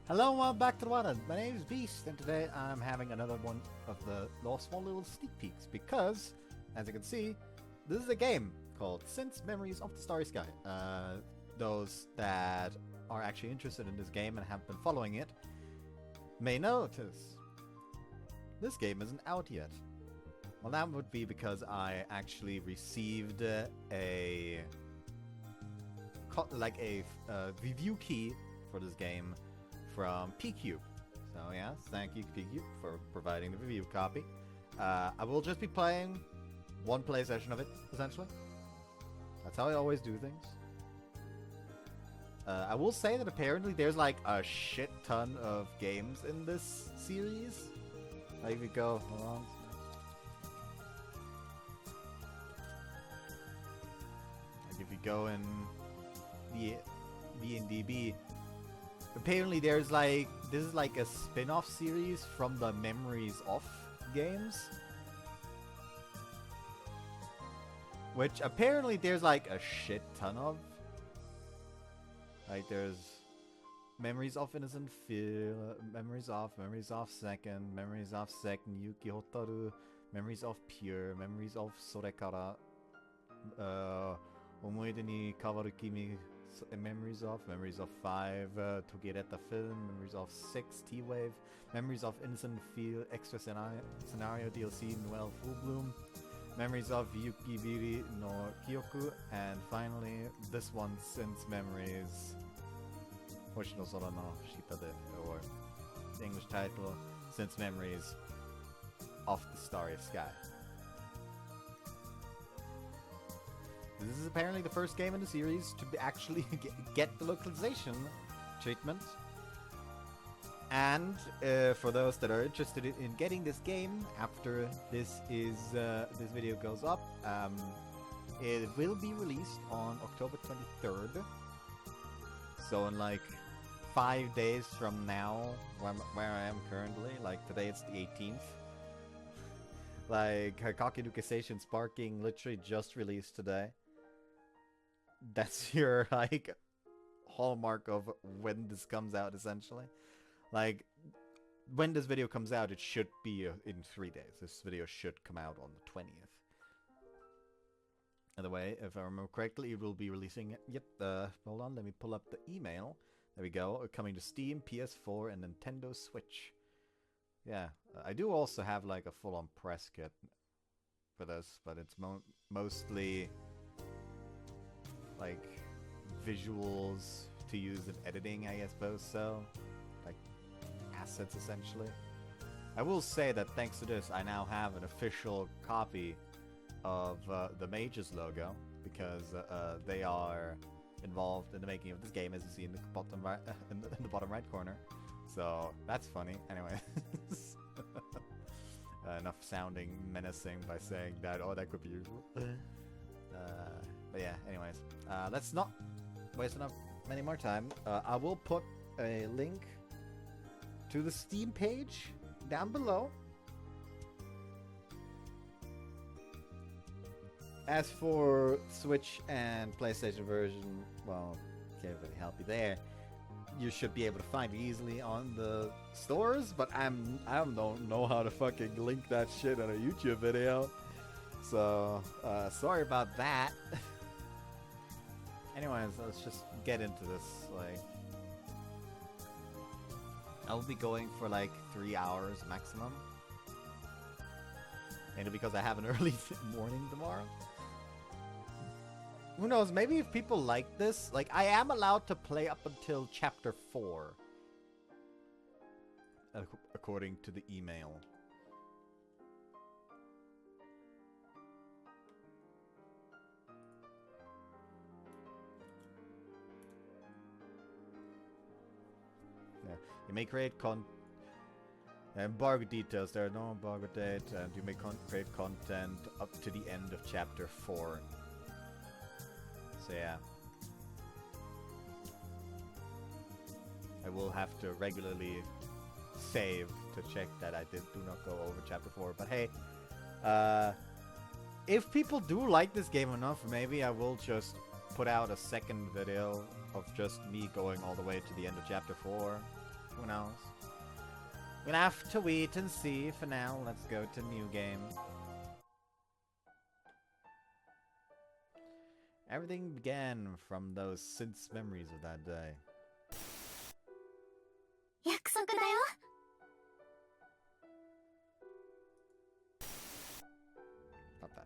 Hello and welcome back to the Water. My name is Beast, and today I'm having another one of the small little sneak peeks because, as you can see, this is a game called Since Memories of the Starry Sky. Those that are actually interested in this game and have been following it may notice this game isn't out yet. Well, that would be because I actually received a review key for this game from PCube. So yes, thank you PCube for providing the review copy. I will just be playing one play session of it, essentially. That's how I always do things. I will say that apparently there's like a shit ton of games in this series. Like if you go, hold on. Like if you go in the DB, apparently there's like, this is like a spin-off series from the Memories of games. Which apparently there's like a shit ton of. Like there's Memories of Innocent Phil, Memories of Second, Yuki Hotaru, Memories of Pure, Memories of Sorekara, Omoide ni Kawaru Kimi, Memories of 5, Togeretta Film, Memories of 6, T-Wave, Memories of Innocent Feel, Extra Scenario DLC, Noel Full Bloom, Memories of Yukibiri no Kyoku, and finally, this one, Since Memories, Hoshi no Sora no Shitade, or the English title, Since Memories of the Starry Sky. This is apparently the first game in the series to actually get the localization treatment. And for those that are interested in getting this game after this video goes up, it will be released on October 23rd. So in like 5 days from now, where I am currently, like today it's the 18th. Like Hakaki no Kesseishin Sparking literally just released today. That's your like hallmark of when this comes out, essentially. Like when this video comes out, it should be in 3 days. This video should come out on the 20th. By the way, if I remember correctly, it will be releasing. Yep. Hold on, let me pull up the email. There we go. Coming to Steam, PS4, and Nintendo Switch. Yeah, I do also have like a full-on press kit for this, but it's mostly like visuals to use in editing, I suppose so. Like assets, essentially. I will say that thanks to this, I now have an official copy of the Mages logo, because they are involved in the making of this game, as you see in the bottom right, in the bottom right corner. So that's funny. Anyway, enough sounding menacing by saying that. Oh, that could be useful. But yeah, anyways, let's not waste enough many more time. I will put a link to the Steam page down below. As for Switch and PlayStation version, well, can't really help you there. You should be able to find it easily on the stores, but I don't know how to fucking link that shit on a YouTube video. So, sorry about that. Anyways, let's just get into this. Like, I'll be going for like 3 hours maximum. Mainly because I have an early morning tomorrow. Who knows, maybe if people like this, like, I am allowed to play up until chapter 4. According to the email. Yeah. You may create embargo details. There are no embargo dates, and you may create content up to the end of chapter 4. So yeah, I will have to regularly save to check that I do not go over chapter 4. But hey, if people do like this game enough, maybe I will just put out a second video of just me going all the way to the end of chapter 4. Who knows? We'll have to wait and see. For now, let's go to new game. Everything began from those synth memories of that day. 約束だよ。 Not that.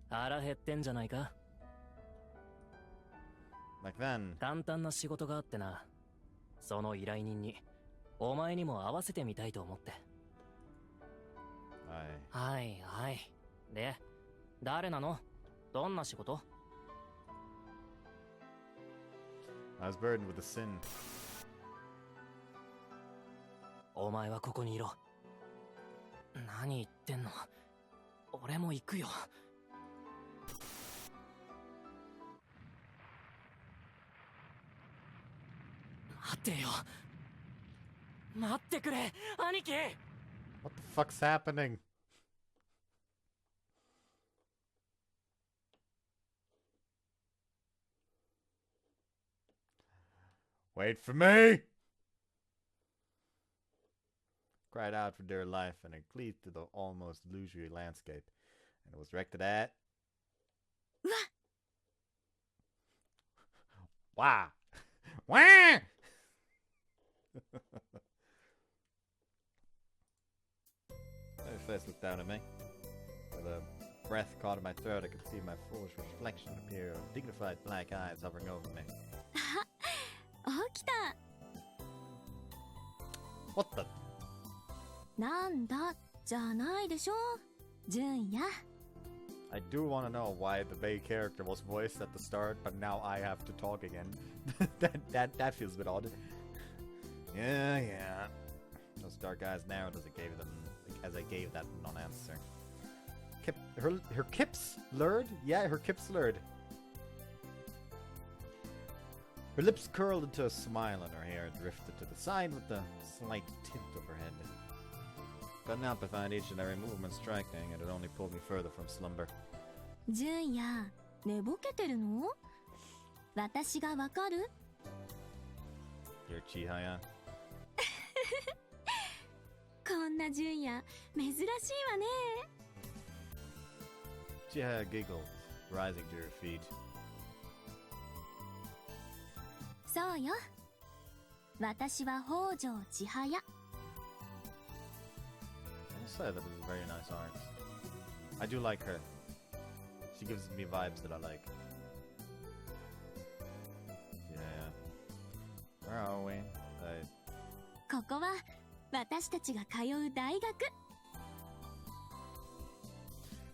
腹減ってんじゃないか。 Back then. 簡単な仕事があってな。その依頼人にお前にも合わせてみたいと思って。はいはい。で、誰なの？どんな仕事？ I was burdened with a sin. お前はここにいろ。何言ってんの？俺も行くよ。待ってよ。待ってくれ、兄貴。 What the fuck's happening? Wait for me! Cried out for dear life and it cleaved to the almost illusory landscape. And it was directed at... Wow! Wah! His face looked down at me. With a breath caught in my throat, I could see my foolish reflection appear of dignified black eyes hovering over me. 起きた。 What the? なんだじゃないでしょ。純也。 I do want to know why the main character was voiced at the start, but now I have to talk again. that feels a bit odd. Yeah. Those dark eyes narrowed as I gave that non-answer. Her kips blurred? Yeah, her kips blurred. Her lips curled into a smile and her hair drifted to the side with a slight tilt of her head. Couldn't help but find each and every movement striking, and it only pulled me further from slumber. 純也、寝ぼけてるの？私がわかる？ You're Chihaya. こんな純也、珍しいわね。 Chihaya giggled, rising to her feet. そうよ。私は北条千早。 I must say that it is very nice art. I do like her. She gives me vibes that I like. Yeah. Where are we? ここは私たちが通う大学。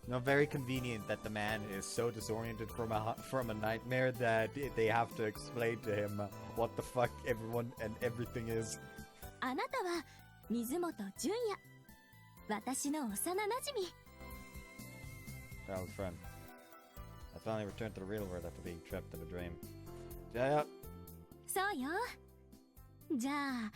No, very convenient that the man is so disoriented from a nightmare that they have to explain to him what the fuck everyone and everything is. あなたは水本純也。私の幼馴染。 Childhood friend. I finally returned to the real world after being trapped in a dream. Jaya. そうよ。じゃあ、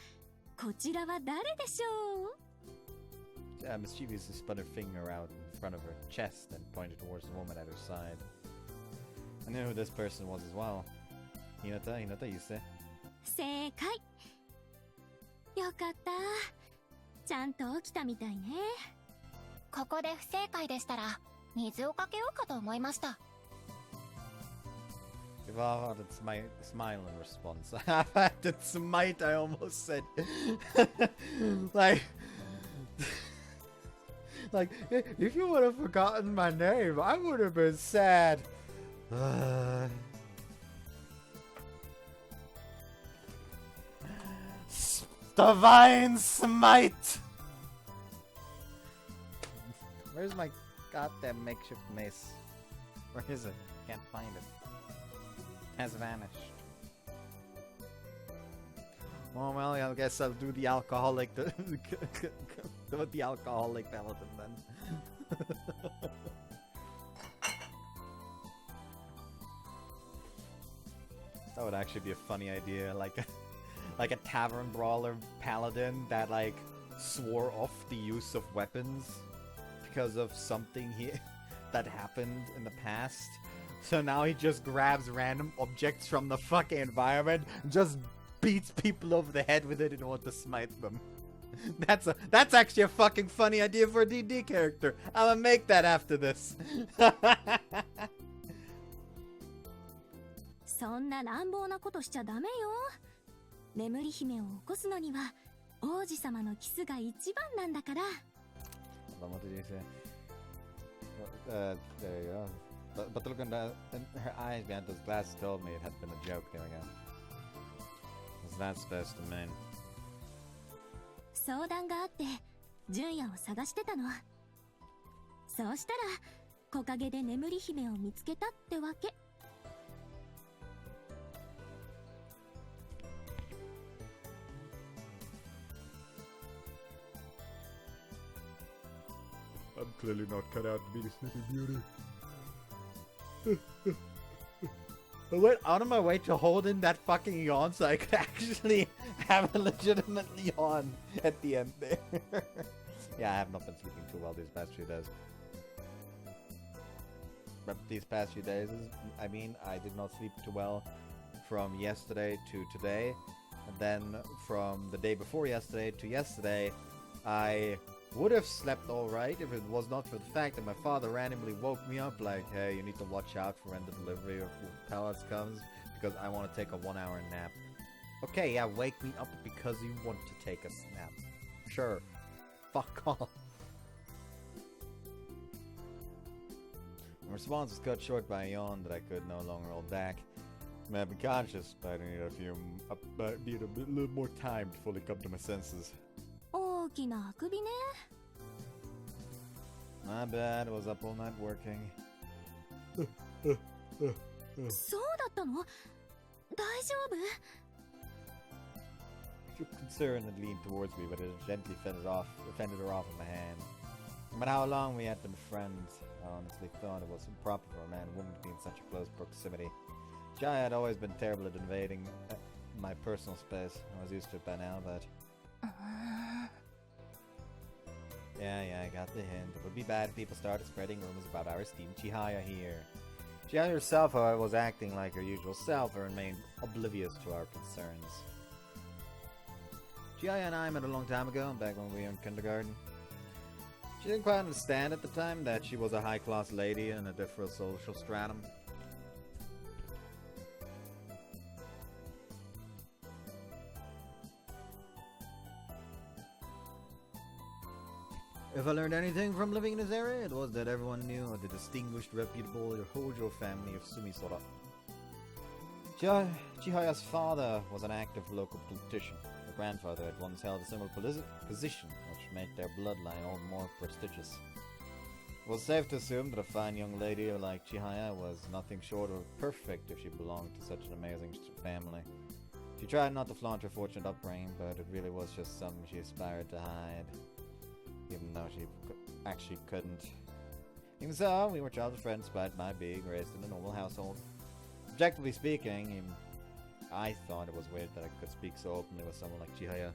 こちらは誰でしょう？ Jaya mischievously spun her finger out in front of her chest and pointed towards the woman at her side. I knew who this person was as well. Hinata, you say? 正解。よかった。ちゃんと起きたみたいね。ここで不正解でしたら水をかけようかと思いました。 If I had smile in response. I had to smite, I almost said. Like, if you would have forgotten my name, I would have been sad. Divine smite! Where's my goddamn makeshift mace? Where is it? Can't find it. Has vanished. Oh well, I guess I'll do the alcoholic the alcoholic paladin then. That would actually be a funny idea, like a tavern brawler paladin that like swore off the use of weapons because of something that happened in the past. So now he just grabs random objects from the fucking environment, just beats people over the head with it in order to smite them. That's actually a fucking funny idea for a D&D character. I'm gonna make that after this. そんな乱暴なことしちゃダメよ。眠り姫を起こすのには王子様のキスが一番なんだから。 What did you say? There you go. But the look in her eyes behind those glasses told me it had been a joke. There we go. What's that supposed to mean? 相談があって純也を探してたの。そうしたら木陰で眠り姫を見つけたってわけ。 I'm clearly not cut out to be the Snippy Beauty. I went out of my way to hold in that fucking yawn so I could actually have a legitimate yawn at the end there. Yeah, I have not been sleeping too well these past few days. But these past few days, I mean, I did not sleep too well from yesterday to today. And then from the day before yesterday to yesterday, I would have slept alright if it was not for the fact that my father randomly woke me up like, hey, you need to watch out for when the delivery of pallets comes because I want to take a 1 hour nap. Okay, yeah, wake me up because you want to take a nap. Sure. Fuck off. My response was cut short by a yawn that I could no longer hold back. I have been conscious, but I need a little more time to fully come to my senses. 大きなあくびね。 My bad, I was up all night working. そうだったの？大丈夫？ She was concerned and leaned towards me, but I gently fended her off with my hand. No matter how long we had been friends, I honestly thought it was improper for a man and woman to be in such a close proximity. Jai had always been terrible at invading my personal space. I was used to it by now, but... Yeah, I got the hint. It would be bad if people started spreading rumors about our esteemed Chihaya here. Chihaya herself, however, was acting like her usual self and remained oblivious to our concerns. Chihaya and I met a long time ago, back when we were in kindergarten. She didn't quite understand at the time that she was a high-class lady in a different social stratum. If I learned anything from living in this area, it was that everyone knew of the distinguished, reputable Hojo family of Sumisora. Chihaya's father was an active local politician. Her grandfather had once held a similar position, which made their bloodline all the more prestigious. It was safe to assume that a fine young lady like Chihaya was nothing short of perfect if she belonged to such an amazing family. She tried not to flaunt her fortunate upbringing, but it really was just something she aspired to hide. Even though she actually couldn't. Even so, we were childhood friends despite my being raised in a normal household. Objectively speaking, I thought it was weird that I could speak so openly with someone like Chihaya.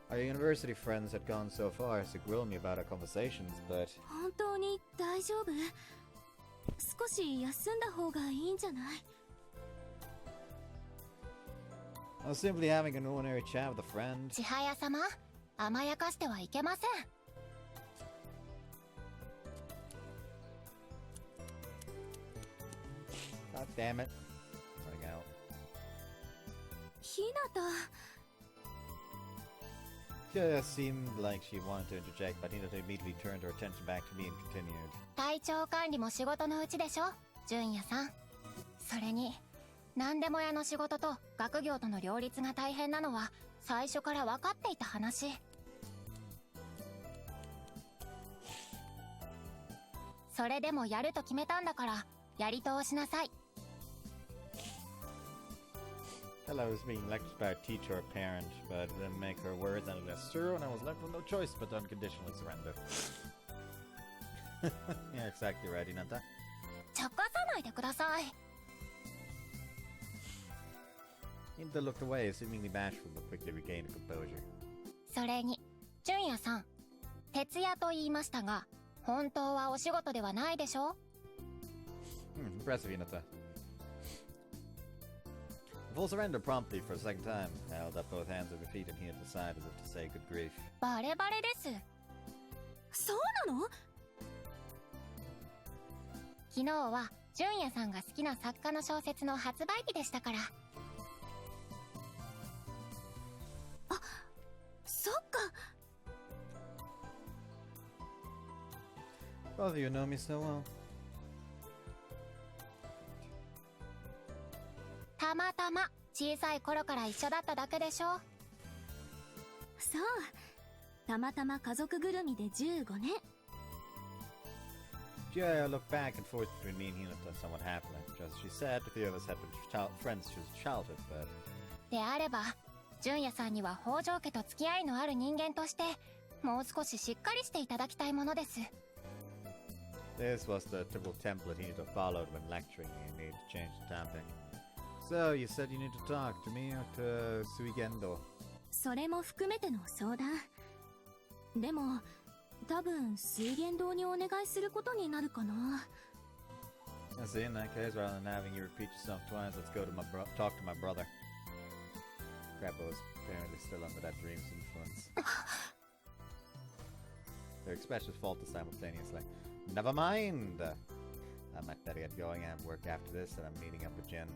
Our university friends had gone so far as to grill me about our conversations, but... 本当に大丈夫？少し休んだ方がいいんじゃない？ I was simply having an ordinary chat with a friend. 千早様、甘やかしてはいけません。God damn it. Running out. ひなた。 She seemed like she wanted to interject, but Hinata immediately turned her attention back to me and continued. 体調管理も仕事のうちでしょ、純也さん。それに、何でも屋の仕事と学業との両立が大変なのは最初から分かっていた話。それでもやると決めたんだからやり通しなさい。Hell, I was being lectured by a teacher or a parent, but it didn't make her words any less true, and I was left with no choice but to unconditionally surrender. Yeah, exactly right, Hinata. 茶化さないでください。Hinata looked away, seemingly bashful, but quickly regained composure. それに、純也さん、徹夜と言いましたが、本当はお仕事ではないでしょ？ Impressive, Hinata. Full surrender promptly for a second time. I held up both hands of her feet and heaved aside as if to say good grief. バレバレです。そうなの？昨日は純也さんが好きな作家の小説の発売日でしたから。あ、そっか。Both of you know me so well. たまたま小さい頃から一緒だっただけでしょ。そう。たまたま家族ぐるみで15年。Yeah, I look back and forth between me and Hinata somewhat happily. Just as she said, the three of us had been friends since childhood, but... であれば、純也さんには北条家と付き合いのある人間として、もう少ししっかりしていただきたいものです。This was the typical template Hinata followed when lecturing me and needed to change the topic. So, you said you need to talk to me or to Suigendo? それも含めての相談。でも、多分水源堂にお願いすることになるかな。I see, in that case, rather than having you repeat yourself twice, let's go to talk to my brother. Grandpa was apparently still under that dream's influence. Their expressions faltered simultaneously. Never mind! I might better get going. I have work after this, and I'm meeting up with Jen.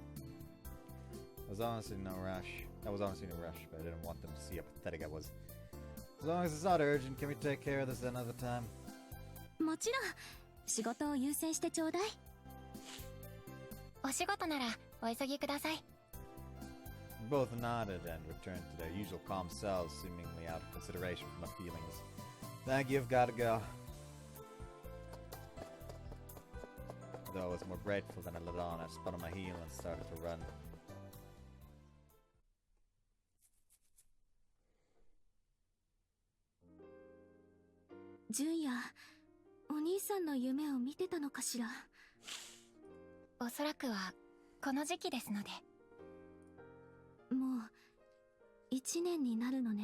I was honestly no rush, but I didn't want them to see how pathetic I was. As long as it's not urgent, can we take care of this another time? もちろん、仕事を優先してちょうだい。お仕事ならお急ぎください。Both nodded and returned to their usual calm selves, seemingly out of consideration for my feelings. Thank you, I've gotta go. Though I was more grateful than I let on, I spun on my heel and started to run. 純也、お兄さんの夢を見てたのかしら。おそらくはこの時期ですので。もう1年になるのね。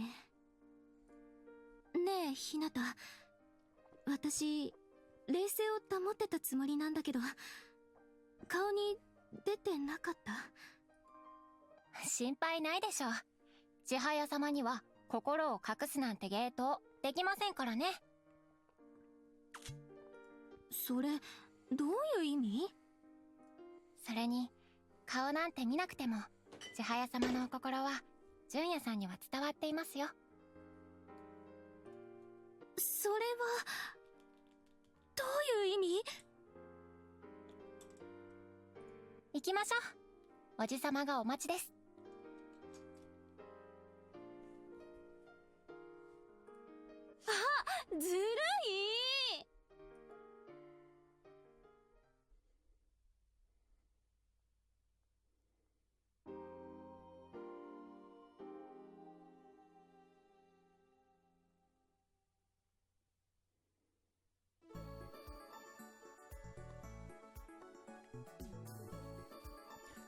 ねえ、ひなた。私、冷静を保ってたつもりなんだけど、顔に出てなかった。心配ないでしょう。千早様には心を隠すなんて芸当できませんからね。それ、どういう意味？それに、顔なんて見なくても、千早様のお心は、純也さんには伝わっていますよ。それは、どういう意味？行きましょう。おじさまがお待ちです。あ、ずるい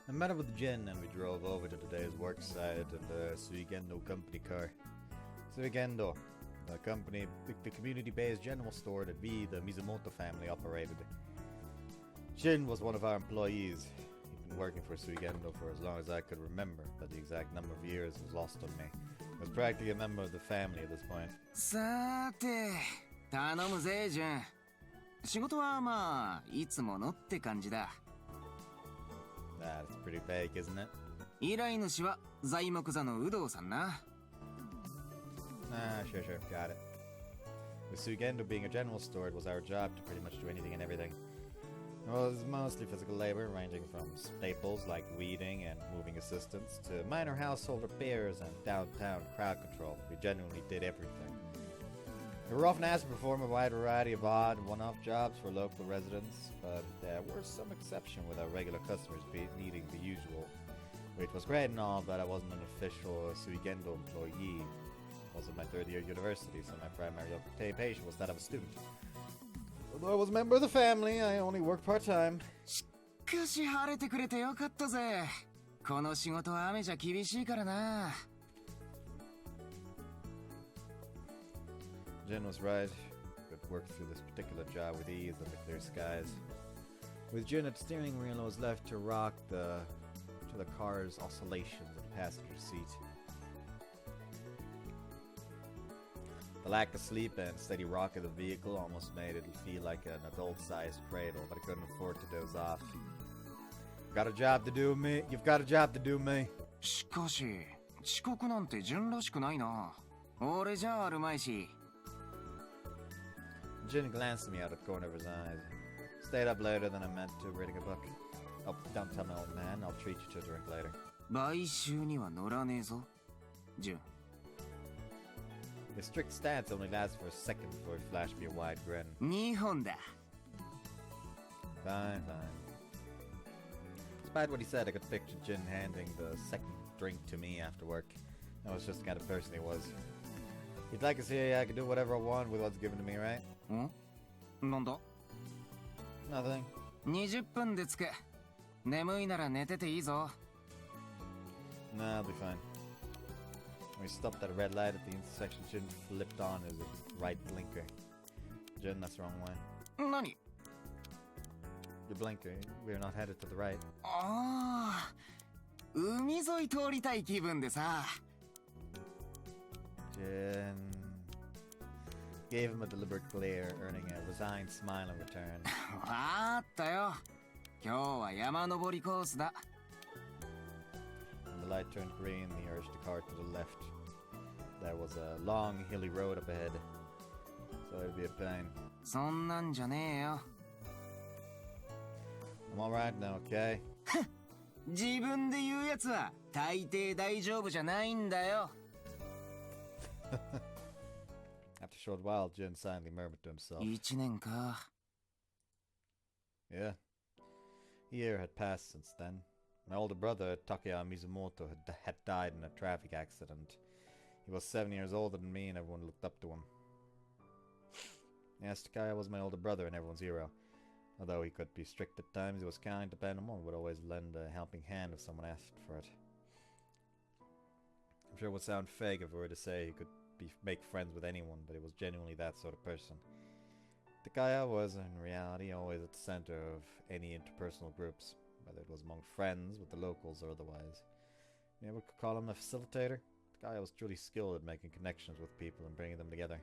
！I met up with Jen and we drove over to today's work site in the Suigendo company car. Suigendo, the community-based general store that we, the Mizumoto family, operated. Jin was one of our employees. He'd been working for Suigendo for as long as I could remember, but the exact number of years was lost on me. I was practically a member of the family at this point. さて、頼むぜ、ジュン。仕事はまあ、いつものって感じだ。That's pretty vague, isn't it? 依頼主は材木座の有働さんな。Sure, got it. With Suigendo being a general store, it was our job to pretty much do anything and everything. Well, it was mostly physical labor, ranging from staples like weeding and moving assistance to minor household repairs and downtown crowd control. We genuinely did everything. We were often asked to perform a wide variety of odd and one-off jobs for local residents, but there were some exceptions with our regular customers needing the usual. Which was great and all, but I wasn't an official Suigendo employee. I was in my third year at university, so my primary occupation was that of a student. Although I was a member of the family, I only worked part-time. しかし晴れてくれてよかったぜ。この仕事は雨じゃ厳しいからな。Jen was right. Could work through this particular job with ease under clear skies. With Jen at the steering wheel, I was left to rock the to the car's oscillations in the passenger seat. The lack of sleep and steady rock of the vehicle almost made it feel like an adult-sized cradle, but I couldn't afford to doze off. Got a job to do, me. You've got a job to do, me. しかし、遅刻なんて純らしくないな。俺じゃあるまいし。Jin glanced at me out of the corner of his eyes. Stayed up later than I meant to, reading a book. Oh, don't tell my old man. I'll treat you to a drink later. 買収には乗らねえぞ、純。His strict stance only lasted for a second before he flashed me a wide grin. 2本だ。Fine, fine. Despite what he said, I could picture Jin handing the second drink to me after work. That was just the kind of person he was. He'd like us here, I could do whatever I want with what's given to me, right? ん？なんだ？ Nothing. 20分で着く。眠いなら寝てていいぞ。Nah, I'll be fine. When we stopped at a red light at the intersection, Jin flipped on his right blinker. Jin, that's the wrong way. 何？ Your blinker. We're not headed to the right. ああ、海沿い通りたい気分でさ。Jin gave him a deliberate glare, earning a resigned smile in return. わかったよ。今日は山登りコースだ。When the light turned green, he urged the car to the left. There was a long, hilly road up ahead, so it'd be a pain. そんなんじゃねえよ。I'm alright now, okay? 自分で言うやつは大抵大丈夫じゃないんだよ。After a short while, Jin silently murmured to himself. 1年か。Yeah. A year had passed since then. My older brother, Takeya Mizumoto, had died in a traffic accident. He was 7 years older than me and everyone looked up to him. Yes, Takaya was my older brother and everyone's hero. Although he could be strict at times, he was kind, dependable, and would always lend a helping hand if someone asked for it. I'm sure it would sound fake if I were to say he could make friends with anyone, but he was genuinely that sort of person. Takaya was, in reality, always at the center of any interpersonal groups, whether it was among friends, with the locals, or otherwise. You ever could call him a facilitator? Takaya was truly skilled at making connections with people and bringing them together.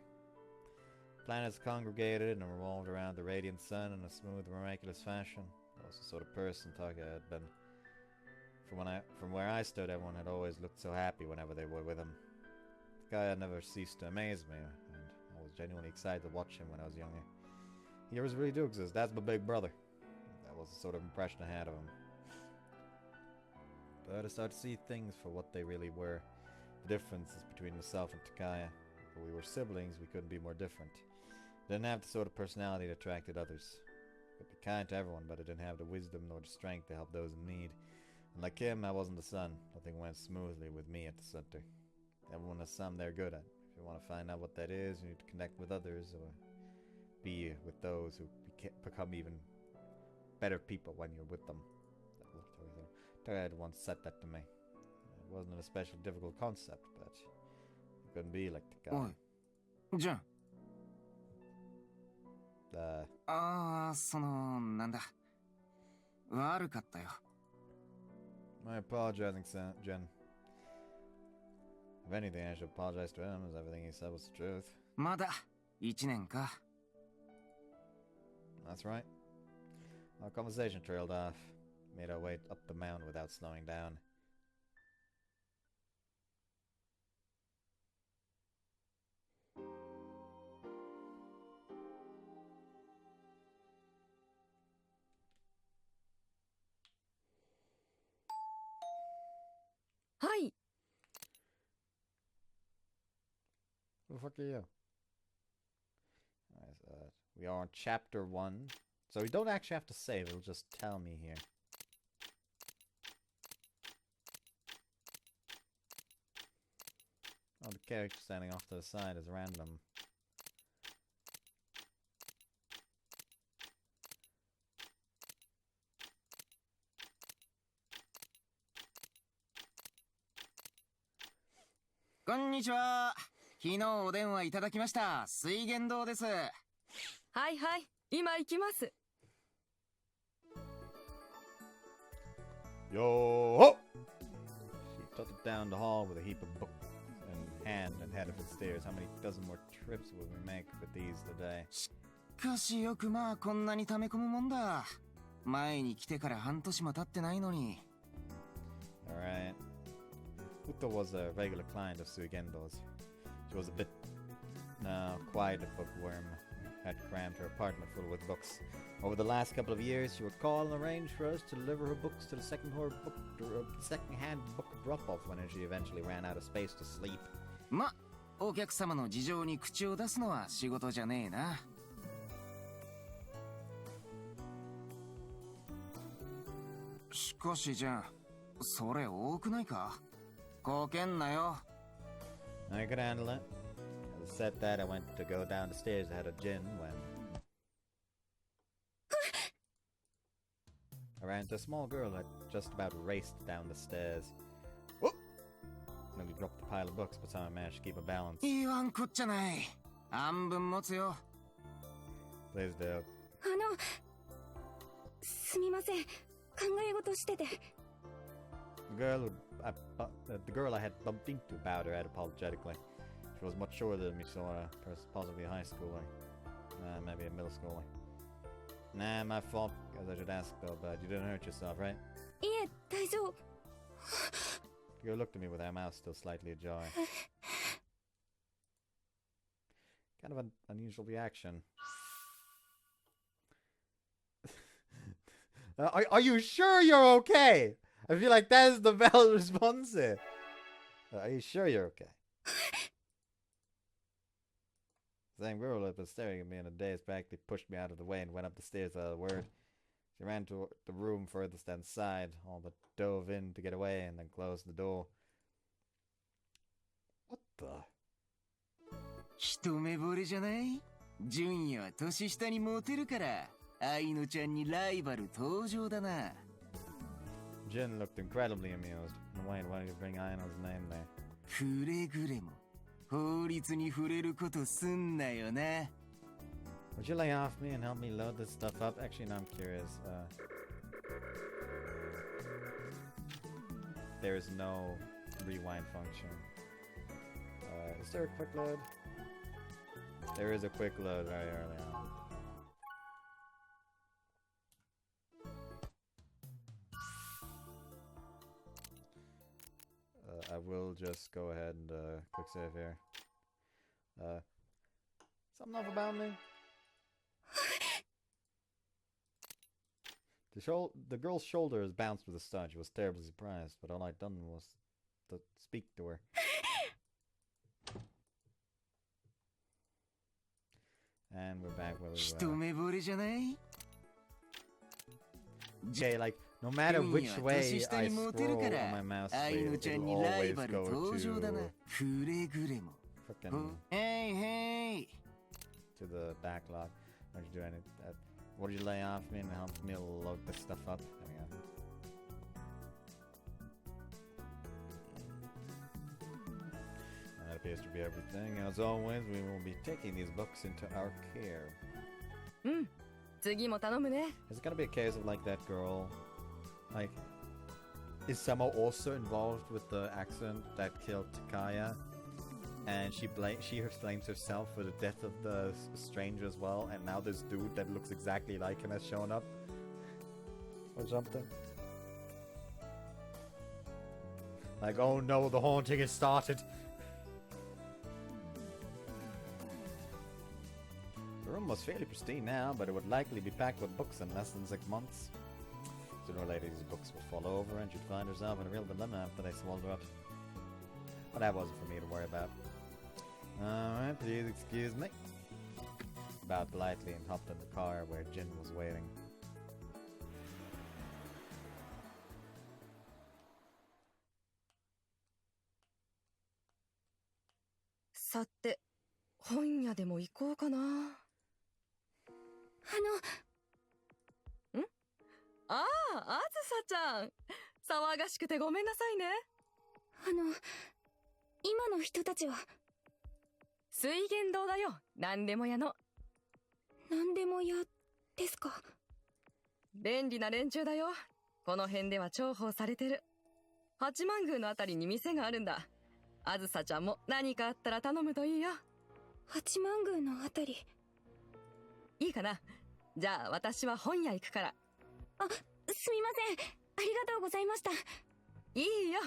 Planets congregated and revolved around the radiant sun in a smooth, miraculous fashion. That was the sort of person Takaya had been. From where I stood, everyone had always looked so happy whenever they were with him. Takaya never ceased to amaze me, and I was genuinely excited to watch him when I was younger. Heroes really do exist. That's my big brother. That was the sort of impression I had of him. But I started to see things for what they really were. The differences between myself and Takaya. If we were siblings, we couldn't be more different. I didn't have the sort of personality that attracted others. I could be kind to everyone, but I didn't have the wisdom nor the strength to help those in need. And like him, I wasn't the sun. Nothing went smoothly with me at the center. Everyone has something they're good at. If you want to find out what that is, you need to connect with others or be with those who become even better people when you're with them. Takaya had once said that to me. It wasn't an especially difficult concept, but you couldn't be like the guy. おい、じゃん。Uh, なんだ。悪かったよ。My apologizing, Jen. If anything, I should apologize to him, as everything he said was the truth. まだ1年か。That's right. Our conversation trailed off. Made our way up the mountain without slowing down. Hi. Who the fuck are you? We are on chapter 1. So we don't actually have to save, it'll just tell me here. Oh, the character standing off to the side is random. Konnichiwa. 昨日お電話いただきました。水源堂です。はいはい、今行きます。Yo! strutted down the hall with a heap of books in hand and headed for the stairs. How many dozen more trips will we make with these today? しかしよくまあこんなに溜め込むもんだ。前に来てから半年も経ってないのに。Alright. Uto was a regular client of Suigendo's. She was a bit quiet bookworm, had crammed her apartment full with books. Over the last couple of years, she would call and arrange for us to deliver her books to the second-hand book drop-off whenever she eventually ran out of space to sleep. ま、お客様の事情に口を出すのは仕事じゃねえな。しかしじゃん、それ多くないか？こけんなよ。I could handle it. I said that I went to go down the stairs ahead of Jin when I ran into a small girl who had just about raced down the stairs. Whoop! Nearly dropped the pile of books, but somehow managed to keep a balance. 言わんこっちゃない。半分持つよ。Please do. すみません。考え事してて。The girl I had bumped into bowed her head apologetically. She was much shorter than me, so possibly a high schooler. Maybe a middle schooler. Nah, my fault. Guess I should ask though, but you didn't hurt yourself, right? いえ、大丈夫。The girl looked at me with her mouth still slightly ajar. Kind of an unusual reaction. Are you sure you're okay? I feel like that is the valid response here. Are you sure you're okay? Same girl that was staring at me in a daze practically pushed me out of the way and went up the stairs without a word. She ran to the room furthest inside, all but dove in to get away and then closed the door. What the? 一目惚れじゃない？純也は年下にモテるから、愛のちゃんにライバル登場だな。Jin looked incredibly amused. Wait, why did you bring Aino's name there? くれぐれも法律に触れることすんなよな。Would you lay off me and help me load this stuff up? Actually, no, I'm curious. There is no rewind function. Is there a quick load? There is a quick load very early on. I will just go ahead and quick save here. Something off about me? The girl's shoulders bounced with a stun. She was terribly surprised, but all I'd done was to speak to her. And we're back where we were. 一目惚れじゃない？ Okay, like, no matter which way I scroll on my mouse wheel, it'll always go to frickin' to the backlog. What did you do? What did you lay off me and help me load this stuff up? There we go. That appears to be everything. As always, we will be taking these books into our care. 次も頼むね。 Is it gonna be a case of like that girl? Like, is Samo also involved with the accident that killed Takaya? And she blames herself for the death of the stranger as well, and now this dude that looks exactly like him has shown up? Or something? Like, oh no, the haunting has started! The room was fairly pristine now, but it would likely be packed with books in less than 6 months. Sooner or later these books would fall over and she'd find herself in a real dilemma after they swallowed her up. But that wasn't for me to worry about. Alright, please excuse me. Bowed politely and hopped in the car where Jin was waiting. さて、本屋でも行こうかな。ああ、あずさちゃん。騒がしくてごめんなさいね。今の人たちは水源堂だよ。何でも屋の。何でも屋ですか？便利な連中だよ。この辺では重宝されてる。八幡宮のあたりに店があるんだ。あずさちゃんも何かあったら頼むといいよ。八幡宮のあたり。いいかな。じゃあ私は本屋行くから。あ、すみません。ありがとうございました。いいよ。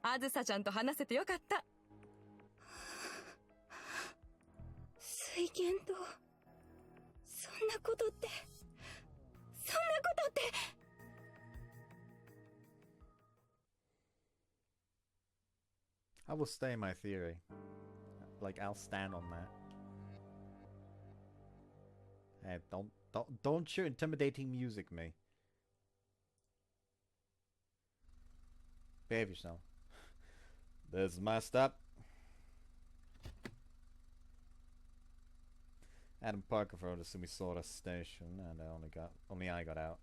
あずさちゃんと話せてよかった。水源と、そんなことって。I will stay my theory. Like, I'll stand on that. Hey, don't you intimidating music me. Behave yourself. This is my stop. Adam Parker rode to Sumisora station, and only I got out.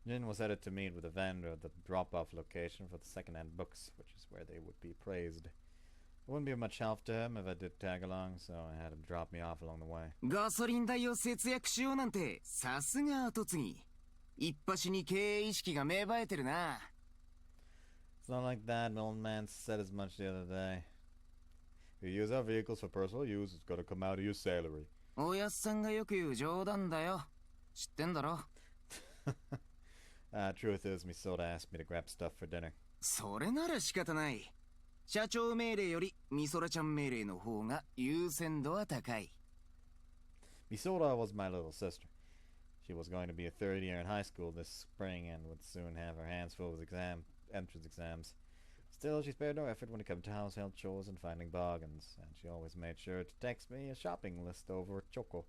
Jin was headed to meet with a vendor at the drop-off location for the second-hand books, which is where they would be praised. It wouldn't be much help to him if I did tag along, so I had him drop me off along the way. ガソリン代を節約しようなんて、さすが後継ぎ。一発に経営意識が芽生えてるな。It's not like that, an old man said as much the other day. If you use our vehicles for personal use, it's gonna come out of your salary. おやっさんがよく言う冗談だよ。知ってんだろ。Truth is, Misoda asked me to grab stuff for dinner. それなら仕方ない。社長命令よりミソラちゃん命令の方が優先度は高い。Misoda was my little sister. She was going to be a third year in high school this spring and would soon have her hands full with entrance exams. Still, she spared no effort when it came to household chores and finding bargains, and she always made sure to text me a shopping list over Choco.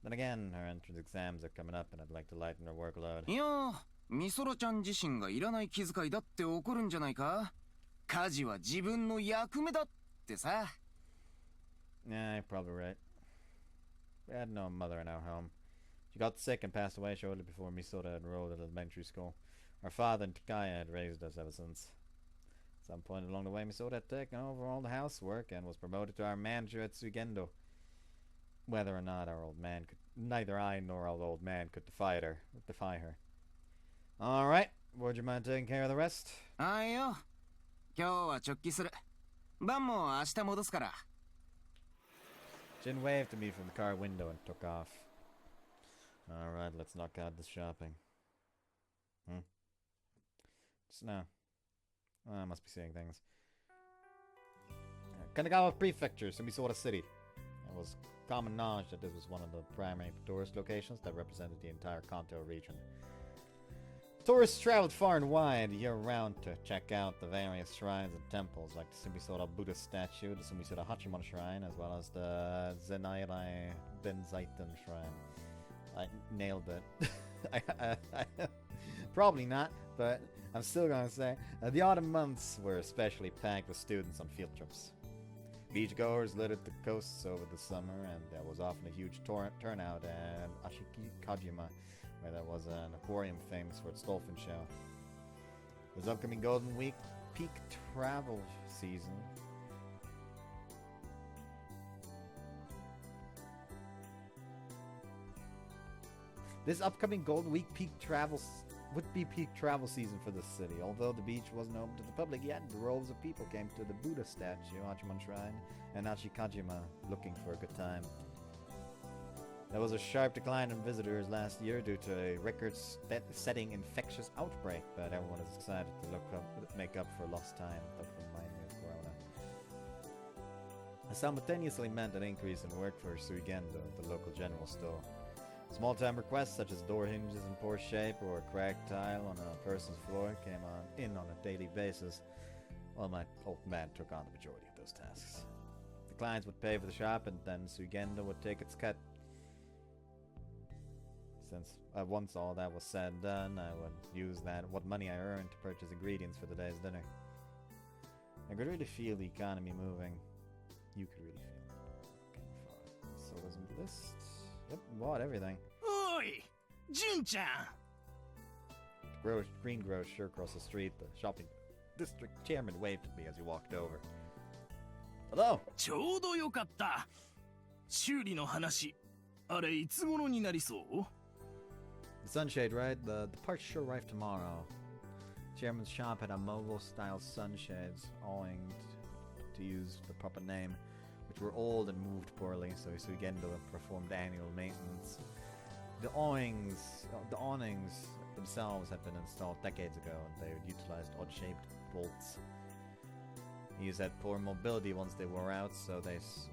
Then again, her entrance exams are coming up and I'd like to lighten her workload. いやー、ミソラちゃん自身がいらない気遣いだって怒るんじゃないか？家事は自分の役目だってさ。Yeah, you're probably right. We had no mother in our home. She got sick and passed away shortly before Misoda enrolled at elementary school. Our father and Takaya had raised us ever since. At some point along the way, Misoda had taken over all the housework and was promoted to our manager at Sugendo. Whether or not neither I nor our old man could defy her. Alright, would you mind taking care of the rest? あいよ。今日は直帰する。晩も明日戻すから。Jin waved to me from the car window and took off. Alright, let's knock out this shopping. Just now. Oh, I must be seeing things. Kanagawa Prefecture, Sumisora City. It was common knowledge that this was one of the primary tourist locations that represented the entire Kanto region. Tourists traveled far and wide year-round to check out the various shrines and temples like the Sumisora Buddha statue, the Sumisora Hachimon shrine, as well as the Zenairai Benzaiten shrine. I nailed it. Probably not, but I'm still gonna say the autumn months were especially packed with students on field trips. Beachgoers littered the coasts over the summer, and there was often a huge turnout at Ashikajima, where there was an aquarium famous for its dolphin show. This upcoming Golden Week peak travel season. This upcoming Golden Week would be peak travel season for the city. Although the beach wasn't open to the public yet, droves of people came to the Buddha statue, Hachimon Shrine, and Ashikajima looking for a good time. There was a sharp decline in visitors last year due to a record-setting infectious outbreak, but everyone is excited to make up for lost time. That reminded me of Corona. It simultaneously meant an increase in work for Suigendo, the local general store. Small-time requests such as door hinges in poor shape or a cracked tile on a person's floor came in on a daily basis, while my old man took on the majority of those tasks. The clients would pay for the shop, and then Suigendo would take its cut. Since once all that was said and done, I would use what money I earned to purchase ingredients for the day's dinner. I could really feel the economy moving. You could really feel it. So was the list. Yep, bought everything. Oi! Jun-chan! The green grocer across the street, the shopping district chairman waved at me as he walked over. Hello! ちょうどよかった。修理の話、あれいつ頃になりそう？ The sunshade, right? The parts sure arrive tomorrow. Chairman's shop had a mobile-style sunshades, owing to use the proper name, which were old and moved poorly, so Suigendo performed annual maintenance. The awnings themselves had been installed decades ago, and they utilized odd-shaped bolts. These had poor mobility once they wore out, so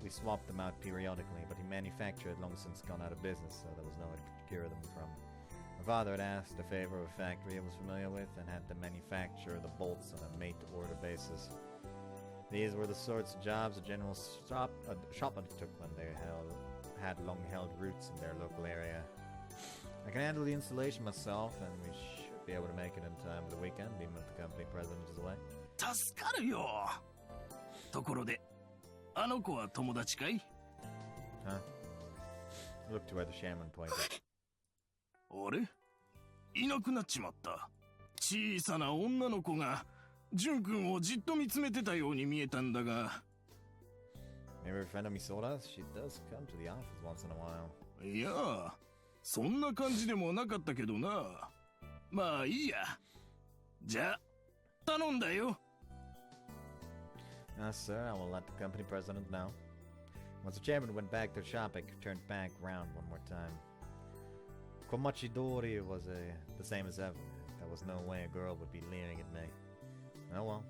we swapped them out periodically, but the manufacturer had long since gone out of business, so there was nowhere to procure them from. My father had asked a favor of a factory I was familiar with and had them manufacture the bolts on a made-to-order basis. These were the sorts of jobs a general shop undertook when they had long-held roots in their local area. I can handle the installation myself, and we should be able to make it in time for the weekend, being that the company president is away. 助かるよ。ところで、あの子は友達かい？ Huh? I looked to where the shaman pointed. あれ？いなくなっちまった。小さな女の子が、ジュン君をじっと見つめてたように見えたんだが。Maybe a friend of Misora's? She does come to the office once in a while. いや、そんな感じでもなかったけどな。まあいいや。じゃあ、頼んだよ。Sir, I will let the company president know. Once the chairman went back to shopping, turned back round one more time. Komachidori was the same as ever. There was no way a girl would be leering at me. Oh well.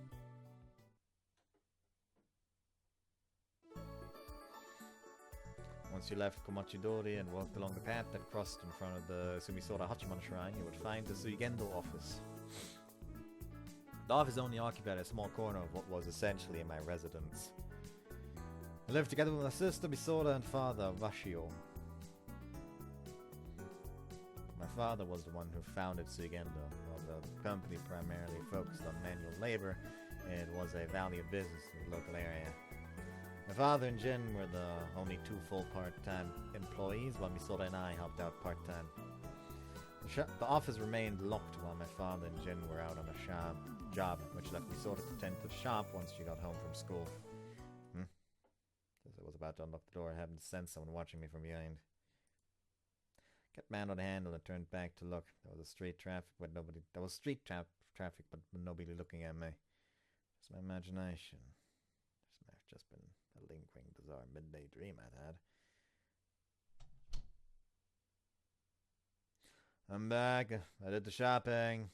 Once you left Komachidori and walked along the path that crossed in front of the Sumisora Hachiman shrine, you would find the Suigendo office. The office only occupied a small corner of what was essentially my residence. I lived together with my sister Misora and father Vashio. My father was the one who founded Suigendo. While the company primarily focused on manual labor, it was a valued business in the local area. My father and Jin were the only two full part-time employees, while Misora and I helped out part-time. The office remained locked while my father and Jin were out on a job, which left Misora to tend to the shop once she got home from school. As I was about to unlock the door, I happened to sense someone watching me from behind. Kept my hand on the handle and turned back to look. There was street traffic, but nobody looking at me. Just my imagination. This may have just been a lingering, bizarre midday dream I'd had. I'm back. I did the shopping.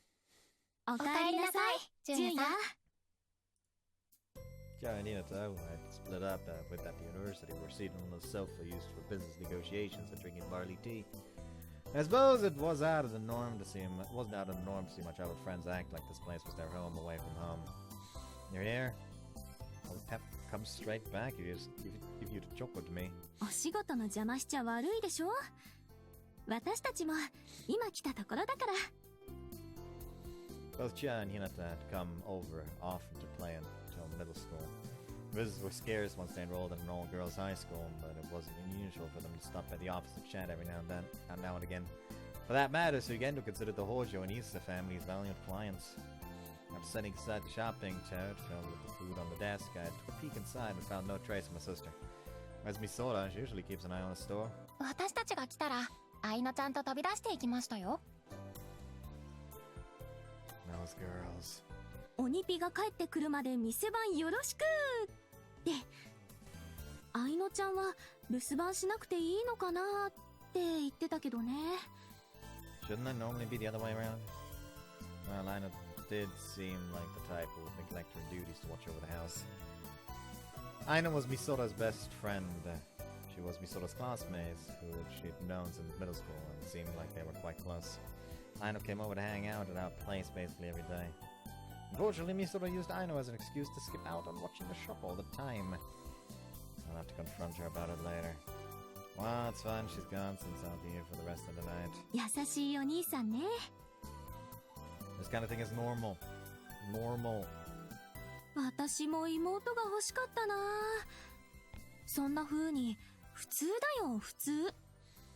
おかえりなさい、ジュンヤさん。Yeah, I needed to. I split up with at the university. We're seated on the sofa used for business negotiations and drinking barley tea. I suppose it wasn't out of the norm to see much other friends act like this place was their home away from home. You're here? I'll come straight back if you'd joke with me. お仕事の邪魔しちゃ悪いでしょ。私たちも今来たところだから。Both Chia and Hinata had come over often to play until middle school. Visitors were scarce once they enrolled in an all-girls high school, but it wasn't unusual for them to stop by the office to chat every now and again. For that matter, Suigendo considered the Hojo and Issa families valued clients. After setting aside the shopping tote filled with the food on the desk, I took a peek inside and found no trace of my sister. As Misora, she usually keeps an eye on the store. 私たちが来たら、愛乃ちゃんと飛び出していきましたよ。Those girls. 鬼ピが帰ってくるまで店番よろしくって愛乃ちゃんは留守番しなくていいのかなって言ってたけどね。 Shouldn't that normally be the other way around? Well, Aino did seem like the type who would neglect her duties to watch over the house. Aino was Misora's best friend. She was Misora's classmate, who she'd known since middle school, and it seemed like they were quite close. Aino came over to hang out at our place basically every day. Unfortunately, Misora used Aino as an excuse to skip out on watching the shop all the time. I'll have to confront her about it later. Well, it's fine, she's gone since I'll be here for the rest of the night. 優しいお兄さんね。 This kind of thing is normal. Normal. 私も妹が欲しかったな。そんな風に普通だよ普通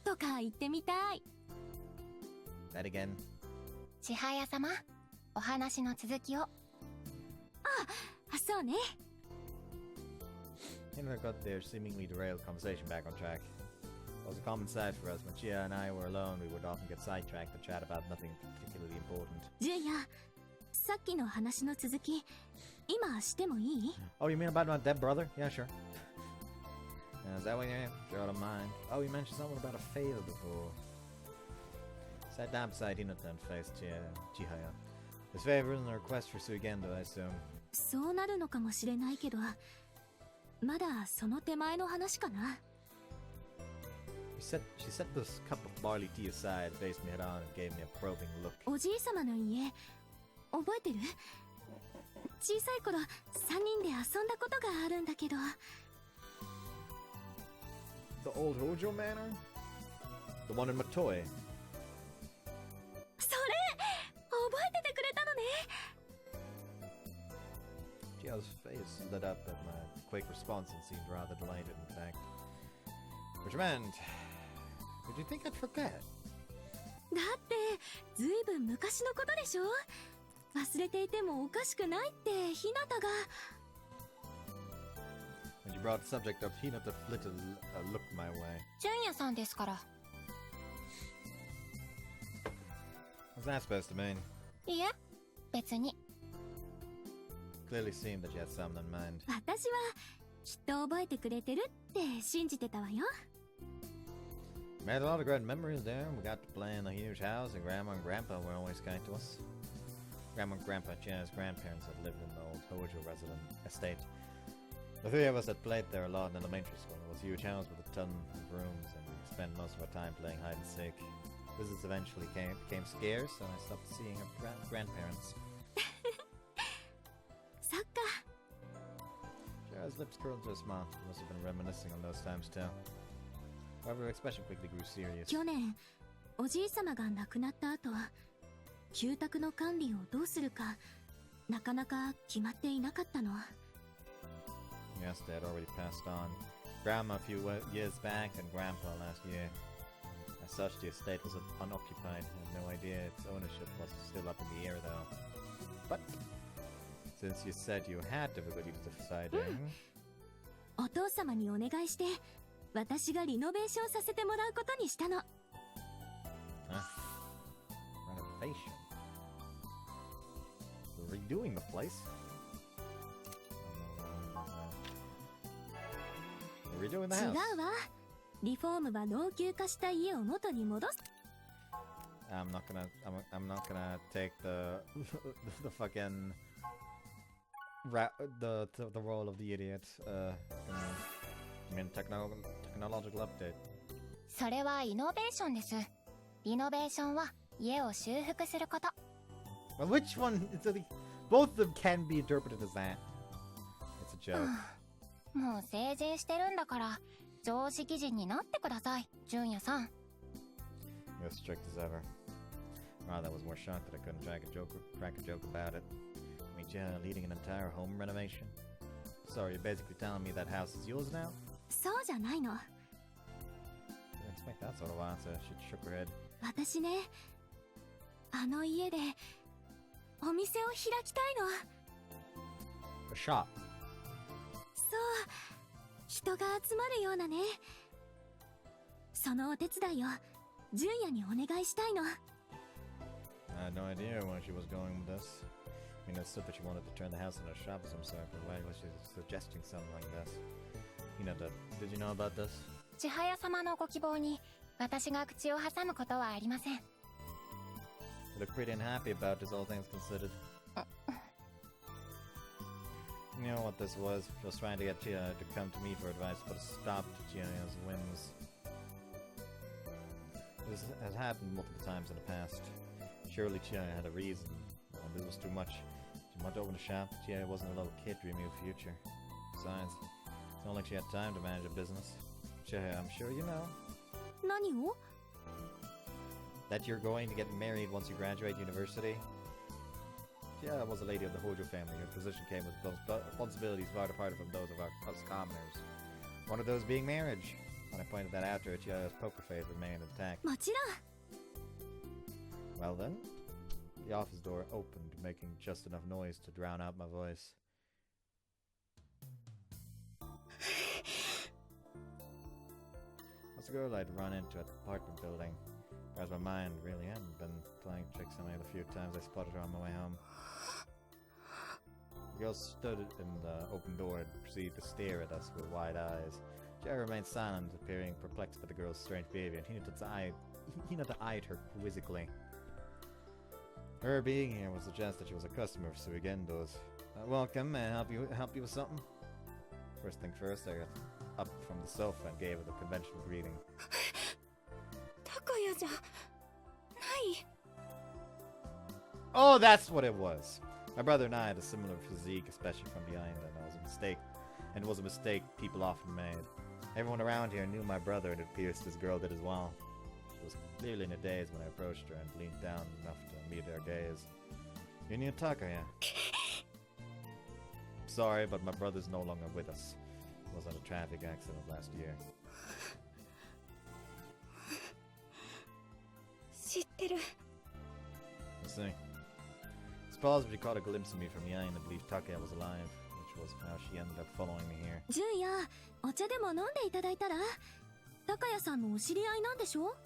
とか言ってみたい。 That again. 千早様、お話の続きを。そうね。 Hinata got their seemingly derailed conversation back on track. It was a common sight for us. When Chia and I were alone, we would often get sidetracked and chat about nothing particularly important. ジュンヤ、さっきの話の続き、今してもいい？ Oh, you mean about my dead brother? Yeah, sure. Is that what you mean? Sure, I don't mind. Oh, you mentioned something about a favor before. Sat down beside Hinata and faced Chihaya. This favor isn't a request for Suigendo, I assume. そうなるのかもしれないけど、まだその手前の話かな。She set this cup of barley tea aside, faced me head on, and gave me a probing look. おじいさまの家、覚えてる？小さい頃、3人で遊んだことがあるんだけど。The old Hojo Manor? The one in Matoi? それ！覚えててくれたのね。Gio's face lit up at my quick response and seemed rather delighted, in fact. Which meant, did you think I'd forget? だってずいぶん昔のことでしょ。忘れていてもおかしくないってひなたが。When you brought the subject up, Hinata flitted a look my way. 純也さんですから。 What's that supposed to mean? いえ、別に。 Clearly seemed that you had something in mind. 私はきっと覚えてくれてるって信じてたわよ。We made a lot of great memories there. We got to play in a huge house, and Grandma and Grandpa were always kind to us. Grandma and Grandpa, Jenna's grandparents, had lived in the old Hojo resident estate. The three of us had played there a lot in elementary school. It was a huge house with a ton of rooms, and we spent most of our time playing hide and seek. Visits eventually became scarce, and I stopped seeing her grandparents. そっか。 Jenna's lips curled to a smile. She must have been reminiscing on those times too. However, her expression quickly grew serious. 去年おじいさまが亡くなった後、旧宅の管理をどうするかなかなか決まっていなかったの。 Yes, they had already passed on. Grandma a few years back, and Grandpa last year. As such, the estate was unoccupied. I had no idea its ownership was still up in the air, though. But since you said you had difficulty deciding, お父様にお願いして私がリノベーションさせてもらうことにしたの。 renovation. Redoing the place. Redoing the 違 house. うわ。リフォームは老朽化した家を元に戻す。 I'm not gonna take the the fucking the role of the idiot. I mean technological update. それはイノベーションです。リノベーションは家を修復すること。Well, which one? Both of them can be interpreted as that. It's a joke. もう成人してるんだから常識人になってください、純也さん。 You're as strict as ever. Rather, I was more shocked that I couldn't crack a joke about it. I mean, yeah, leading an entire home renovation. So you're basically telling me that house is yours now? そうじゃないの。 Didn't expect that sort of answer. She shook her head. 私ね、あの家でお店を開きたいの。 A shop. そう、人が集まるようなね。そのお手伝いを純也にお願いしたいの。 I had no idea where she was going with this. I mean, I understood that she wanted to turn the house into a shop of some sort, but why was she suggesting something like this? You know, did you know about this? 千早様のご希望に私が口を挟むことはありません。 You look pretty unhappy about this, all things considered. You know what this was? Just trying to get Chia to come to me for advice, but a stop to Chia's whims. This has happened multiple times in the past. Surely Chia had a reason, and this was too much. She wanted to open a shop. Chia wasn't a little kid dreaming of a future. Besides, it's not like she had time to manage a business. Chia, I'm sure you know 何を？ that you're going to get married once you graduate university. Chia was a lady of the Hojo family. Her position came with responsibilities far departed from those of us commoners. One of those being marriage. When I pointed that out to her, Chia's poker face remained intact. もちろん。 Well then, the office door opened, making just enough noise to drown out my voice. As a girl I'd run into at the apartment building, whereas my mind really hadn't been playing tricks on me the few times I spotted her on my way home. The girl stood in the open door and proceeded to stare at us with wide eyes. Jerry remained silent, appearing perplexed by the girl's strange behavior, and Hinata eyed her quizzically. Her being here would suggest that she was a customer of Suigendo's. Welcome, may I help you with something? First thing first, I got up from the sofa and gave her the conventional greeting. Takaya-じゃない。 Oh, that's what it was. My brother and I had a similar physique, especially from behind, and it was a mistake people often made. Everyone around here knew my brother, and it appears this girl did as well. She was clearly in a daze when I approached her and leaned down enough to meet our gaze. You need Takaya. Sorry, but my brother's no longer with us. He was in a traffic accident last year. 知ってる。 I see. It's possible she caught a glimpse of me from behind and believed Takaya was alive, which was how she ended up following me here. ジュンヤ、お茶でも飲んでいただいたら？高谷さんのお知り合いなんでしょ？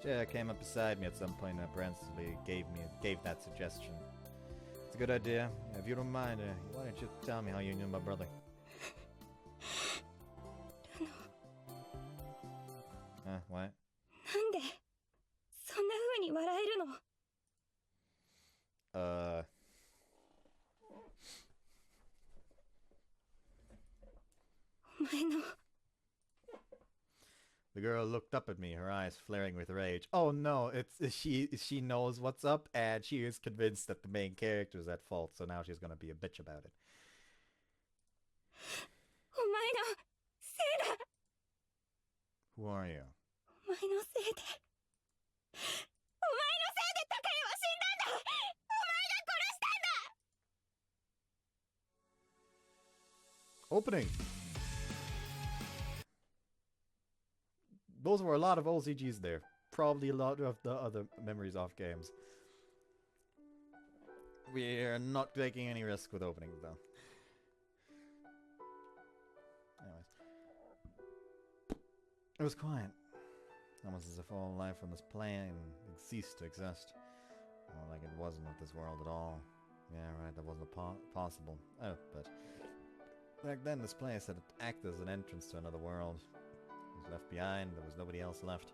Jaya came up beside me at some point and apparently gave that suggestion. It's a good idea. If you don't mind, why don't you tell me how you knew my brother? What? なんでそんな風に笑えるの？ お前の The girl looked up at me, her eyes flaring with rage. Oh no, she knows what's up, and she is convinced that the main character is at fault, so now she's gonna be a bitch about it. お前のせいだ。 Who are you? お前のせいで。お前のせいで高谷は死んだんだ。お前が殺したんだ。 Opening! Those were a lot of OCGs there. Probably a lot of the other memories off games. We're not taking any risk with openings though. Anyways. It was quiet. Almost as if all life on this plane ceased to exist. Well, like it wasn't of this world at all. Yeah, right, that wasn't possible. Oh, but back then this place had acted as an entrance to another world. He was left behind, there was nobody else left.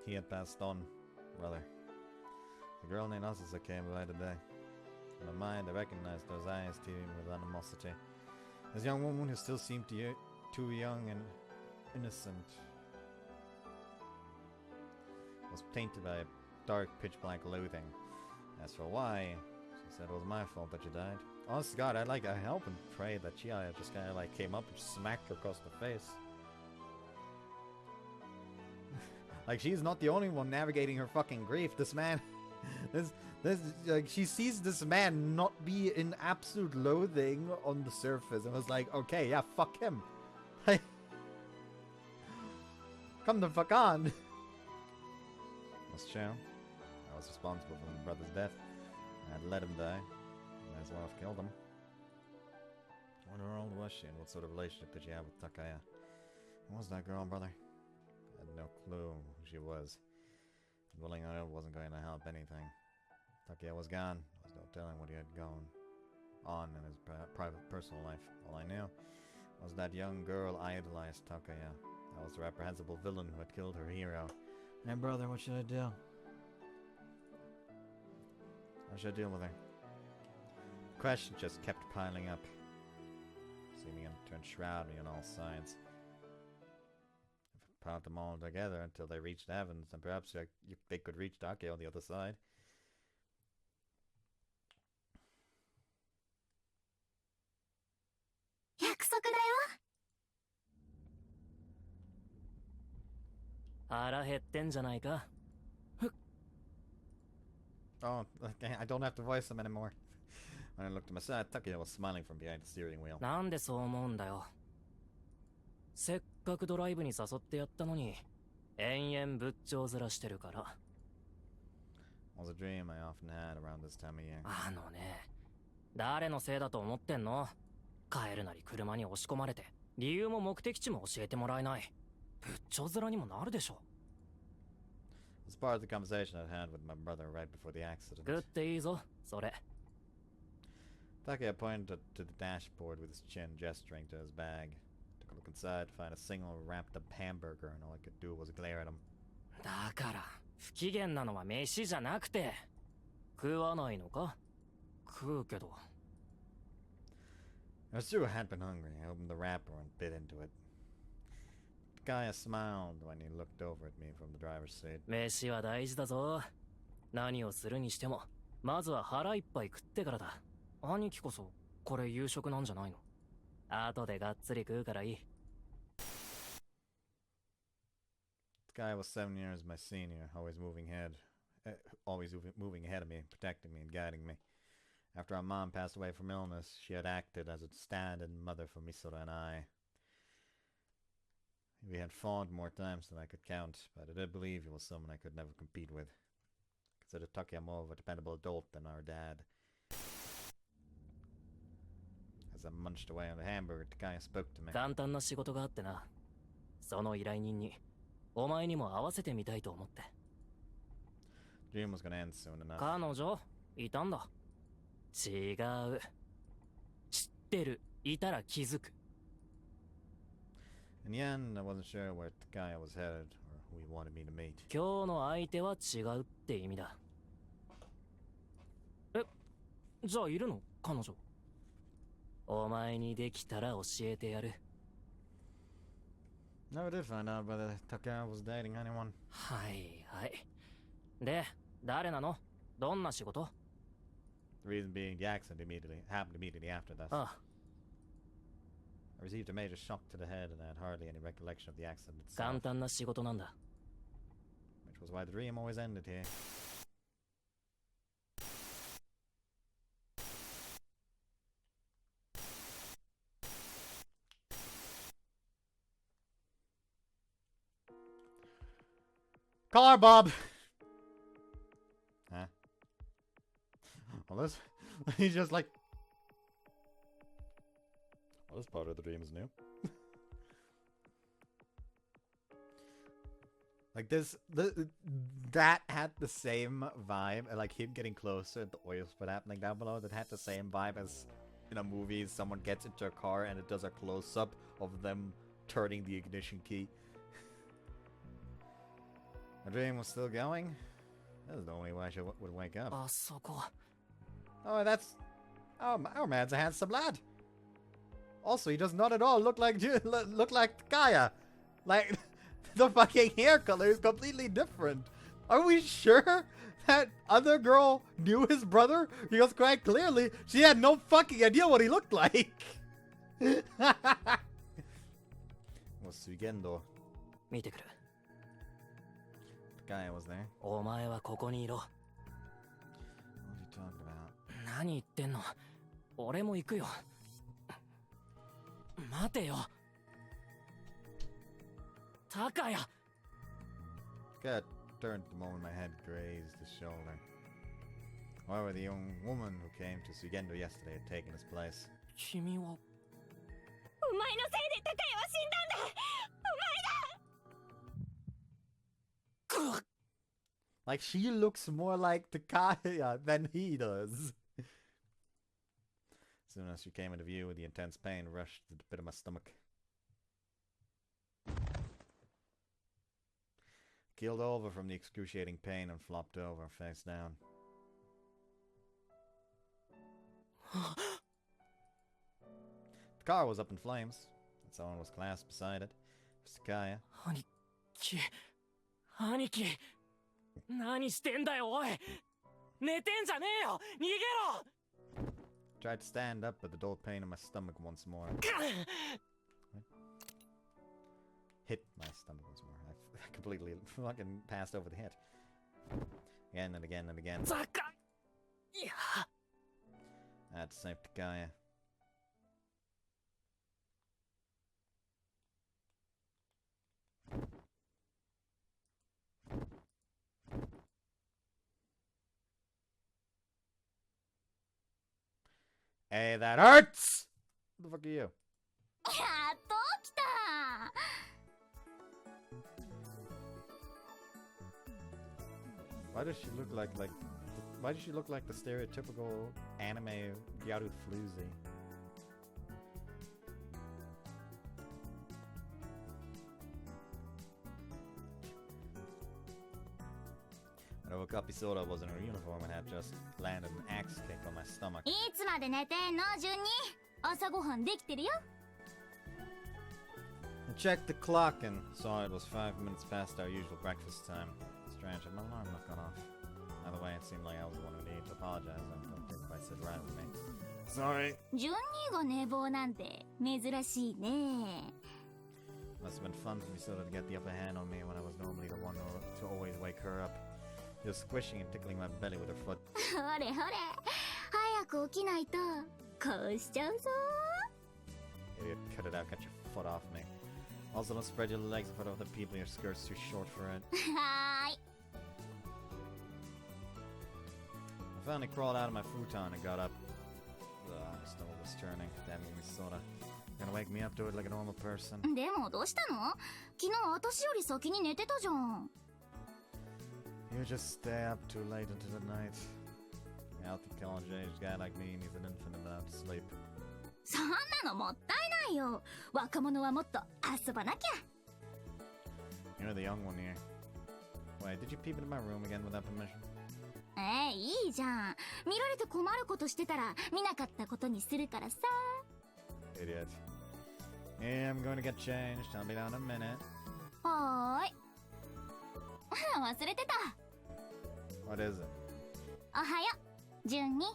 He had passed on, brother. The girl named Asusa came by today. In my mind, I recognized those eyes teeming with animosity. This young woman who still seemed too young and innocent was tainted by a dark, pitch-black loathing. As for why, she said it was my fault that she died. Honest to God, I hope and pray that she just kind of like came up and smacked her across the face. Like, she's not the only one navigating her fucking grief. This man, like, she sees this man not be in absolute loathing on the surface and was like, okay, yeah, fuck him. Like, come the fuck on. That's true. I was responsible for my brother's death. I had let him die. Might as well have killed him. I wonder how old was she and what sort of relationship did she have with Takaya? Who was that girl, brother? I had no clue who she was. Dwelling on it wasn't going to help anything. Takaya was gone. There was no telling what he had gone on in his private personal life. All I knew was that young girl idolized Takaya. That was the reprehensible villain who had killed her hero. Hey brother, what should I do? How should I deal with her? Questions just kept piling up, seeming to enshroud me on all sides. If I piled them all together until they reached the heavens, then perhaps they could reach Takaya on the other side. Oh, okay, I don't have to voice him anymore. When I looked to my side, Takaya was smiling from behind the steering wheel. なんでそう思うんだよ。せっかくドライブに誘ってやったのに、延々仏頂面してるから。It was a dream I often had around this time of year. あのね、誰のせいだと思ってんの？帰るなり車に押し込まれて、理由も目的地も教えてもらえない。仏頂面にもなるでしょ。It's part of the conversation I had with my brother right before the accident. グっていいぞ、それ。Takaya pointed to the dashboard with his chin, gesturing to his bag. Took a look inside to find a single wrapped up hamburger, and all I could do was glare at him. だから不機嫌なのは飯じゃなくて食わないのか食うけど I was true I had been hungry. I opened the wrapper and bit into it. Takaya smiled when he looked over at me from the driver's seat. 飯は大事だぞ何をするにしてもまずは腹いっぱい食ってからだ兄貴こそこれ夕食なんじゃないの後でがっつり食うからいい Takaya was 7 years my senior, always moving ahead of me, protecting me and guiding me. After our mom passed away from illness, she had acted as a stand-in mother for Misora and I. We had fought more times than I could count, but I did believe he was someone I could never compete with. I considered Takaya more of a dependable adult than our dad. As I munched away on the hamburger, Takaya spoke to me. 簡単な仕事があってなその依頼人にお前にも会わせてみたいと思って Dream was gonna end soon enough. 彼女いたんだ違う知ってるいたら気づく In the end, I wasn't sure where Takaya was headed or who he wanted me to meet. 今日の相手は違うって意味だえじゃあいるの彼女お前にできたら教えてやる Never did find out whether Takaya was dating anyone. はいはいで誰なのどんな仕事 The reason being the accident happened immediately after that. あ I received a major shock to the head and I had hardly any recollection of the accident 簡 itself, 単な仕事なんだ which was why the dream always ended here. Car, Bob! Huh? Well, this... He's just like... Well, this part of the dream is new. Like this... that had the same vibe, like him getting closer, the oil split happening down below, that had the same vibe as in a movie, someone gets into a car and it does a close-up of them turning the ignition key. My dream was still going? That was the only way I would wake up. あそこ Oh, that's... Oh, our man's a handsome lad. Also, he does not at all look like Takaya. Like, the fucking hair color is completely different. Are we sure that other girl knew his brother? Because quite clearly, she had no fucking idea what he looked like. Was Sugendo. 見てくる Takaya was there. お前はここにいろ What are you talking about? 何言ってんの俺も行くよ待てよ高谷 Takaya turned the moment my head grazed his shoulder. However, the young woman who came to Sugendo yesterday had taken his place. 君はお前のせいで高谷は死んだんだお前が Like, she looks more like Takaya than he does. As soon as she came into view, the intense pain rushed to the pit of my stomach. Keeled over from the excruciating pain and flopped over, face down. The car was up in flames, and someone was clasped beside it. It was Takaya. 兄貴何してんだよおい寝てんじゃねえよ逃げろ Tried to stand up, but the dull pain in my stomach once more. Hit my stomach once more. I completely fucking passed over the hit. Again and again and again. ザカいや I had to save Takaya. Hey, that hurts! Who the fuck are you? やっと来た Why does she look like Why does she look like the stereotypical anime Gyaru floozy? When I woke up, Isoda was in her uniform and had just landed an axe kick on my stomach. いつまで寝てんの順に。朝ごはんできてるよ。I checked the clock and saw it was 5 minutes past our usual breakfast time. Strange, had my alarm not gone off. Either way, it seemed like I was the one who needed to apologize. I don't think I said right with me. Sorry. 順にが寝坊なんて珍しいね。Must have been fun for Misoda to get the upper hand on me when I was normally the one to always wake her up. She was squishing and tickling my belly with her foot. ほれほれ。早く起きないとこうしちゃうぞ。Idiot, cut it out, get your foot off me. Also, don't spread your legs in front of other people. Your skirt's too short for it. はーい。I finally crawled out of my futon and got up. My stomach was turning. Damn you, Misoda. Gonna wake me up to it like a normal person. でもどうしたの？昨日私より先に寝てたじゃん。You just stay up too late into the night. A healthy college-aged guy like me needs an infinite amount of sleep. そんなのもったいないよ。若者はもっと遊ばなきゃ。You're the young one here. Wait, did you peep into my room again without permission? いいじゃん。見られて困ることしてたら見なかったことにするからさ。Idiot. Yeah, I'm going to get changed. I'll be down in a minute. はーい。忘れてた。What is it? おはよう、順に。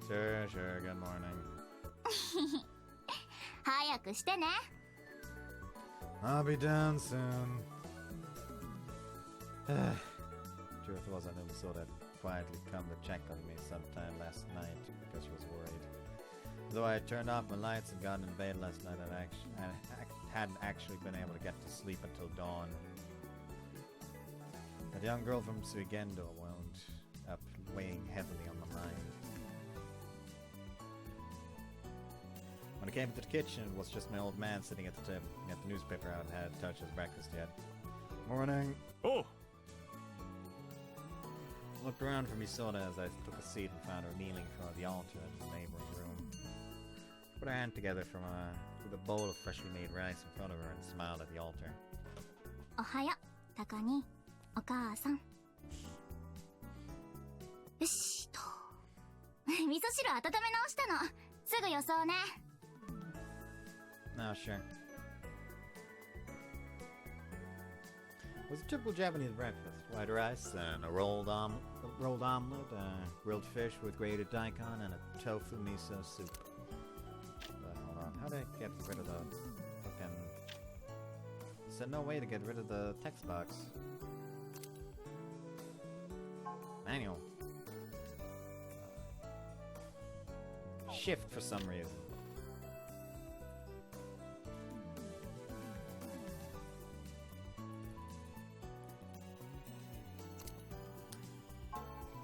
Sure, good morning. 早くしてね。I'll be down soon. Truth was, I never saw that quietly come to check on me sometime last night because she was worried. Though I had turned off my lights and gotten in bed last night, I hadn't actually been able to get to sleep until dawn. That young girl from Suigendo wound up weighing heavily on my mind. When I came into the kitchen, it was just my old man sitting at the table. He had the newspaper out and hadn't touched his breakfast yet. Morning. Oh, I looked around for Misoda as I took a seat and found her kneeling in front of the altar in the neighboring room. She put her hand together with a bowl of freshly made rice in front of her and smiled at the altar. おはよう、タカに。お母さん。よしと。味噌汁温め直したの。すぐ予想ね。No, sure. It was a typical Japanese breakfast. White rice and a rolled omelet, grilled fish with grated daikon, and a tofu miso soup. But hold on, how did I get rid of the fucking... Said no way to get rid of the text box. Manual. Shift for some reason.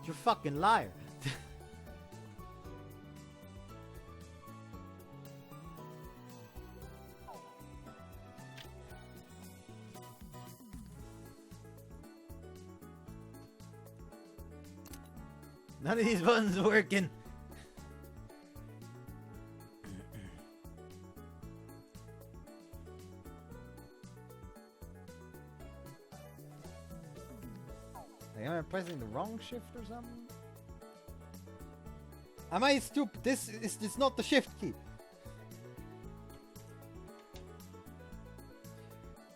You're a fucking liar. None of these buttons are working. Am I pressing the wrong shift or something? Am I stupid? This is not the shift key.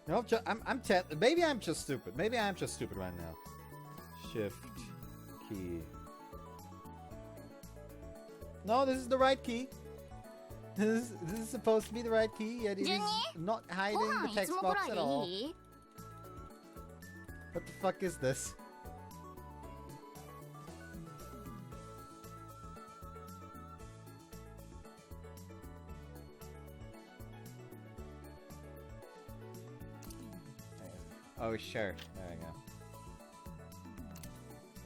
No, maybe I'm just stupid. Maybe I'm just stupid right now. Shift key. No, this is the right key. This is supposed to be the right key, yet it is not hiding the text box at all. What the fuck is this? Oh, sure. There we go.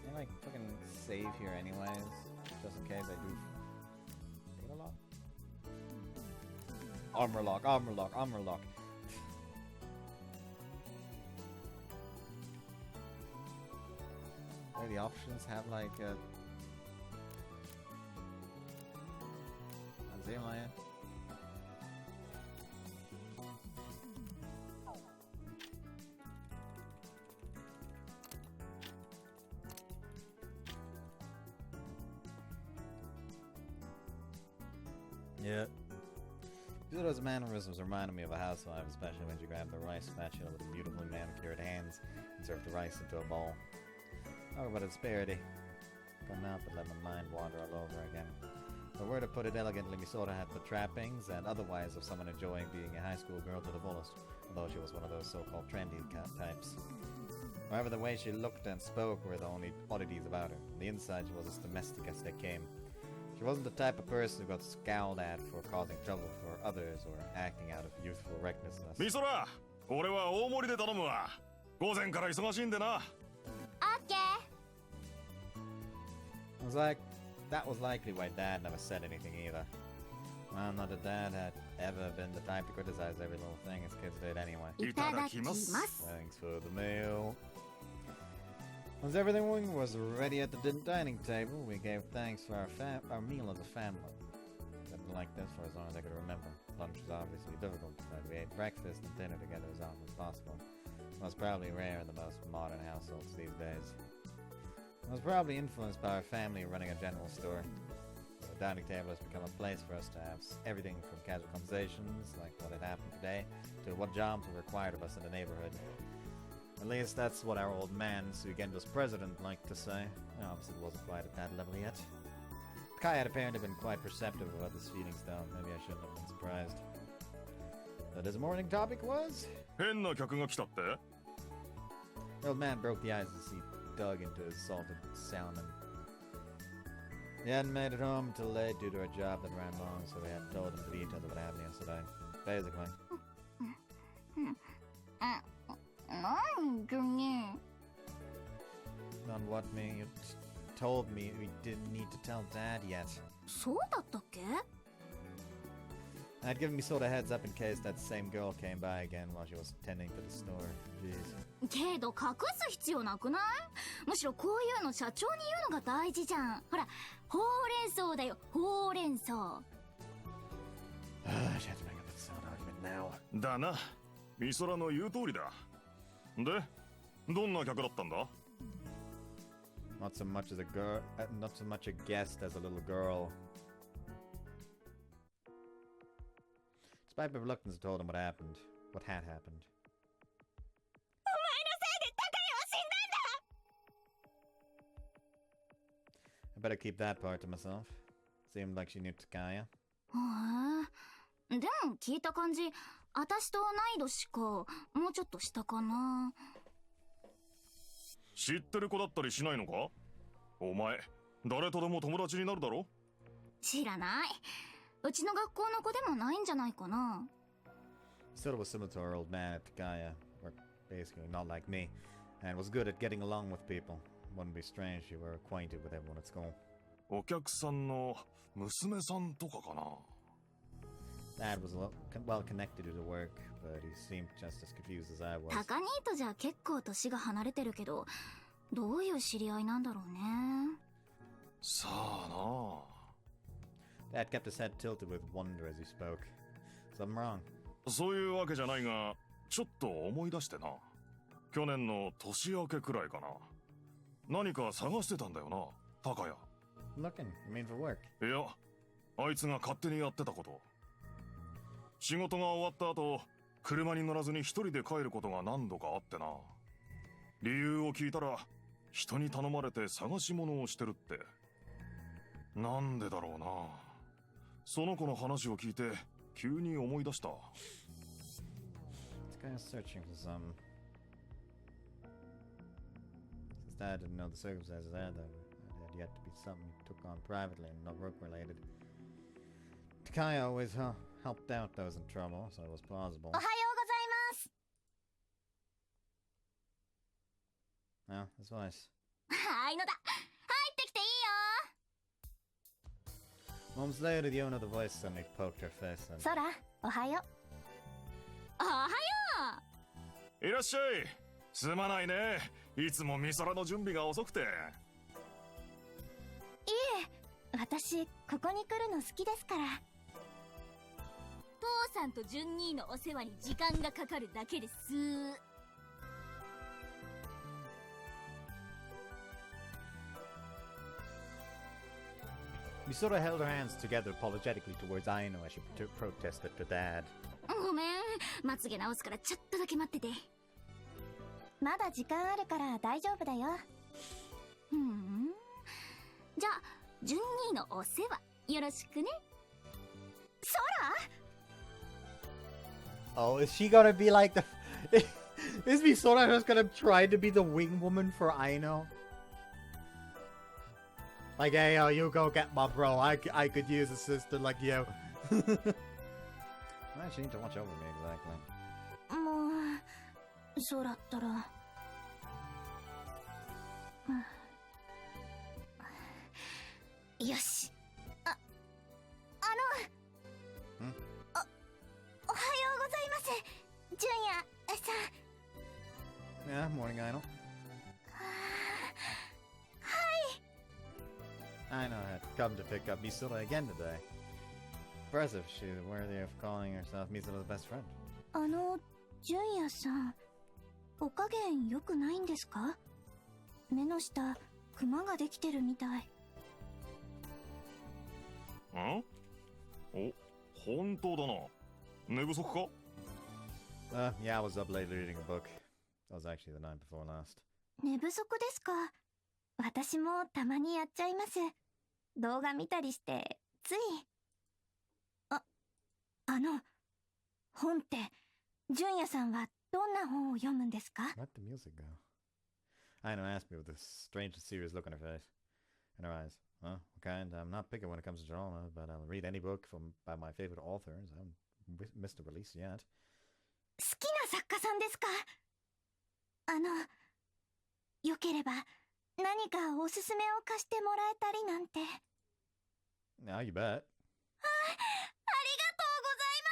Can I, like, fucking save here anyways? Just in case I do... Data lock? Armor lock, armor lock, armor lock. the options have like a... Azalea? Yeah. Zudo's mannerisms reminded me of a housewife, especially when she grabbed the rice spatula with beautifully manicured hands and served the rice into a bowl. Oh, but it's disparity. Come out but let my mind wander all over again. But where to put it elegantly, me sort of had the trappings and otherwise of someone enjoying being a high school girl to the fullest, although she was one of those so-called trendy types. However, the way she looked and spoke were the only oddities about her. On the inside, she was as domestic as they came. She wasn't the type of person who got scowled at for causing trouble for others or acting out of youthful recklessness. ミソラ、俺は大盛りで頼むわ。午前から忙しいんでな。オッケー。 I was like, that was likely why Dad never said anything either. Well, not that Dad had ever been the type to criticize every little thing his kids did anyway. いただきます。 Thanks for the meal. Once everything was ready at the dining table, we gave thanks for our meal as a family. It's been like this for as long as I could remember. Lunch was obviously difficult, but we ate breakfast and dinner together as often as possible. It was probably rare in the most modern households these days. It was probably influenced by our family running a general store. The dining table has become a place for us to have everything from casual conversations, like what had happened today, to what jobs were required of us in the neighborhood. At least that's what our old man, Sugendo's president, liked to say. Obviously it wasn't quite at that level yet. Kai had apparently been quite perceptive about his feelings though. Maybe I shouldn't have been surprised. But his morning topic was... 変な客が来たって? The old man broke the ice as he dug into his salted salmon. He hadn't made it home until late due to a job that ran long, so we hadn't told him the details of what happened yesterday. Basically. なんでね。 On what me? You told me we didn't need to tell Dad yet. そうだったっけ？ I'd given me sort of heads up in case that same girl came by again while she was tending to the store. Jeez. けど隠す必要なくない？むしろこういうの社長に言うのが大事じゃん。ほら、ほうれん草だよ、ほうれん草。I have to make up a sound argument now. だな。ミソラの言う通りだ。で、どんな客だったんだ? Not so much as a girl, not so much a guest as a little girl. Despite my reluctance, I told him what happened. What had happened. お前のせいで高谷は死んだんだ。 I better keep that part to myself. Seemed like she knew Takaya. へえ。でも聞いた感じ、私と同い年か、もうちょっと下かな。知ってる子だったりしないのか? お前、誰とでも友達になるだろ? 知らない。うちの学校の子でもないんじゃないかな。Still was similar to our old man at Takaya, or basically not like me, and was good at getting along with people. Wouldn't be strange if you were acquainted with everyone at school. お客さんの娘さんとかかな? Dad was well connected to the work, but he seemed just as confused as I was. タカニーとじゃ結構年が離れてるけど、どういう知り合いなんだろうね。さあな。 Dad kept his head tilted with wonder as he spoke. Something wrong? そういうわけじゃないが、ちょっと思い出してな。去年の年明けくらいかな。何か探してたんだよな、高谷。Looking, you mean for work? いや、あいつが勝手にやってたこと。仕事が終わった後、車に乗らずに一人で帰ることが何度かあってな。理由を聞いたら、人に頼まれて探し物をしてるって。なんでだろうな。その子の話を聞いて、急に思い出した。This guy is searching for some. Since Dad didn't know the circumstances either, it had yet to be something he took on privately and not work related. Takaya always helped out those in trouble, so it was plausible. おはようございます。 Oh, his voice. はいのだ。入ってきていいよ。 Moments later, the owner of the voice suddenly poked her face and... ソラ、おはよう。おはよいらっしゃい。すまないね。いつもミソラの準備が遅くて。え、私ここに来るの好きですから。父さんと順兄のお世話に時間がかかるだけです。Misora held her hands together apologetically towards Aino as she protested to Dad. ごめん、まつげ直すからちょっとだけ待ってて。まだ時間あるから大丈夫だよ。じゃあ順兄のお世話よろしくね。Oh, is she gonna be like the... Is Misora just gonna try to be the wing woman for Aino? Like, hey, yo, you go get my bro. I could use a sister like you. Well, she need to watch over me, exactly. もうそうだったら。よし。おはようございます、純也さん。Yeah, morning, Aino. Aino had come to pick up Misora again today. Impressive, she's worthy of calling herself Misora's best friend. 純也さん、お加減良くないんですか？目の下、クマができてるみたい。ん？お、本当だな。寝不足か？ Yeah, I was up late reading a book. That was actually the night before last. 寝不足ですか？私もたまにやっちゃいます。動画見たりして、つい。本って、純也さんはどんな本を読むんですか？ Let the music go. Aino asked me with a strange and serious look on her face. In her eyes. What kind? I'm not picky when it comes to drama, but I'll read any book by my favorite authors. I haven't missed a release yet. 好きな作家さんですか？よければ、何かおすすめを貸してもらえたりなんて。Now you bet. ありがとうございま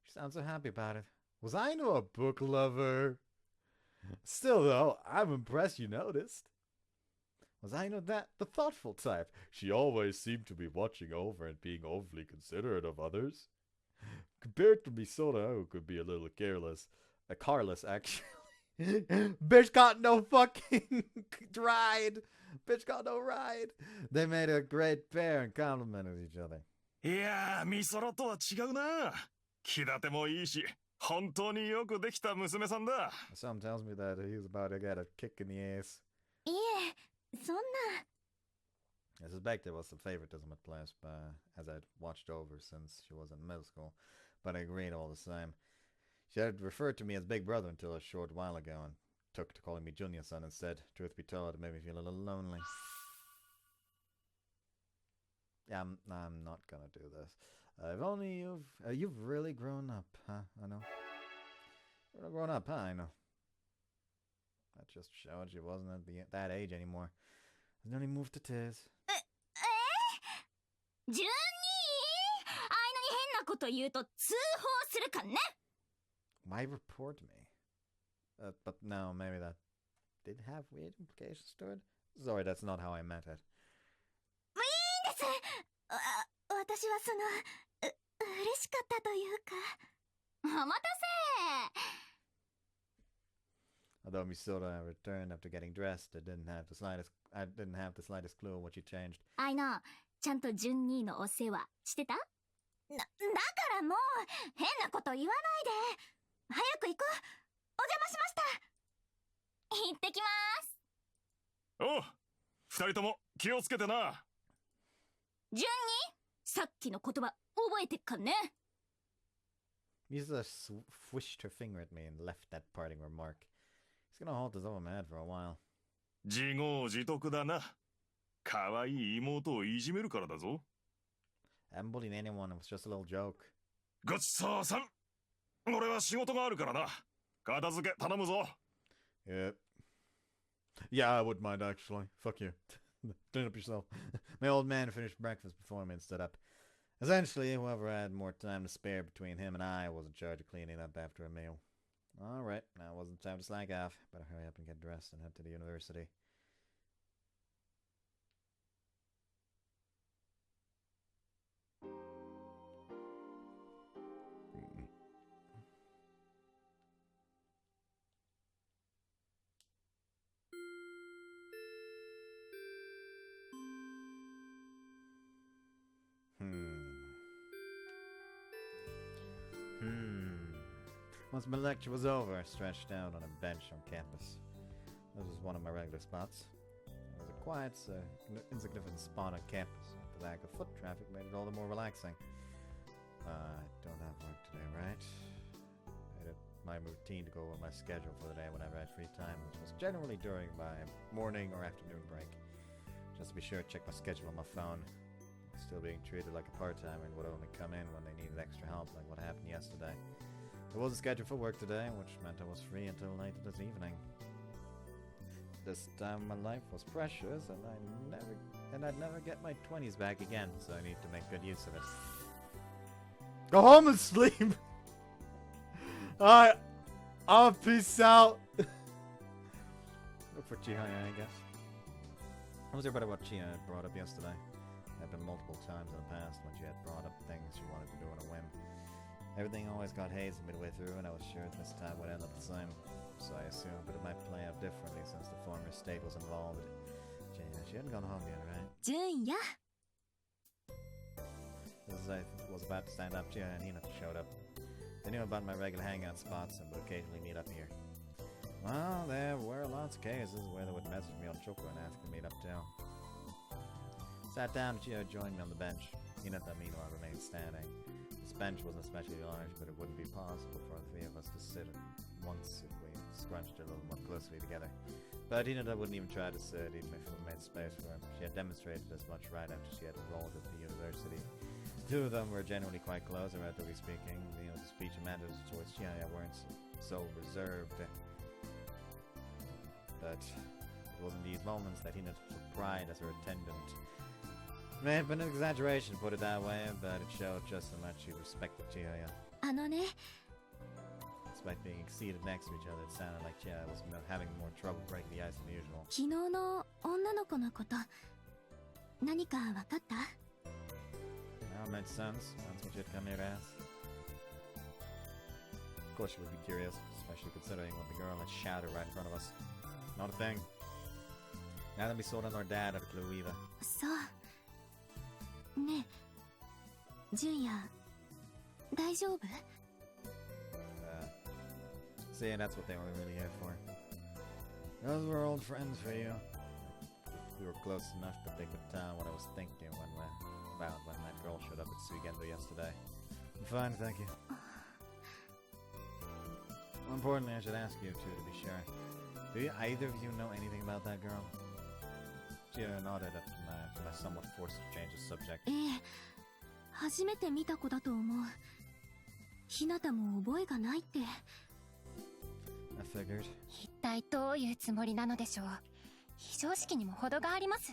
す。 She sounds so happy about it. Was Aino a book lover? Still, though, I'm impressed you noticed. Was Aino the thoughtful type? She always seemed to be watching over and being overly considerate of others. Compared to Misora, who could be a little careless, actually. Bitch got no fucking ride. Bitch got no ride. They made a great pair and complimented each other. いやー、ミソロとは違うな。気立てもいいし、本当によくできた娘さんだ。Some tells me that he's about to get a kick in the ass. いえ、そんな。I suspect there was some favoritism at place, as I'd watched over since she was in middle school, but I agreed all the same. She had referred to me as Big Brother until a short while ago, and took to calling me Junior-san instead. Truth be told, it made me feel a little lonely. Yeah, I'm not gonna do this. If only you've really grown up, huh? I know. Really grown up, huh? I know. That just showed she wasn't at that age anymore. Has nearly moved to tears. 順兄、あいのに変なこと言うと通報するからね。Why report me? But no, maybe that did have weird implications to it. Sorry, that's not how I meant it. いいんです。私は嬉しかったというか。お待たせ。 Although Misora returned after getting dressed, I didn't have the slightest clue what she changed. あいの、ちゃんと順兄のお世話してた？だからもう、変なこと言わないで。早く行こう。お邪魔しました。行ってきます。おう、二人とも気をつけてな。順兄、さっきの言葉覚えてっかね。Misora swished her finger at me and left that parting remark. He's gonna hold his own mad for a while. 自業自得だな。可愛い妹をいじめるからだぞ。I haven't bullied anyone, it was just a little joke. ごちそうさん。俺は仕事があるからな。片付け頼むぞ。Yep. Yeah, I wouldn't mind actually. Fuck you. Clean up yourself. My old man finished breakfast before me and stood up. Essentially, whoever had more time to spare between him and I was in charge of cleaning up after a meal. Alright, now it wasn't time to slack off. Better hurry up and get dressed and head to the university. Once my lecture was over, I stretched out on a bench on campus. This was one of my regular spots. It was a quiet, insignificant spot on campus. The lack of foot traffic made it all the more relaxing. I don't have work today, right? Made it my routine to go over my schedule for the day whenever I had free time, which was generally during my morning or afternoon break. Just to be sure to check my schedule on my phone. Still being treated like a part-timer and would only come in when they needed extra help, like what happened yesterday. I wasn't scheduled for work today, which meant I was free until later this evening. This time my life was precious, and I'd never get my 20s back again, so I need to make good use of it. Go home and sleep! Alright, I'll peace out! Look for Chihaya, I guess. What was there about what Chia had brought up yesterday? There had been multiple times in the past when she had brought up things she wanted to do on a whim. Everything always got hazy midway through, and I was sure this time would end up the same. So I assumed, but it might play out differently since the former state was involved. She hadn't gone home yet, right? 純也 As I was about to stand up, Chia and Hina showed up. They knew about my regular hangout spots and would occasionally meet up here. Well, there were lots of cases where they would message me on Choco and ask to meet up too. Sat down and Chia joined me on the bench. Hinata meanwhile remained standing. This bench wasn't especially large, but it wouldn't be possible for the three of us to sit at once if we scrunched a little more closely together. But Hinata wouldn't even try to sit, even if we made space for her. She had demonstrated as much right after she had enrolled at the university. The two of them were generally quite close, relatively speaking. The speech and manners towards Chia weren't so reserved. But it was in these moments that Hinata took pride as her attendant. May have been an exaggeration to put it that way, but it showed just how much she respected Chihaya. あのね Despite being seated next to each other, it sounded like Chihaya was having more trouble breaking the ice than usual. 昨日の女の子のこと何か分かった Now it made sense. That's what you had come here to ask. Of course she would be curious, especially considering what the girl had shouted right in front of us. Not a thing. Now that we saw it on our dad at a clue either. そうねえ純也大丈夫 See, that's what they were really here for. Those were old friends for you. We were close enough that they could tell what I was thinking about when that girl showed up at Suigendo yesterday. I'm fine, thank you. More importantly, I should ask you two to be sure. Do either of you know anything about that girl? Gia nodded at my somewhat forced to change the subject. ええ初めて見た子だと思うひなたも覚えがないって I figured. 一体どういうつもりなのでしょう。非常識にも程があります。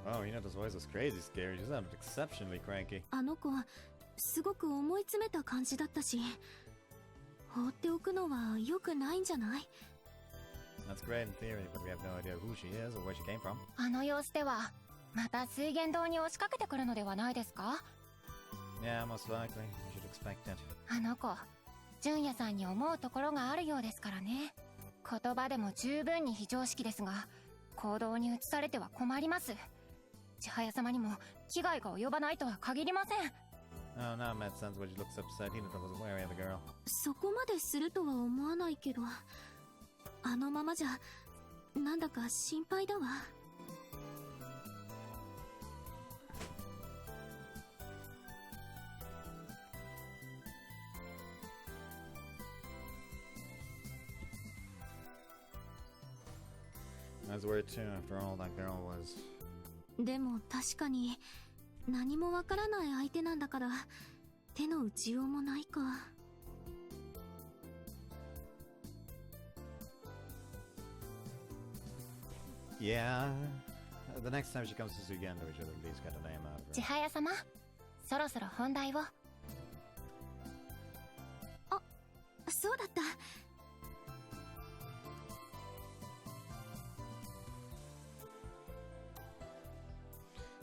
Oh, Hinata's voice was crazy scary. She sounded exceptionally cranky. あの子すごく思い詰めた感じだったし放っておくのは良くないんじゃない That's great in theory, but we have no idea who she is or where she came from. あの様子ではまた水源堂に押しかけてくるのではないですか Yeah, most likely. You should expect it. あの子純也さんに思うところがあるようですからね。言葉でも十分に非常識ですが行動に移されては困ります。千早様にも危害が及ばないとは限りません。 Oh, now it made sense when she looks upset. Hinata was wary of the girl. そこまでするとは思わないけどあのままじゃなんだか心配だわ I was worried too. After all, that girl was. でも確かに何もわからない相手なんだから手の打ちようもないか Yeah. The next time she comes to Suigendo, we should at least get a name out of 千 her. 早様そろそろ本題を。あそうだった。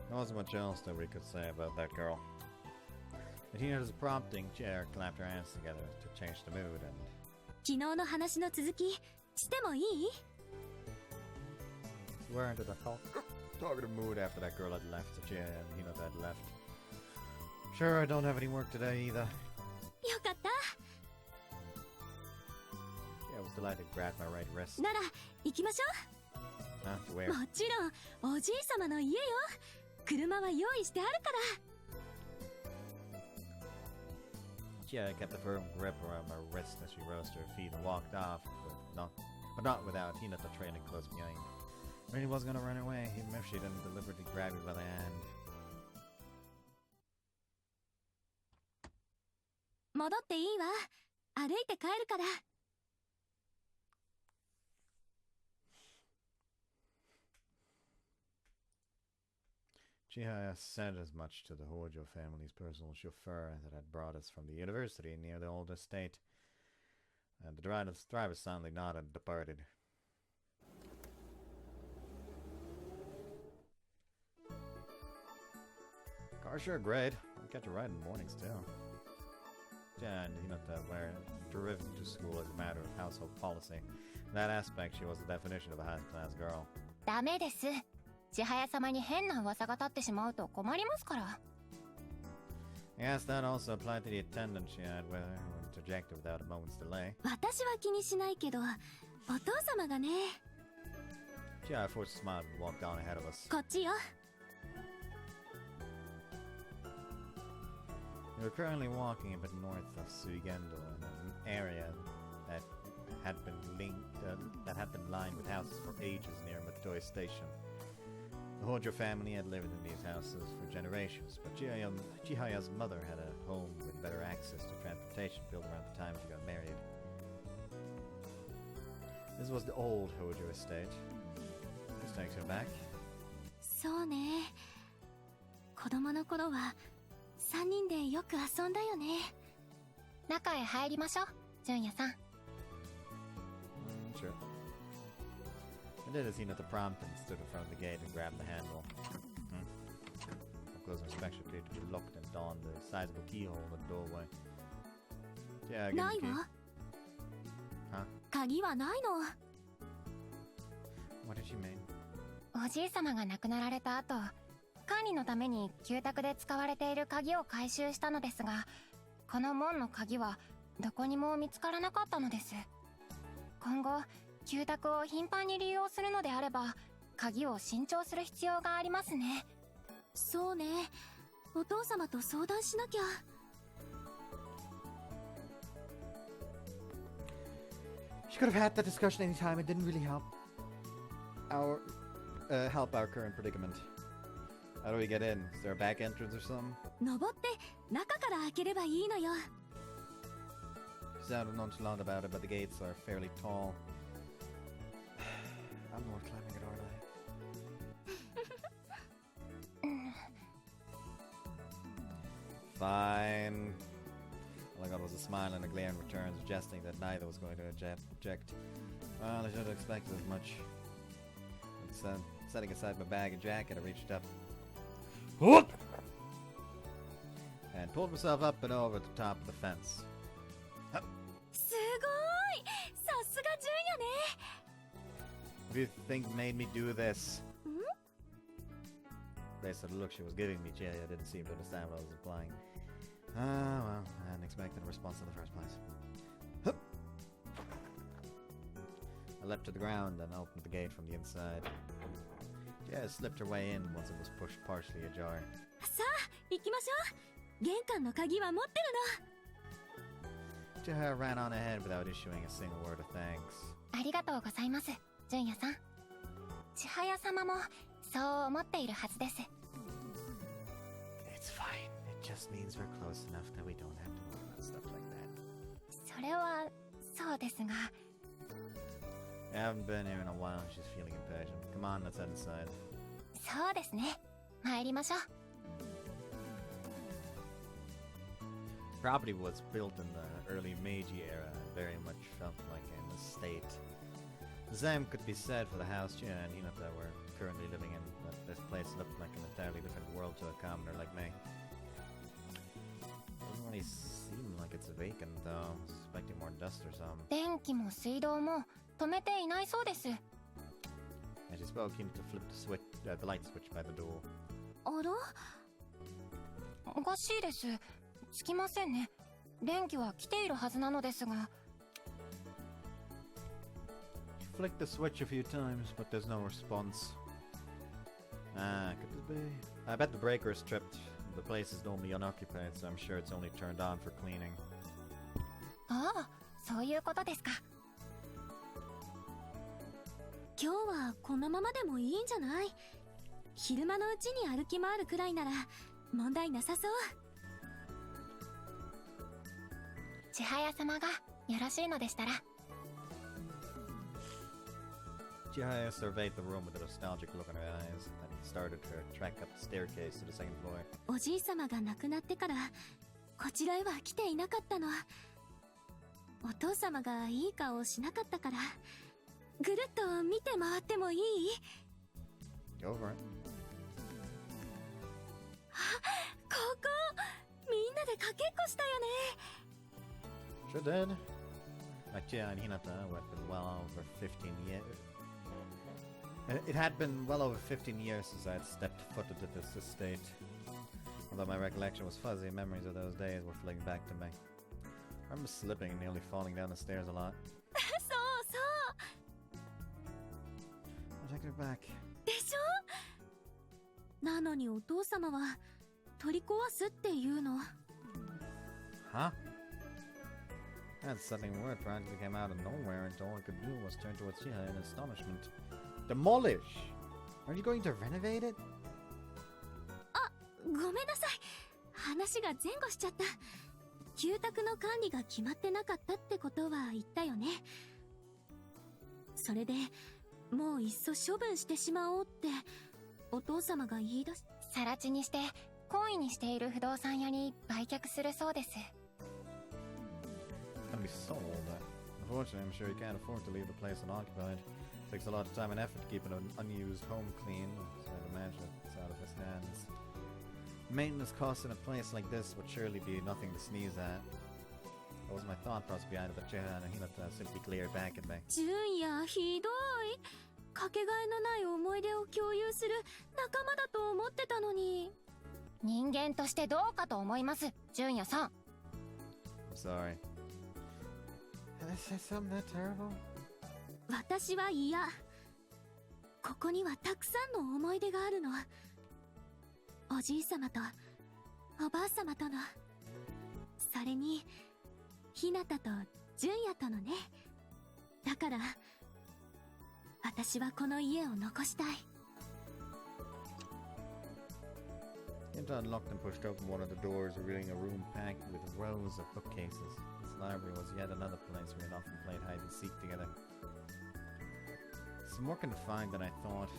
There wasn't much else that we could say about that girl. But Hina's prompting, Chair clapped her hands together to change the mood and... 昨日の話の続きしてもいい？ We're into the talkative mood after that girl had left, so Chair and Hina had left. Sure, I don't have any work today either. よかった。 Yeah, I was delighted to grab my right wrist. なら行きましょ Huh? To う。 where? もちろんおじい様の家よ。車は用意してあるから。 Yeah, I kept a firm grip around my wrist as she rose to her feet and walked off, but not without Hinata trailing close behind. I really wasn't gonna run away, even if she didn't deliberately grab me by the hand. 戻っていいわ。歩いて帰るから。 Chihaya said as much to the Hojo family's personal chauffeur that had brought us from the university near the old estate. And the driver silently nodded and departed. Car's sure great. I'll catch a ride in the mornings too. Yeah, and where driven to school as a matter of household policy. In that aspect, she was the definition of a high-class girl. ダメです。千早様に変な噂が立ってしまうと困りますから。 Yes, that also applied to the attendant she had with her, who interjected without a moment's delay. 私は気にしないけど、お父様がね。 Chihaya forced a smile and walked on ahead of us. こっちよ。 We were currently walking a bit north of Suigendo in an area that had been lined with houses for ages near Matoi Station. The Hojo family had lived in these houses for generations, but Chihaya's mother had a home with better access to transportation built around the time she got married. This was the old Hojo estate. This takes her back. そうね。子供の頃は3人でよく遊んだよね。中へ入りましょう、純也さん。 Sure. I did as he the prompt and stood in front of the gate and grabbed the handle. A close inspection appeared to be locked and donned the sizable keyhole in the doorway. Yeah, I give ない the key. わ。 Huh? 鍵はないの。 What did she mean? おじい様が亡くなられた後、管理のために旧宅で使われている鍵を回収したのですが、この門の鍵はどこにも見つからなかったのです。今後、旧宅を頻繁に利用するのであれば、鍵を新調する必要がありますね。そうね。お父様と相談しなきゃ。 She could have had that discussion anytime. It didn't really help our current predicament. How do we get in? Is there a back entrance or something? 登って中から開ければいいのよ。 She sounded nonchalant about it, but the gates are fairly tall. I'm more climbing it, aren't I? Fine. All I got was a smile and a glare in return, suggesting that neither was going to object. Well, I should have expected as much. Setting aside my bag and jacket, I reached up and pulled myself up and over the top of the fence. すごい。さすが純也ね。 What do you think made me do this? Based on the look she was giving me, Jay, I didn't seem to understand what I was implying. Well, I hadn't expected a response in the first place. Hup. I leapt to the ground and opened the gate from the inside. Jay slipped her way in once it was pushed partially ajar. さあ、行きましょう。玄関の鍵は持ってるの。 Jay ran on ahead without issuing a single word of thanks. ありがとうございます、純也さん。千早様もそう思っているはずです。 It's fine. It just means we're close enough that we don't have to worry about stuff like that. それはそうですが。 I haven't been here in a while. She's feeling impatient. Come on, let's head inside. そうですね。参りましょう。property was built in the early Meiji era and very much felt like an estate. The same could be said for the house Chia and Hinata were currently living in, but this place looked like an entirely different world to a commoner like me. Doesn't really seem like it's vacant though. I was expecting more dust or something. 電気も水道も止めていないそうです。 As she spoke, Hinata flipped the light switch by the door. あら？おかしいです。つきませんね。電気は来ているはずなのですが。 She flicked the switch a few times, but there's no response. Could this be? I bet the breaker is tripped. The place is normally unoccupied, so I'm sure it's only turned on for cleaning. ああ、そういうことですか。今日はこのままでもいいんじゃない？昼間のうちに歩き回るくらいなら問題なさそう。千早様がよろしいのでしたら。 Chihaya surveyed the room with a nostalgic look in her eyes, then started her trek up the staircase to the second floor. おじいさまが亡くなってからこちらへは来ていなかったの。お父様がいい顔をしなかったからぐるっと見て回ってもいい？ Go for it. ここみんなでかけっこしたよね。 Sure did. Chia and Hinata had been well over 15 years. It had been well over 15 years since I had stepped foot into this estate. Although my recollection was fuzzy, memories of those days were flooding back to me. I remember slipping and nearly falling down the stairs a lot. そうそう。 I'll take it back. でしょ？なのにお父様は取り壊すっていうの。 Huh? That sudden word practically came out of nowhere, and all I could do was turn towards Chiha in astonishment. Demolish! Aren't you going to renovate it? あ、ごめんなさい。話が前後しちゃった。旧宅の管理が決まってなかったってことは言ったよね。それでもういっそ処分してしまおうってお父様が言い出し。更地にして懇意にしている不動産屋に売却するそうです。 It's gonna be sold. Unfortunately, I'm sure he can't afford to leave the place unoccupied. Takes a lot of time and effort to keep an unused home clean, so I'd imagine it's out of his hands. Maintenance costs in a place like this would surely be nothing to sneeze at. That was my thought process behind it, but Chiha and Hinata simply glared back at me. 純也ひどい。かけがえのない思い出を共有する仲間だと思ってたのに。人間としてどうかと思います、純也さん。 I'm sorry. Did I say something that terrible? 私は嫌。ここにはたくさんの思い出があるの。おじいさまとおばあさまとの、それにひなたと純也とのね。だから私はこの家を残したい。 Hinata unlocked and pushed open one of the doors, revealing a room packed with rows of bookcases. This library was yet another place we had often played hide and seek together. It's more confined than I thought.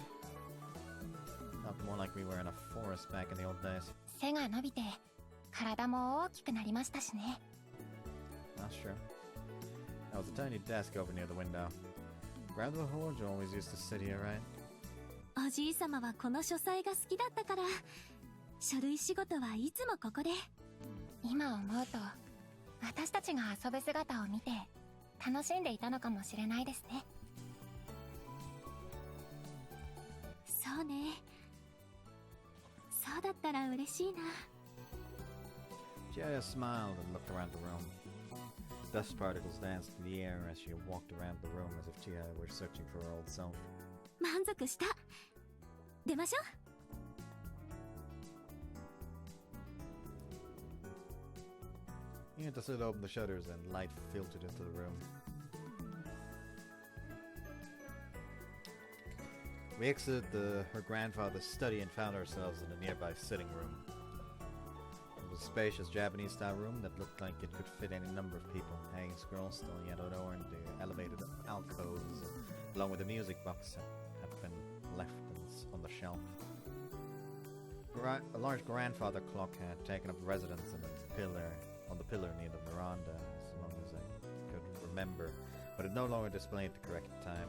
Felt more like we were in a forest back in the old days. 背が伸びて体も大きくなりましたしね。 That's true. There was a tiny desk over near the window. Grandpa Horge always used to sit here, right? おじいさまはこの書斎が好きだったから書類仕事はいつもここで。今思うと私たちが遊ぶ姿を見て楽しんでいたのかもしれないですね。そうね。そうだったら嬉しいな。 Jaya smiled and looked around the room. Dust particles danced in the air as she walked around the room as if Jaya were searching for her old self. 満足した。出ましょう。Hinata slid open the shutters and light filtered into the room. We exited her grandfather's study and found ourselves in a nearby sitting room. It was a spacious Japanese-style room that looked like it could fit any number of people. Hanging scrolls still yet adorned the elevated alcoves, along with the music box that had been left on the shelf. A large grandfather clock had taken up residence in its pillar on the pillar near the veranda, as long as I could remember, but it no longer displayed the correct time.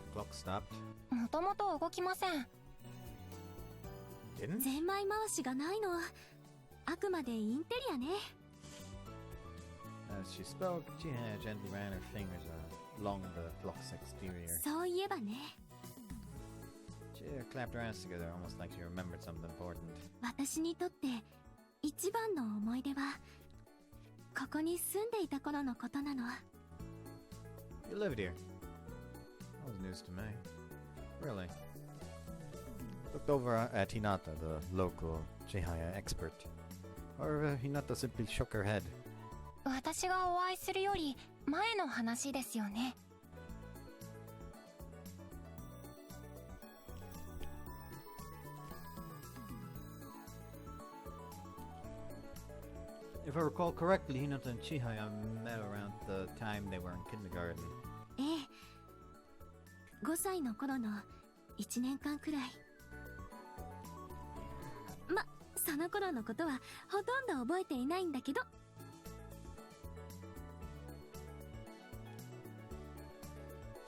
The clock stopped. もともと動きません。 Didn't? ゼンマイ回しがないの。あくまでインテリアね。As she spoke, Chihaya gently ran her fingers along the clock's exterior. そういえばね、 Chihaya clapped her hands together, almost like she remembered something important. 私にとって一番の思い出はここに住んでいた頃のことなの。 You lived here? That was news to me. Really? Looked over at Hinata, the local Chihaya expert. However, Hinata simply shook her head. 私がお会いするより前の話ですよね。 If I recall correctly, Hinata and Chihaya met around the time they were in kindergarten. ええ、5歳の頃の1年間くらい。その頃のことはほとんど覚えていないんだけど。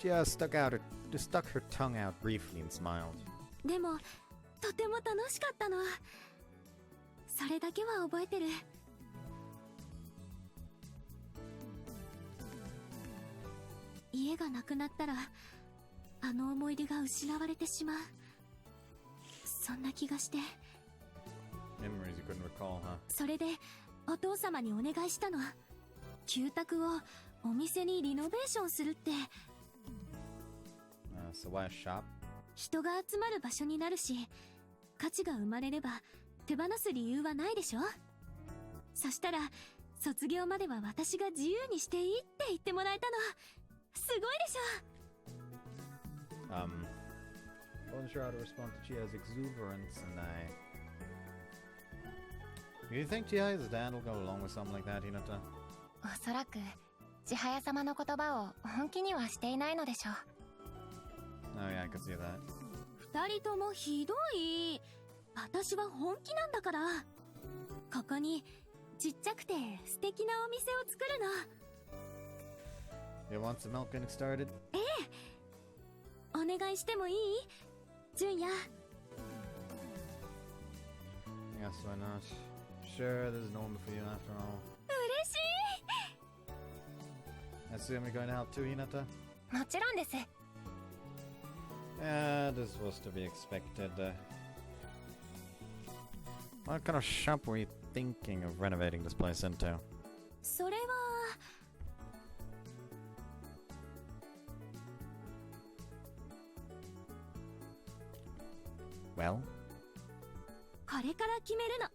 Chihaya stuck her tongue out briefly and smiled. でもとても楽しかったの。それだけは覚えてる。家がなくなったらあの思い出が失われてしまう。そんな気がして。 Memories you couldn't recall, huh? それでお父様にお願いしたの。旧宅をお店にリノベーションするって。 So why a shop? 人が集まる場所になるし、価値が生まれれば手放す理由はないでしょ。そしたら卒業までは私が自由にしていいって言ってもらえたの。すごいでしょ。 Wasn't sure how to respond to Chihia's exuberance, and Do you think Chihia's dad will go along with something like that, Hinata? おそらく千早様の言葉を本気にはしていないのでしょう。 Oh yeah, I could see that. 二人ともひどい。私は本気なんだから。ここにちっちゃくて素敵なお店を作るの。 You want some milk getting started? ええ。お願いしてもいい？純也。 Yes, why not? Sure, there's no one for you after all. 嬉しい。 I assume you're going to help too, Hinata? もちろんです。 Yeah, this was to be expected. What kind of shop were you thinking of renovating this place into? それは。 Well? これから決めるの。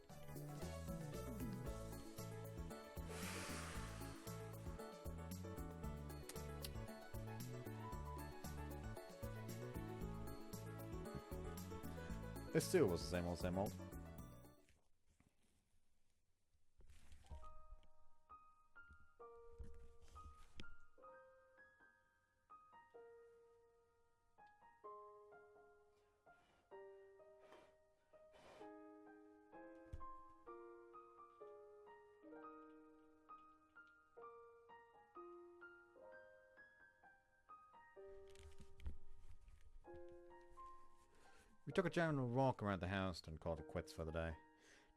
This too was the same old, same old. We took a general walk around the house and called it quits for the day.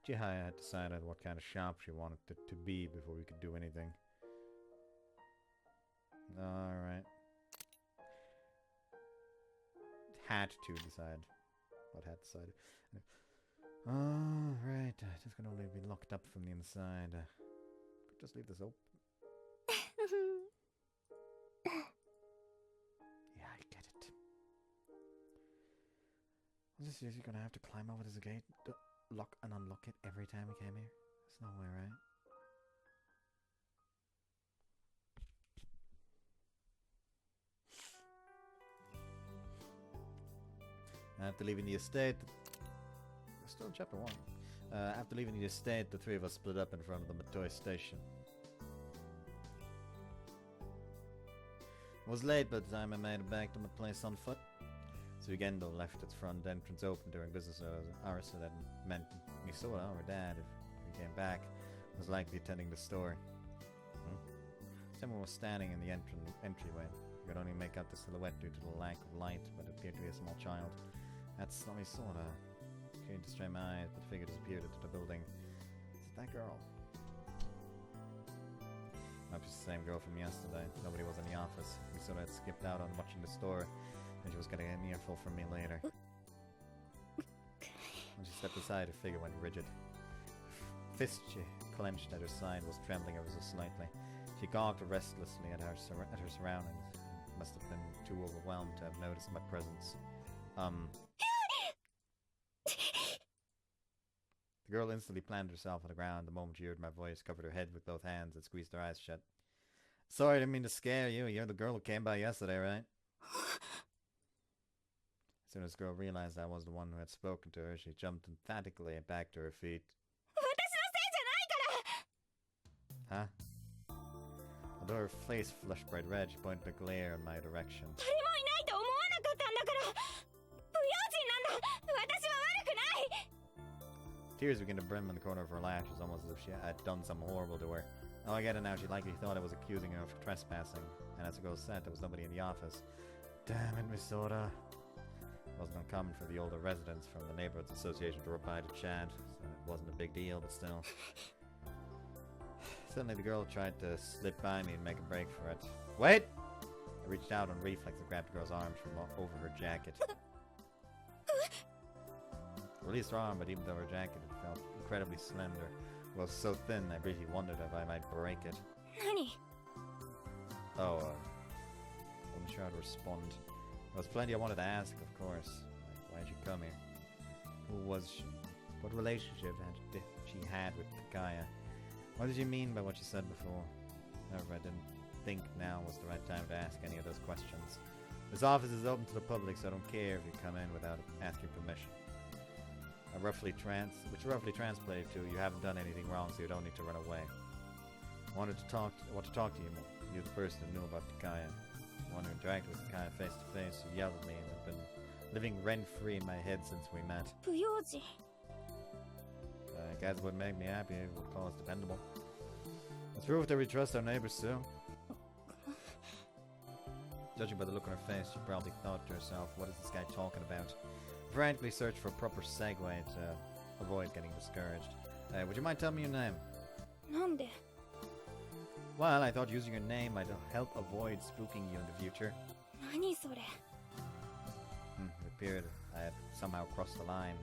Chihaya had decided what kind of shop she wanted it to be before we could do anything. Alright. Had to decide. What had decided. Alright, this can only be locked up from the inside. Could just leave this open. Yeah, I get it. Was this usually gonna have to climb over this gate to lock and unlock it every time we came here? There's no way, right? After leaving the estate, we're still in chapter 1. After leaving the estate, the three of us split up in front of the Matoi station. It was late by the time I made it back to my place on foot. Sugendo left its front entrance open during business hours, so that meant we saw our dad if we came back, was likely attending the store. Someone was standing in the entryway. You could only make out the silhouette due to the lack of light, but it appeared to be a small child. That's what we saw. Came to strain my eyes, but the figure disappeared into the building. Is it that girl? Not just the same girl from yesterday. Nobody was in the office. We sort of had skipped out on watching the store, and she was getting an earful from me later. When she stepped aside, her figure went rigid. Fist she clenched at her side was trembling ever so slightly. She gawked restlessly at her surroundings. Must have been too overwhelmed to have noticed my presence. The girl instantly planted herself on the ground the moment she heard my voice, covered her head with both hands, and squeezed her eyes shut. Sorry, I didn't mean to scare you. You're the girl who came by yesterday, right? As soon as the girl realized I was the one who had spoken to her, she jumped emphatically back to her feet. Huh? Although her face flushed bright red, she pointed a glare in my direction. Tears began to brim in the corner of her lashes, almost as if she had done something horrible to her. Oh, I get it now. She likely thought I was accusing her of trespassing. And as the girl said, there was nobody in the office. Damn it, Misora. It wasn't uncommon for the older residents from the Neighborhoods Association to reply to Chad, so it wasn't a big deal, but still. Suddenly the girl tried to slip by me and make a break for it. Wait! I reached out on reflex and grabbed the girl's arms from over her jacket. Released her arm, but even though her jacket felt incredibly slender, it was so thin I briefly wondered if I might break it. Oh, wasn't sure how to respond. There was plenty I wanted to ask, of course. Like, why did she come here? Who was she? What relationship had she had with Takaya? What did you mean by what you said before? However, I didn't think now was the right time to ask any of those questions. This office is open to the public, so I don't care if you come in without asking permission. Which roughly translated to, you haven't done anything wrong, so you don't need to run away. I want to talk to you more. You're the person who knew about Takaya. I want to interact with Takaya face to face. You yelled at me, and I've been living rent-free in my head since we met. Guys would make me happy, it would call us dependable. Let's prove that we trust our neighbors too. Judging by the look on her face, she probably thought to herself, what is this guy talking about? Frantically searched for a proper segue to avoid getting discouraged. Would you mind telling me your name? Well, I thought using your name might help avoid spooking you in the future. It appeared I had somehow crossed the line.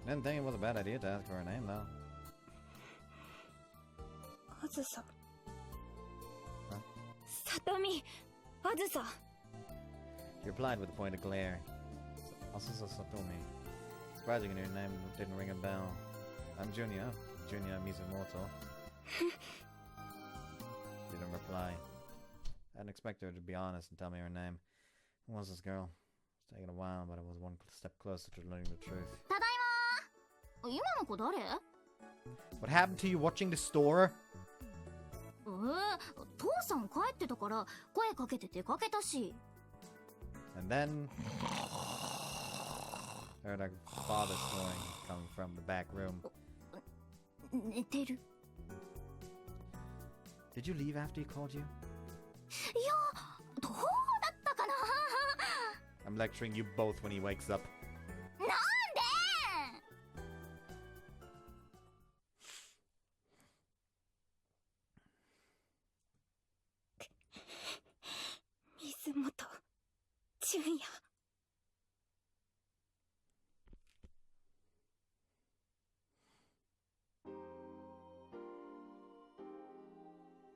I didn't think it was a bad idea to ask for her name, though. Azusa. Huh? Satomi. Azusa. She replied with a point of glare. Azusa Satomi. Surprising your name didn't ring a bell. I'm Junya Mizumoto. She didn't reply. I didn't expect her to be honest and tell me her name. Who was this girl? It's taken a while, but I was one step closer to learning the truth. What happened to you watching the store? And then heard our father snoring coming from the back room. Did you leave after he called you? I'm lecturing you both when he wakes up.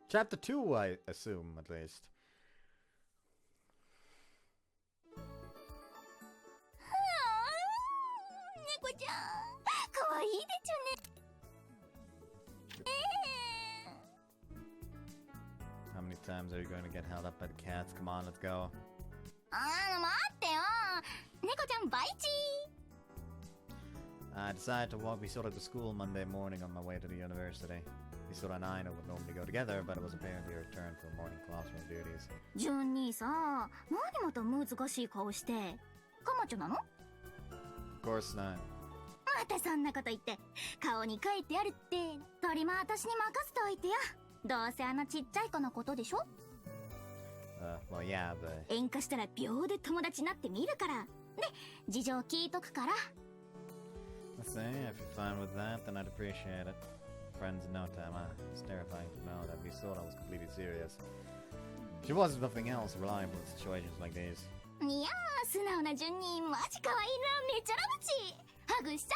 Chapter 2, I assume, at least. How many times are you going to get held up by the cats? Come on, let's go. I decided to walk Misora to school Monday morning on my way to the university. Misora and I would normally go together, but it was apparently her turn for morning classroom duties. Of course not. またそんなこと言って、顔に書いてあるって。鳥も私に任せておいてよ。どうせあのちっちゃい子のことでしょ。Well, yeah, but... 喧嘩したら秒で友達になってみるから。で、事情聞いとくから。Let's see, if you're fine with that, then I'd appreciate it. Friends in no time, It's terrifying to know that we thought I was completely serious. She was, if nothing else, reliable in situations like these. いやー、素直な順にマジ可愛いな。めっちゃラブチ。ハグしちゃ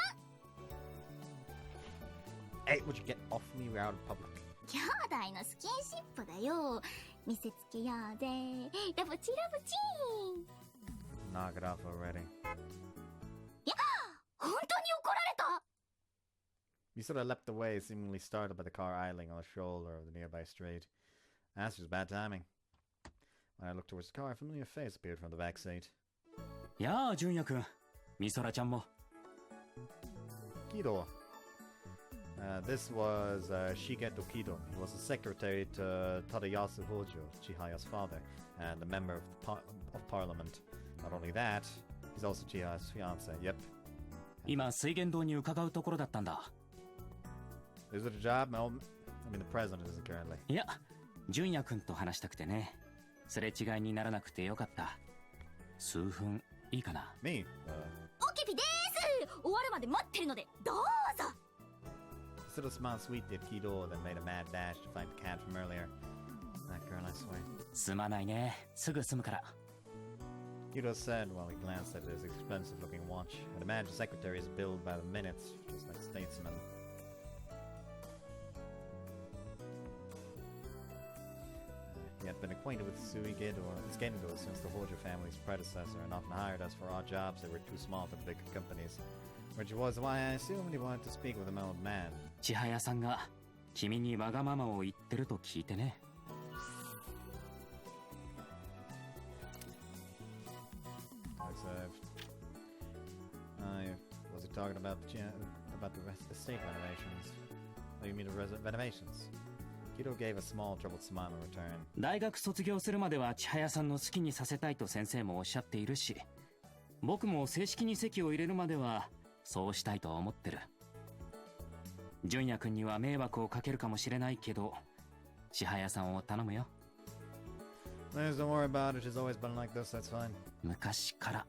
う。 Hey, would you get off me? We're out in public. 兄弟のスキンシップだよ。見せつけようぜ。ラブチラブチ。 Knock it off already. いや、本当に怒られた。 You sort of leapt away, seemingly startled by the car idling on the shoulder of the nearby street. That's just bad timing. When I looked towards the car, a familiar face appeared from the back seat. やあ、純也くん。美空ちゃんも。Kido. This was Shigeto Kido. He was the secretary to Tadayasu Hojo, Chihaya's father, and a member of, of parliament. Not only that, he's also Chihaya's fiance. Yep. 今、水源堂に伺うところだったんだ。Is it a job? No, I mean the president isn't currently. いや、純也くんと話したくてね。すれ違いにならなくてよかった。数分いいかな。Me? オケピでーす。終わるまで待ってるのでどうぞ。This little smile sweetly at Kido, then made a mad dash to find the cat from earlier. That girl, I swear. すまないね。すぐ済むから。Kido said while he glanced at his expensive-looking watch. I'd imagine the secretary is billed by the minutes, just like statesmen. He had been acquainted with Suigedo since the Hojo family's predecessor, and often hired us for odd jobs that were too small for the big companies. Which was why I assumed he wanted to speak with an old man. 千早さんが君にわがままを言ってると聞いてね。Was he talking about the estate renovations? Oh, you mean the renovations? Kido gave a small, troubled smile in return. 大学卒業するまでは千早さんの好きにさせたいと先生もおっしゃっているし、僕も正式に籍を入れるまではそうしたいと思ってる。純也くんには迷惑をかけるかもしれないけど、千早さんを頼むよ。Please don't worry about it. She's always been like this. That's fine. 昔から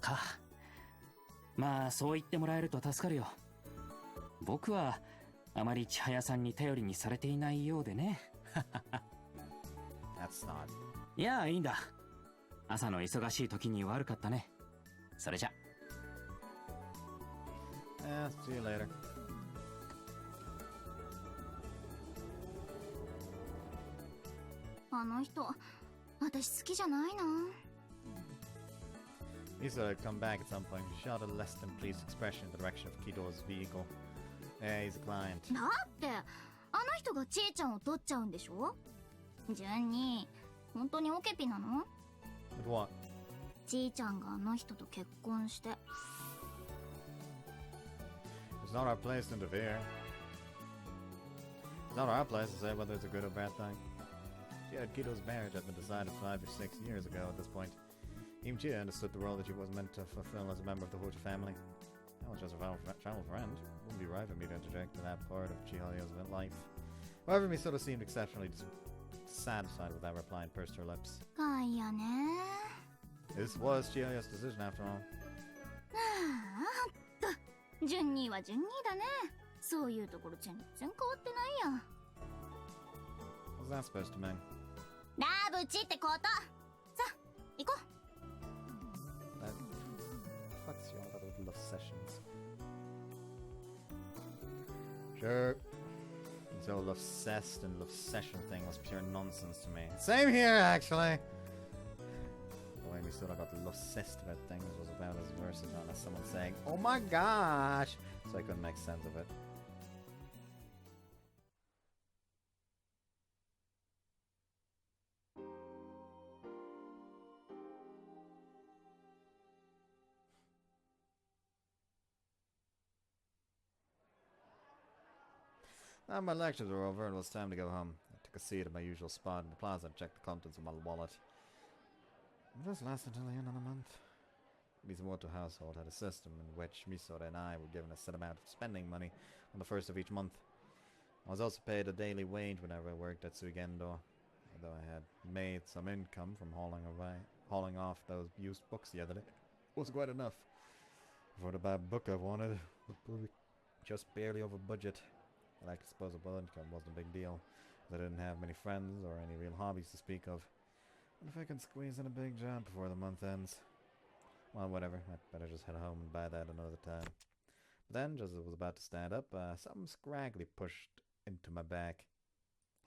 か。まあそう言ってもらえると助かるよ。僕はあまり千早さんに頼りにされていないようでね。That's not. いや、いいんだ。朝の忙しい時に悪かったね。それじゃ。See you later. あの人、私好きじゃないな。He said I'd come back at some point. She shot a less than pleased expression in the direction of Kido's vehicle. Yeah, he's a client. だってあの人がちえちゃんを取っちゃうんでしょ。順に本当にオケピなの？ With what? ちえちゃんがあの人と結婚して。It's not our place to interfere. It's not our place to say whether it's a good or bad thing. Yeah, Kido's marriage had been decided 5 or 6 years ago at this point. Even Chia understood the role that she was meant to fulfill as a member of the Hojo family. I was just a travel friend. It wouldn't be right for me to interject in that part of Chihaya's life. However, Misoto seemed exceptionally dissatisfied with that reply and pursed her lips. かいやね。 This was Chihaya's decision after all. ああ、ほんと。順には順にだね。そういうところ全然変わってないや。What's that supposed to mean? ラブチってこと。さあ、行こう。What's you on about those love sessions? Sure. This whole love cest and love session thing was pure nonsense to me. Same here, actually. The way we sort of got love cest about things was about as versatile as someone saying, "Oh my gosh!" So I couldn't make sense of it. Now my lectures were over and it was time to go home. I took a seat at my usual spot in the plaza and checked the contents of my wallet. It just lasted until the end of the month. Mizumoto household had a system in which Misora and I were given a set amount of spending money on the first of each month. I was also paid a daily wage whenever I worked at Suigendo, although I had made some income from hauling off those used books the other day. It wasn't quite enough for the bad book I wanted. Just barely over budget. I like disposable income wasn't a big deal, as I didn't have many friends or any real hobbies to speak of. And if I can squeeze in a big job before the month ends, well, whatever. I'd better just head home and buy that another time. But then, just as I was about to stand up, something scraggly pushed into my back.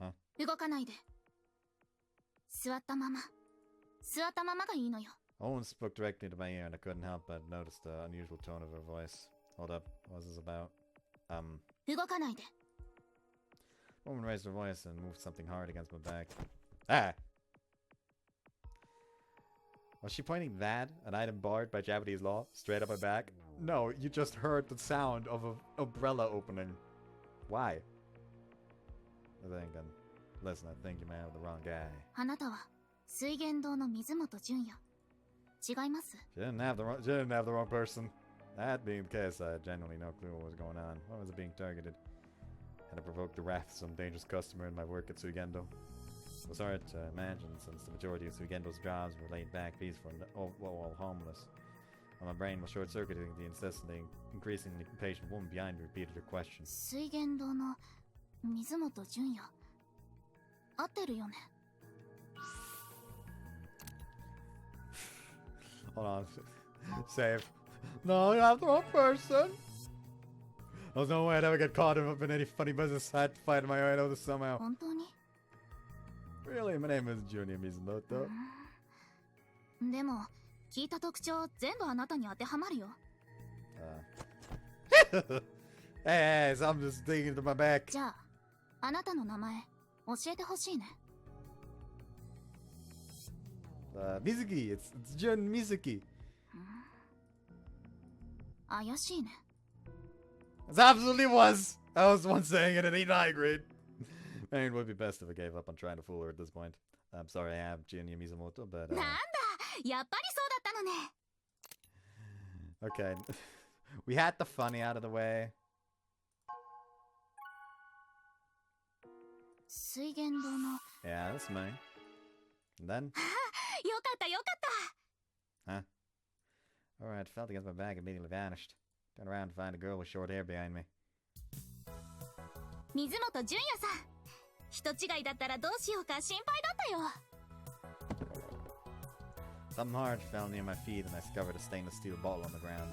Huh? 動かないで。座ったまま。座ったままがいいのよ。 Owen spoke directly to my ear, and I couldn't help but notice the unusual tone of her voice. Hold up, what was this about? 動かないで。 The woman raised her voice and moved something hard against my back. Ah! Was she pointing that, an item barred by Japanese law, straight up my back? No, you just heard the sound of an umbrella opening. Why? Listen, I think you may have the wrong guy. あなたは水源堂の水元純也。違います。 She didn't have the wrong person. That being the case, I had genuinely no clue what was going on. Why was it being targeted? Had I provoked the wrath of some dangerous customer in my work at Suigendo? It was hard to imagine, since the majority of Suigendo's jobs were laid back peaceful and all homeless. While my brain was short-circuiting, the incessantly, increasingly impatient woman behind me repeated her question. 水源堂の水元純也。合ってるよね。 Hold on. Save. No, you're not the wrong person. There's no way I'd ever get caught up in any funny business. I had to fight my way out of this somehow. 本当に？ Really? My name is Junior Mizumoto. でも聞いた特徴全部あなたに当てはまるよ。Hey, I'm just digging into my back. じゃあ、あなたの名前教えてほしいね。Mizuki. It's Jun Mizuki. 怪しいね。 It absolutely was. I was once saying it in E9 grade. And it would be best if I gave up on trying to fool her at this point. I'm sorry I have Junior Mizumoto, but なんだ、やっぱりそうだったのね。 Okay. We had the funny out of the way. 水源堂の。 Yeah, that's me. And then? よかったよかった。 Huh? Alright, felt against my back, immediately vanished. Turned around to find a girl with short hair behind me. 水元純也さん。人違いだったらどうしようか心配だったよ。 Something hard fell near my feet and I discovered a stainless steel bottle on the ground.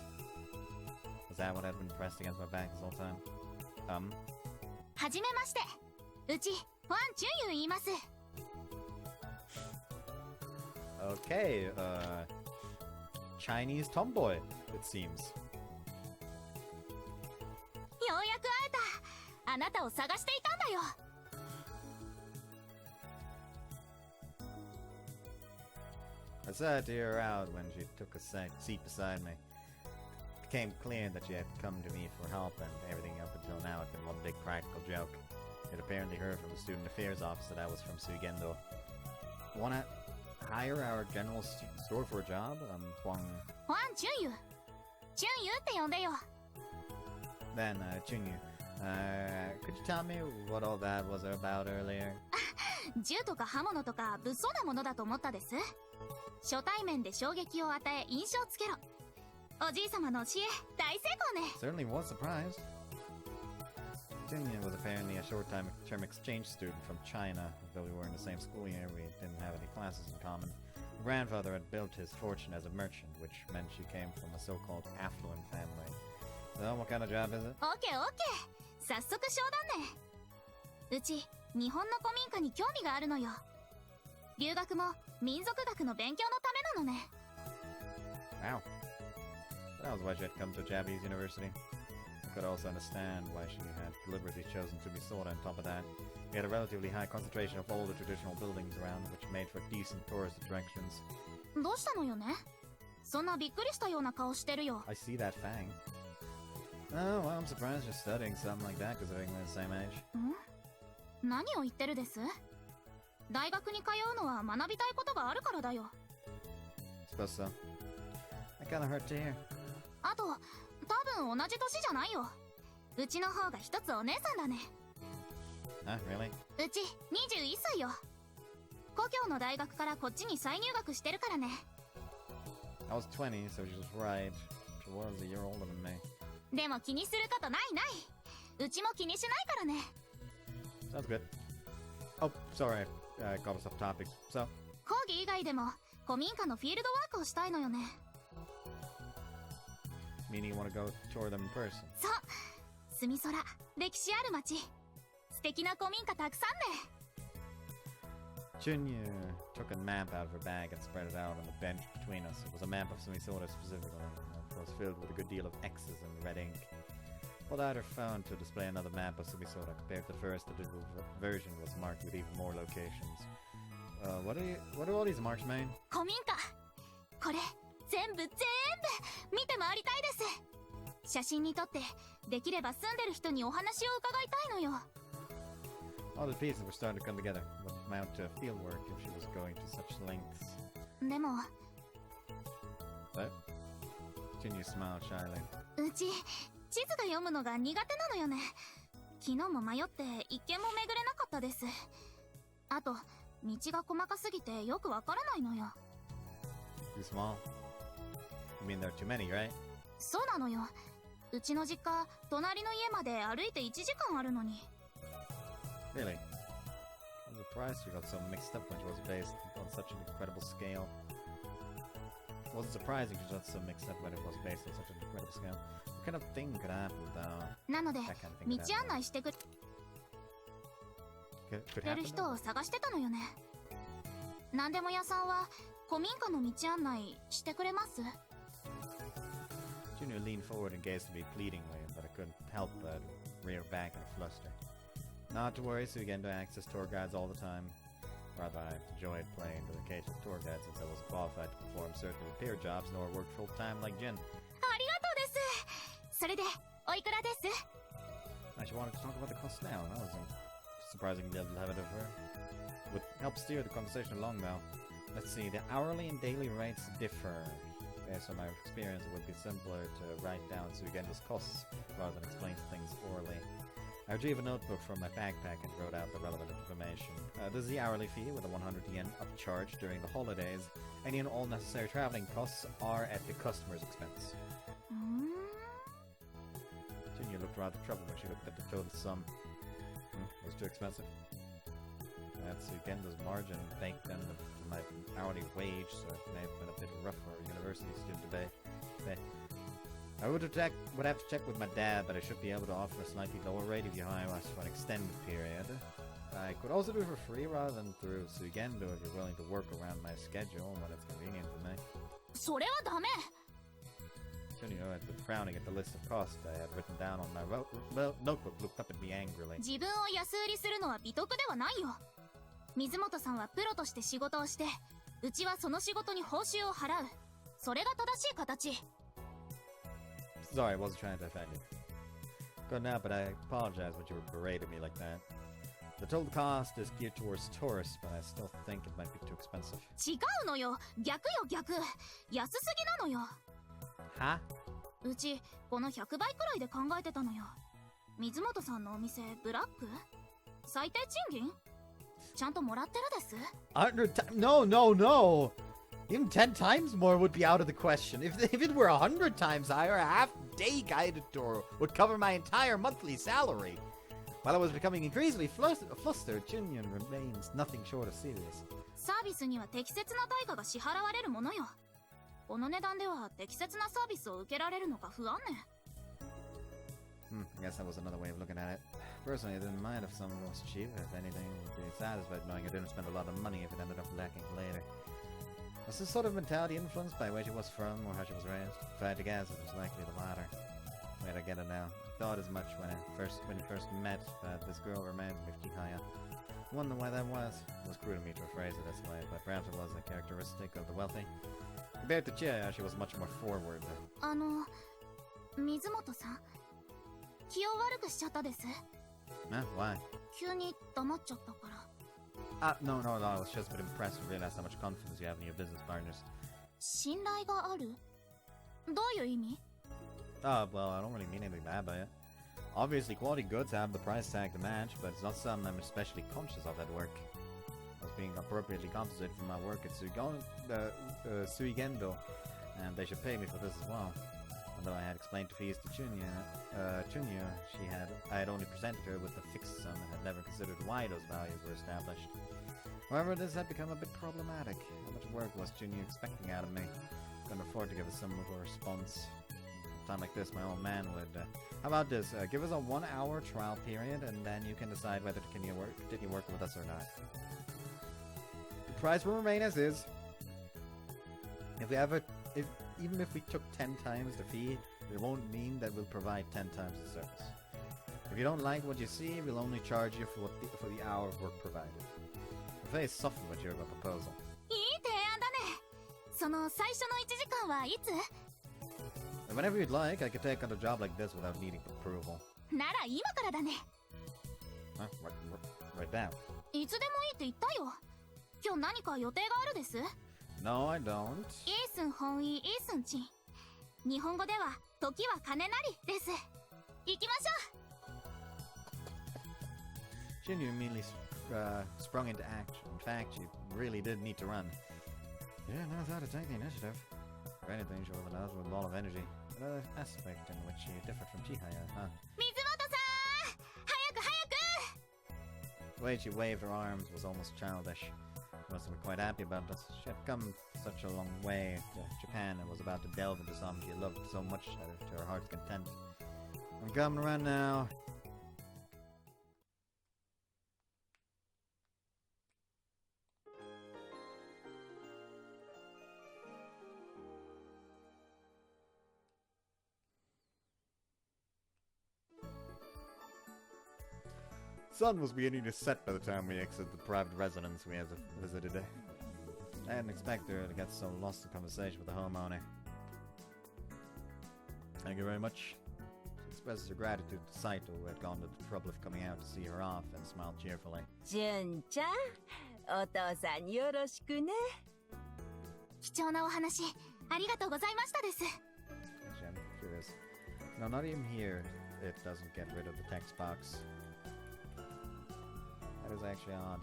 Was that what had been pressed against my back this whole time? はじめまして。うち、ファン・チュンユ言います。 Okay, Chinese tomboy, it seems. ようやく会えた。あなたを探していたんだよ。 I decided to hear her out when she took a seat beside me. It became clear that she had come to me for help, and everything up until now had been one big practical joke. It apparently heard from the student affairs office that I was from Suigendo. Wanna hire our general store for a job? Huang. ファン・チュンユ。チュンユって呼んでよ。 Then, Chunyu, could you tell me what all that was about earlier? 銃とか刃物とか物騒なものだと思ったです。初対面で衝撃を与え印象つけろ。おじいさまの教え大成功ね。 Certainly was surprised. Chunyu was apparently a short-term exchange student from China. Though we were in the same school year, we didn't have any classes in common. My grandfather had built his fortune as a merchant, which meant she came from a so-called affluent family. So, what kind of job is it? オッケーオッケー。早速商談ね。うち日本の古民家に興味があるのよ。留学も民族学の勉強のためなのね。 Wow. That was why she had come to a Japanese university. I could also understand why she had deliberately chosen to be Sora. On top of that, we had a relatively high concentration of older traditional buildings around, which made for decent tourist attractions. どうしたのよね。そんなびっくりしたような顔してるよ。 I see that fang. Oh, well, I'm surprised you're studying something like that, considering we're the same age. 何を言ってるです？大学に通うのは学びたいことがあるからだよ。 Suppose so. That kinda hurt to hear. あと多分同じ年じゃないよ。うちの方が一つお姉さんだね。 Huh, really? うち21歳よ。故郷の大学からこっちに再入学してるからね。 I was 20, so she was right. She was a year older than me. でも気にすることないない。うちも気にしないからね。 Sounds good. Oh, sorry, I got us off topic. So, 講義以外でも古民家のフィールドワークをしたいのよね。 meaning you want to go tour them in person? そう、スミソラ、歴史ある街。素敵な古民家たくさんね。 Junya took a map out of her bag and spread it out on the bench between us. It was a map of Sumisoda specifically. It was filled with a good deal of X's and red ink. Pulled out her phone to display another map of Sumisoda. Compared to the first, the digital version was marked with even more locations. What do all these marks mean? 古民家。これ、全部見て回りたいです。写真に撮って、できれば住んでる人にお話を伺いたいのよ。 All the pieces were starting to come together. Would amount to field work if she was going to such lengths. でも、 What? Junya smiled shyly. うち、地図が読むのが苦手なのよね。昨日も迷って一軒も巡れなかったです。あと、道が細かすぎてよくわからないのよ。 Too small? You mean there are too many, right? そうなのよ。うちの実家、隣の家まで歩いて1時間あるのに。 Really? I'm surprised she got so mixed up when she was based on such an incredible scale. It wasn't surprising she got so mixed up when it was based on such an incredible scale. What kind of thing could happen though? なので、 That kind of thing 道 could 案内してく could れ happen る人 though? を探してたのよね。なんでも屋さんは、古民家の道案内してくれます？ Junior leaned forward and gazed at me pleadingly, but I couldn't help but rear back in a fluster. Not to worry, Sugendo accessed tour guides all the time. Rather, I enjoyed playing the occasional tour guide since I wasn't qualified to perform certain repair jobs nor work full-time like Jin. ありがとうです。それで、おいくらです？ She wanted to talk about the cost now. That was surprisingly level of her. Would help steer the conversation along though. Let's see, the hourly and daily rates differ. Based on my experience, it would be simpler to write down Sugendo's costs rather than explain things orally. I retrieved a notebook from my backpack and wrote out the relevant information. This is the hourly fee with a 100 yen upcharge during the holidays. Any and all necessary traveling costs are at the customer's expense. Junya looked rather troubled when she looked at the total sum. It was too expensive. That's Sugendo's margin baked into my hourly wage, so it may have been a bit rough for a university student today. I would have to check with my dad, but I should be able to offer a slightly lower rate if you hire us for an extended period. I could also do it for free rather than through Sugendo if you're willing to work around my schedule when it's convenient for me. それはダメ。 Junio had been frowning at the list of costs I had written down on my notebook, looked up at me angrily. 自分を安売りするのは美徳ではないよ。水本さんはプロとして仕事をして、うちはその仕事に報酬を払う。それが正しい形。 Sorry, I wasn't trying to offend you. Good now, but I apologize when you berated me like that. The total cost is geared towards tourists, but I still think it might be too expensive. 違うのよ。逆よ逆。安すぎなのよ。は？うち、この100倍くらいで考えてたのよ。水本さんのお店、ブラック？最低賃金？ちゃんともらってるです。No, no, no! Even 10 times more would be out of the question. If it were 100 times higher, a half-day guided tour would cover my entire monthly salary. While I was becoming increasingly flustered, Junyun remains nothing short of serious. サービスには適切な対価が支払われるものよ。この値段では適切なサービスを受けられるのか不安ね。I guess that was another way of looking at it. Personally, I didn't mind if someone was cheap. If anything, I'd be satisfied knowing I didn't spend a lot of money if it ended up lacking later. Was this sort of mentality influenced by where she was from or how she was raised? If I had to guess, it was likely the latter. Wait, I get it now. I thought as much when we first met, but this girl reminds me of Chihaya. I wonder why that was. It was cruel of me to phrase it this way, but perhaps it was a characteristic of the wealthy. Compared to Chihaya, she was much more forward. 水本さん、気を悪くしちゃったです。Why? 急に黙っちゃったから。No, I was just a bit impressed to realize how much confidence you have in your business partners. 信頼がある？どういう意味？ Oh, well, I don't really mean anything bad by it. Obviously, quality goods have the price tag to match, but it's not something I'm especially conscious of at work. I was being appropriately compensated for my work at Suigendo, and they should pay me for this as well. Although I had explained to Feast to Chunya, I had only presented her with a fixed sum and had never considered why those values were established. However, this had become a bit problematic. How much work was Chunya expecting out of me? Couldn't afford to give a similar response. At a time like this, my old man would... how about this? Give us a 1-hour trial period, and then you can decide whether to continue working with us or not. The price will remain as is. Even if we took 10 times the fee, it won't mean that we'll provide 10 times the service. If you don't like what you see, we'll only charge you for the hour of work provided. I'm very softened with your proposal. いい提案だね。その最初の1時間はいつ？ Whenever you'd like, I could take on a job like this without needing approval. なら今からだね。Huh? Right now. いつでもいいって言ったよ。今日何か予定があるです？ No, I don't. イースン本意イースンチン。日本語では時は金なりです。行きましょう。 Jinyu immediately sprung into action. In fact, she really did need to run. Yeah, knows how to take the initiative. If anything, she was announced with a lot of energy. Another aspect in which she differed from Chihaya, huh? 水本さん、早く早く。 The way she waved her arms was almost childish. She must have been quite happy about this. She had come such a long way to Japan and was about to delve into something she loved so much to her heart's content. I'm coming to run now. Sun was beginning to set by the time we exited the private residence we had visited. I didn't expect her to get so lost in conversation with the homeowner. Thank you very much. She expresses her gratitude to Saito, who had gone to the trouble of coming out to see her off, and smiled cheerfully. 純ちゃん、お父さんによろしくね。貴重なお話ありがとうございましたです。 Actually, I'm curious. No, not even here. It doesn't get rid of the text box. That is actually odd.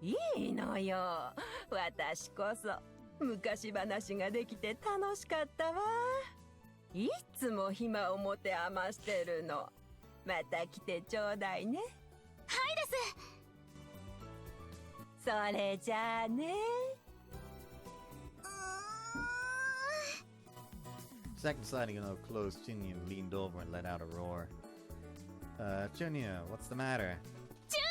いいのよ。私こそ昔話ができて楽しかったわ。いつも暇を持て余してるの。また来てちょうだいね。はいです。それじゃあね。Second sighting of closed, Chunya leaned over and let out a roar. Chunya, what's the matter? 純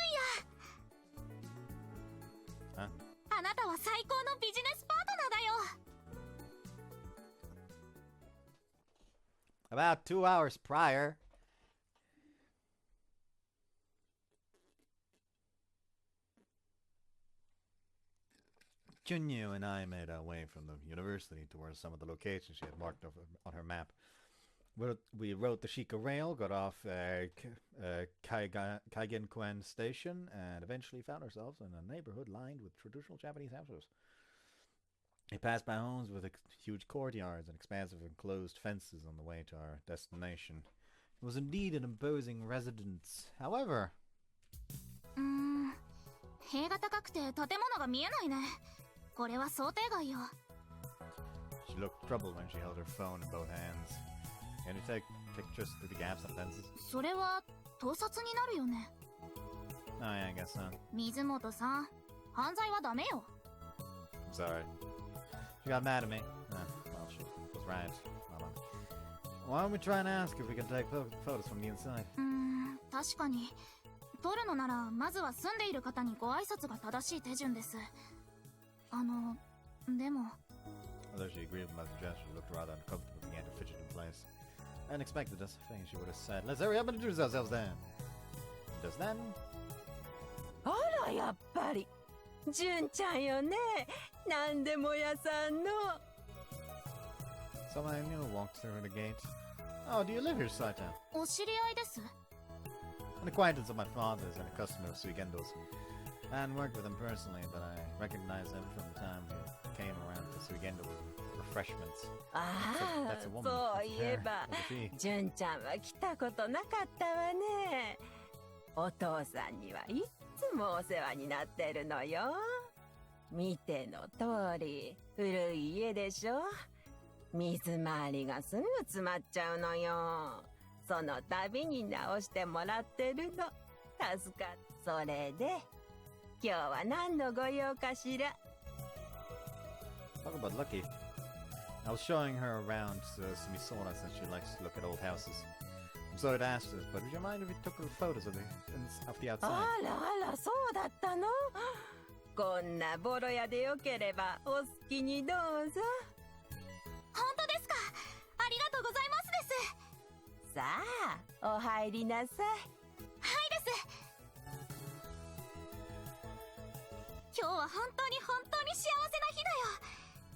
也。 Huh? あなたは最高のビジネスパートナーだよ。 About 2 hours prior. Junyu and I made our way from the university towards some of the locations she had marked on her map. We rode the Shika Rail, got off Kaigenkuen Station, and eventually found ourselves in a neighborhood lined with traditional Japanese houses. We passed by homes with huge courtyards and expansive enclosed fences on the way to our destination. It was indeed an imposing residence. However... 塀が高くて建物が見えないね。これは想定外よ。 She looked troubled when she held her phone in both hands. Can you take pictures through the gaps and fences? それは盗撮になるよね。 Oh yeah, I guess so. 水本さん、犯罪はダメよ。 I'm sorry. She got mad at me. Well, she was right. Why don't we try and ask if we can take photos from the inside? 確かに。撮るのなら、まずは住んでいる方にご挨拶が正しい手順です。でも。 Although she agreed with my suggestion, she looked rather uncomfortable and began to fidget in place. I unexpected this. I think she would have said, "Let's hurry up and introduce ourselves then." Just then. あら、やっぱり。純ちゃんよね。なんでも屋さんの。 Someone I knew walked through the gate. Oh, do you live here, Saita? お知り合いです。 An acquaintance of my father's and a customer of Suigendo's. I hadn't worked with him personally, but I recognized him from the time he came around to Suigendo with refreshments. ああ、 That's a woman. そういえ Her. ば That's a she. 純ちゃんは来たことなかったわね。お父さんにはいっつもお世話になってるのよ。見ての通り古い家でしょ。水回りがすぐ詰まっちゃうのよ。その度に直してもらってるの。助かっ。それで今日は何のご用かしら。 Talk about lucky. I was showing her around Sumisora since she likes to look at old houses. I'm sorry to ask this, but would you mind if we took photos of the outside? あらあら、そうだったの。こんなボロ屋でよければお好きにどうぞ。本当ですか？ありがとうございますです。さあ、お入りなさい。はいです。今日は本当に幸せな日だよ。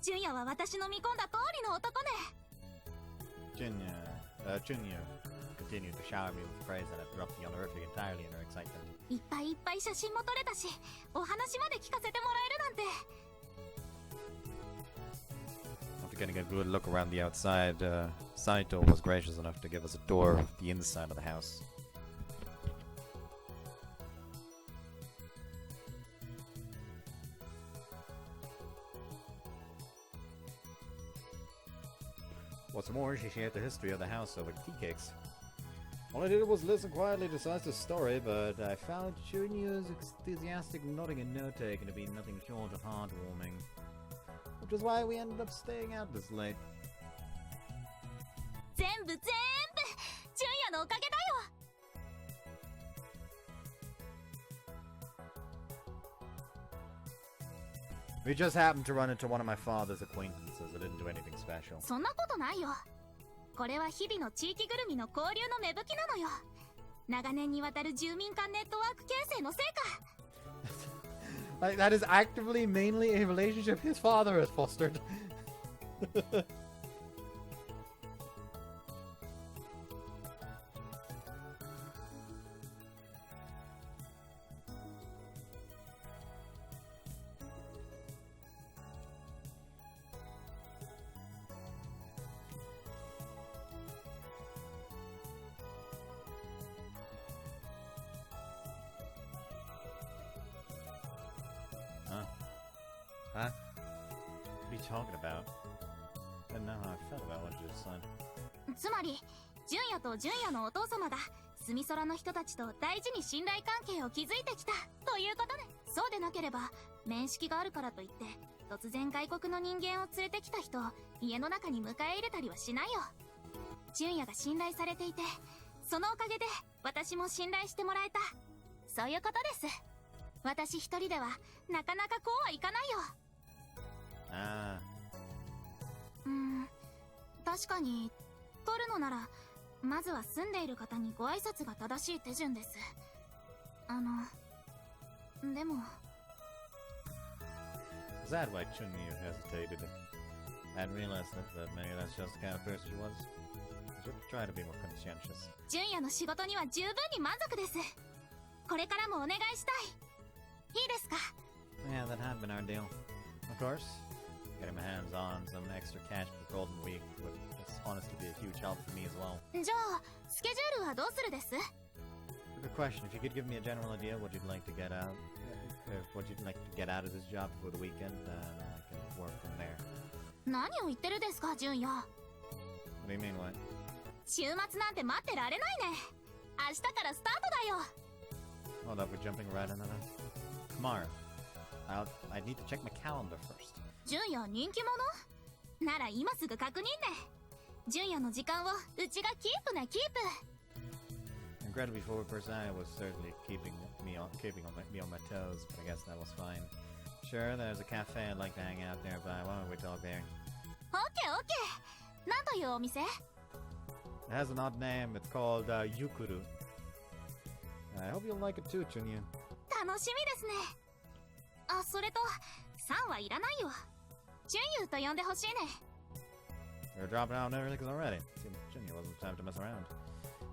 純也は私の見込んだ通りの男ね。Junya continued to shower me with praise that had dropped the honorific entirely in her excitement. いっぱいいっぱい写真も撮れたし、お話まで聞かせてもらえるなんて。 After getting a good look around the outside, Saito was gracious enough to give us a tour of the inside of the house. What's more, she shared the history of the house over tea cakes. All I did was listen quietly to Saisto's story, but I found Junior's enthusiastic nodding and note-taking to be nothing short of heartwarming. Which is why we ended up staying out this late. 全部純也のおかげだよ。 We just happened to run into one of my father's acquaintances. I didn't do anything special. そんなことないよ。これは日々の地域ぐるみの交流の芽吹きなのよ。長年にわたる住民間ネットワーク形成の成果。 Like, that is actively mainly a relationship his father has fostered. Huh? What are you talking about? I don't know how I felt about what you just said. つまり、純也と純也のお父様が住み空の人たちと大事に信頼関係を築いてきたということね。そうでなければ面識があるからといって突然外国の人間を連れてきた人を家の中に迎え入れたりはしないよ。純也が信頼されていて、そのおかげで私も信頼してもらえた、そういうことです。私一人ではなかなかこうはいかないよ。Ah. 確かに取るのならまずは住んでいる方にご挨拶が正しい手順です。でも Is that why Chunyu hesitated? I hadn't realized that maybe that's just the kind of person she was. I should try to be more conscientious. 純也の仕事には十分に満足です。これからもお願いしたい。いいですか？ Yeah, that had been our deal. Of course, getting my hands on some extra cash for Golden Week would honestly be a huge help for me as well. じゃあスケジュールはどうするです？ Good question. If you could give me a general idea what you'd like to get out, what you'd like to get out of this job for the weekend, then I can work from there. 何を言ってるですか、純也。 What do you mean, what? 週末なんて待ってられないね。明日からスタートだよ。 Hold up, we're jumping right into that. Tomorrow. I need to check my calendar first. 純也人気者？なら今すぐ確認ね。純也の時間をうちがキープね、キープ。 Incredibly forward person, I was certainly keeping me on my toes, but I guess that was fine. Sure, there's a cafe I'd like to hang out nearby. Why don't we talk there? オッケーオッケー。なんというお店？ It has an odd name. It's called Yukuru. I hope you'll like it too, Chunya. 楽しみですね。あ、それとさんはいらないよ。ジュンユと呼んでほしいね。 You're dropping out on everything already. Seems Junya wasn't time to mess around.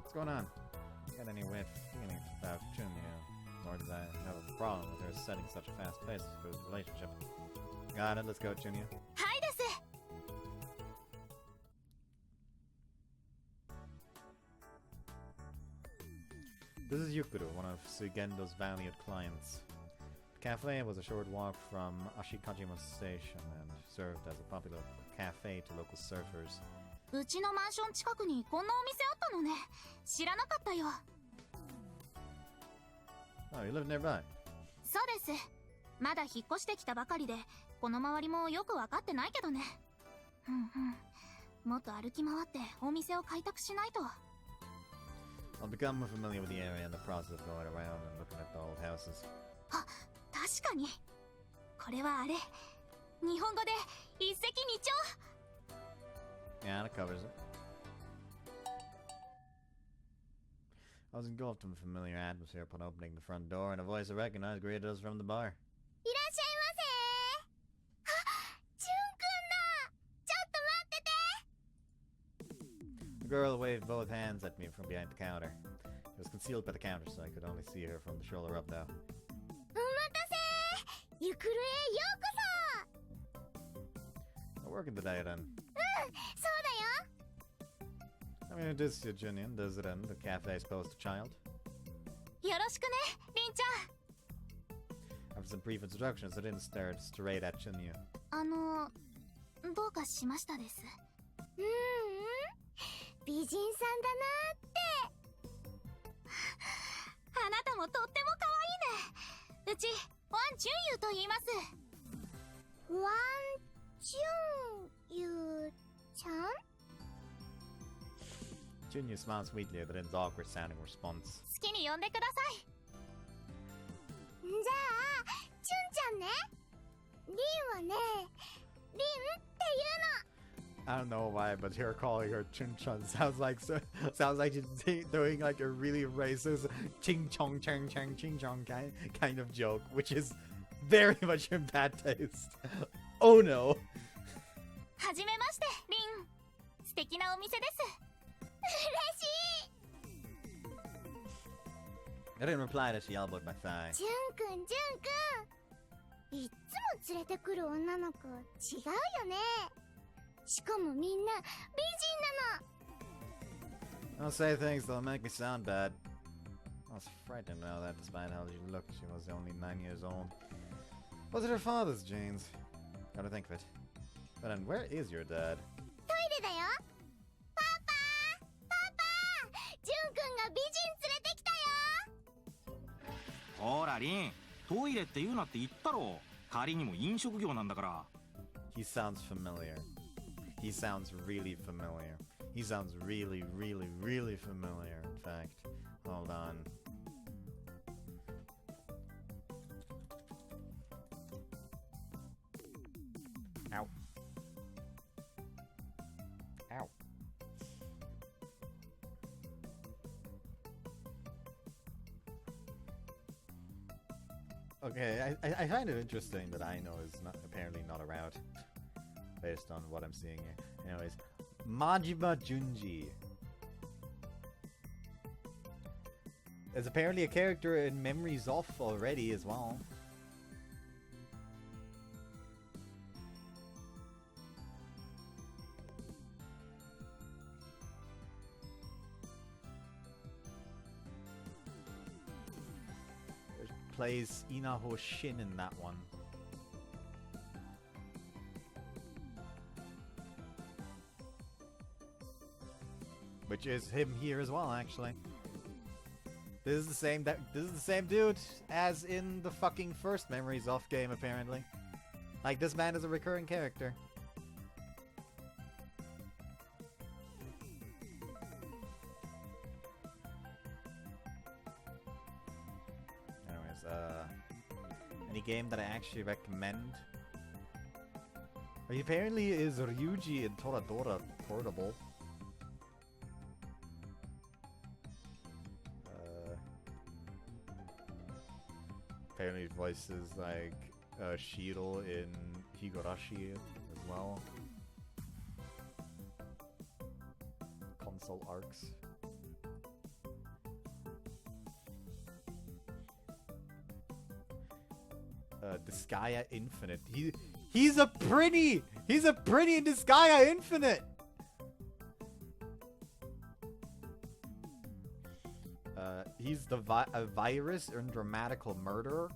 What's going on? Got any way of feeling about Junya? Nor does I have a problem with her setting such a fast pace for the relationship. Got it, let's go, Junya. はいです。 This is Yukuru, one of Sugendo's valued clients. The cafe was a short walk from Ashikajima Station and served as a popular cafe to local surfers. うちのマンション近くにこんなお店あったのね。知らなかったよ。 Oh, you live nearby? そうです。まだ引っ越してきたばかりで、この周りもよくわかってないけどね。うんうん。もっと歩き回ってお店を開拓しないと。 I'll become more familiar with the area in the process of going around and looking at the old houses. あ、確かに。これはあれ。日本語で一石二鳥。 Yeah, that covers it. I was engulfed in the familiar atmosphere upon opening the front door, and a voice I recognized greeted us from the bar. いらっしゃいませ。あ、ジュンくんだ。ちょっと待ってて。 The girl waved both hands at me from behind the counter. She was concealed by the counter, so I could only see her from the shoulder up now. お待たせ。ゆくるへようこ I'm working today then. そ。そうだよ。 I mean, it is Junian, does it end? The cafe's poster child. よろしくね、りんちゃん。 After some brief introductions, I didn't stare straight at Junior. どうかしましたです。美人さんだなって。あなたもとっても可愛いね。うちワン・ジュンユと言います。ワン・ジュンユちゃん？ Junior smiled sweetly at the Lin's awkward sounding response. 好きに呼んでください。じゃあ、チュンちゃんね。リンはね、リンっていうの。 I don't know why, but her calling her Chun Chun sounds like she's doing like a really racist ching chong chang chang ching chong kind of joke, which is very much in bad taste. Oh no! はじめまして、リン。素敵なお店です。嬉しい。 I didn't reply as she elbowed my thigh. ジュンくん、ジュンくん。いっつも連れてくる女の子、違うよね。しかもみんな美人なの。 Don't say things that'll make me sound bad. I was frightened now that despite how she looked, she was only 9 years old. Was it her father's genes? Gotta think of it. But then, where is your dad? トイレだよ。パパ、パパ、ジュンくんが美人連れてきたよ。ほらリン、トイレって言うなって言ったろ。仮にも飲食業なんだから。 He sounds familiar. He sounds really familiar. He sounds really, really, really familiar, in fact. Hold on. Ow. Ow. Okay, I find it interesting that I know is not apparently not around. Based on what I'm seeing here. Anyways, Majima Junji is apparently a character in Memories Off already as well. Plays Inaho Shin in that one. Which is him here as well, actually. This is the same dude as in the fucking first Memories Off game, apparently. Like, this man is a recurring character. Anyways, any game that I actually recommend? He apparently is Ryuji in Toradora Portable. Apparently voices like Shiro in Higurashi as well. Console arcs. Disgaea Infinite. He's a pretty in Disgaea Infinite. He's the a virus and dramatical murderer.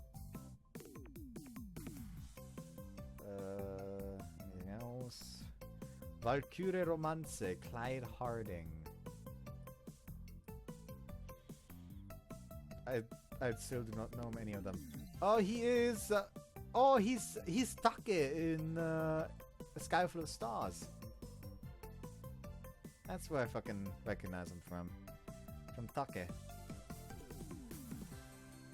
Anything else? Valkyrie Romance, Clyde Harding. I still do not know many of them. Oh, he is. He's Take in A Sky Full of Stars. That's where I fucking recognize him from. From Take.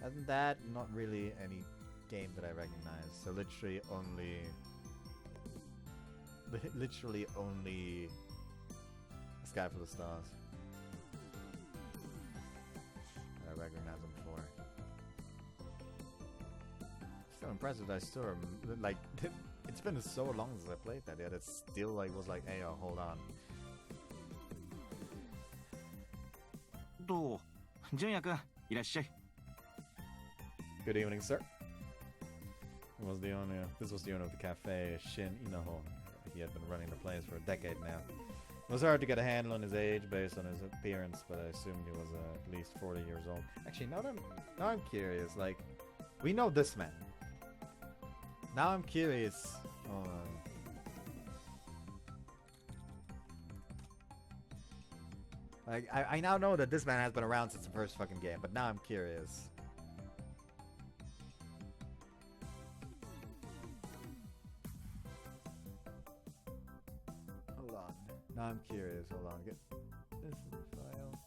Other than that, not really any game that I recognize. So literally only A Sky Full of Stars. I recognize him for. Still impressive that I still like. It's been so long since I played that. Yet it's still like was like, hey, hold on. どう純也くんいらっしゃい Good evening, sir. This was the owner of the cafe, Shin Inaho. He had been running the place for a decade now. It was hard to get a handle on his age based on his appearance, but I assumed he was at least 40 years old. Actually, now I'm curious. Like, we know this man. Now I'm curious. Like, I now know that this man has been around since the first fucking game, but now I'm curious. Hold on. Now I'm curious. Hold on. Get this in the file.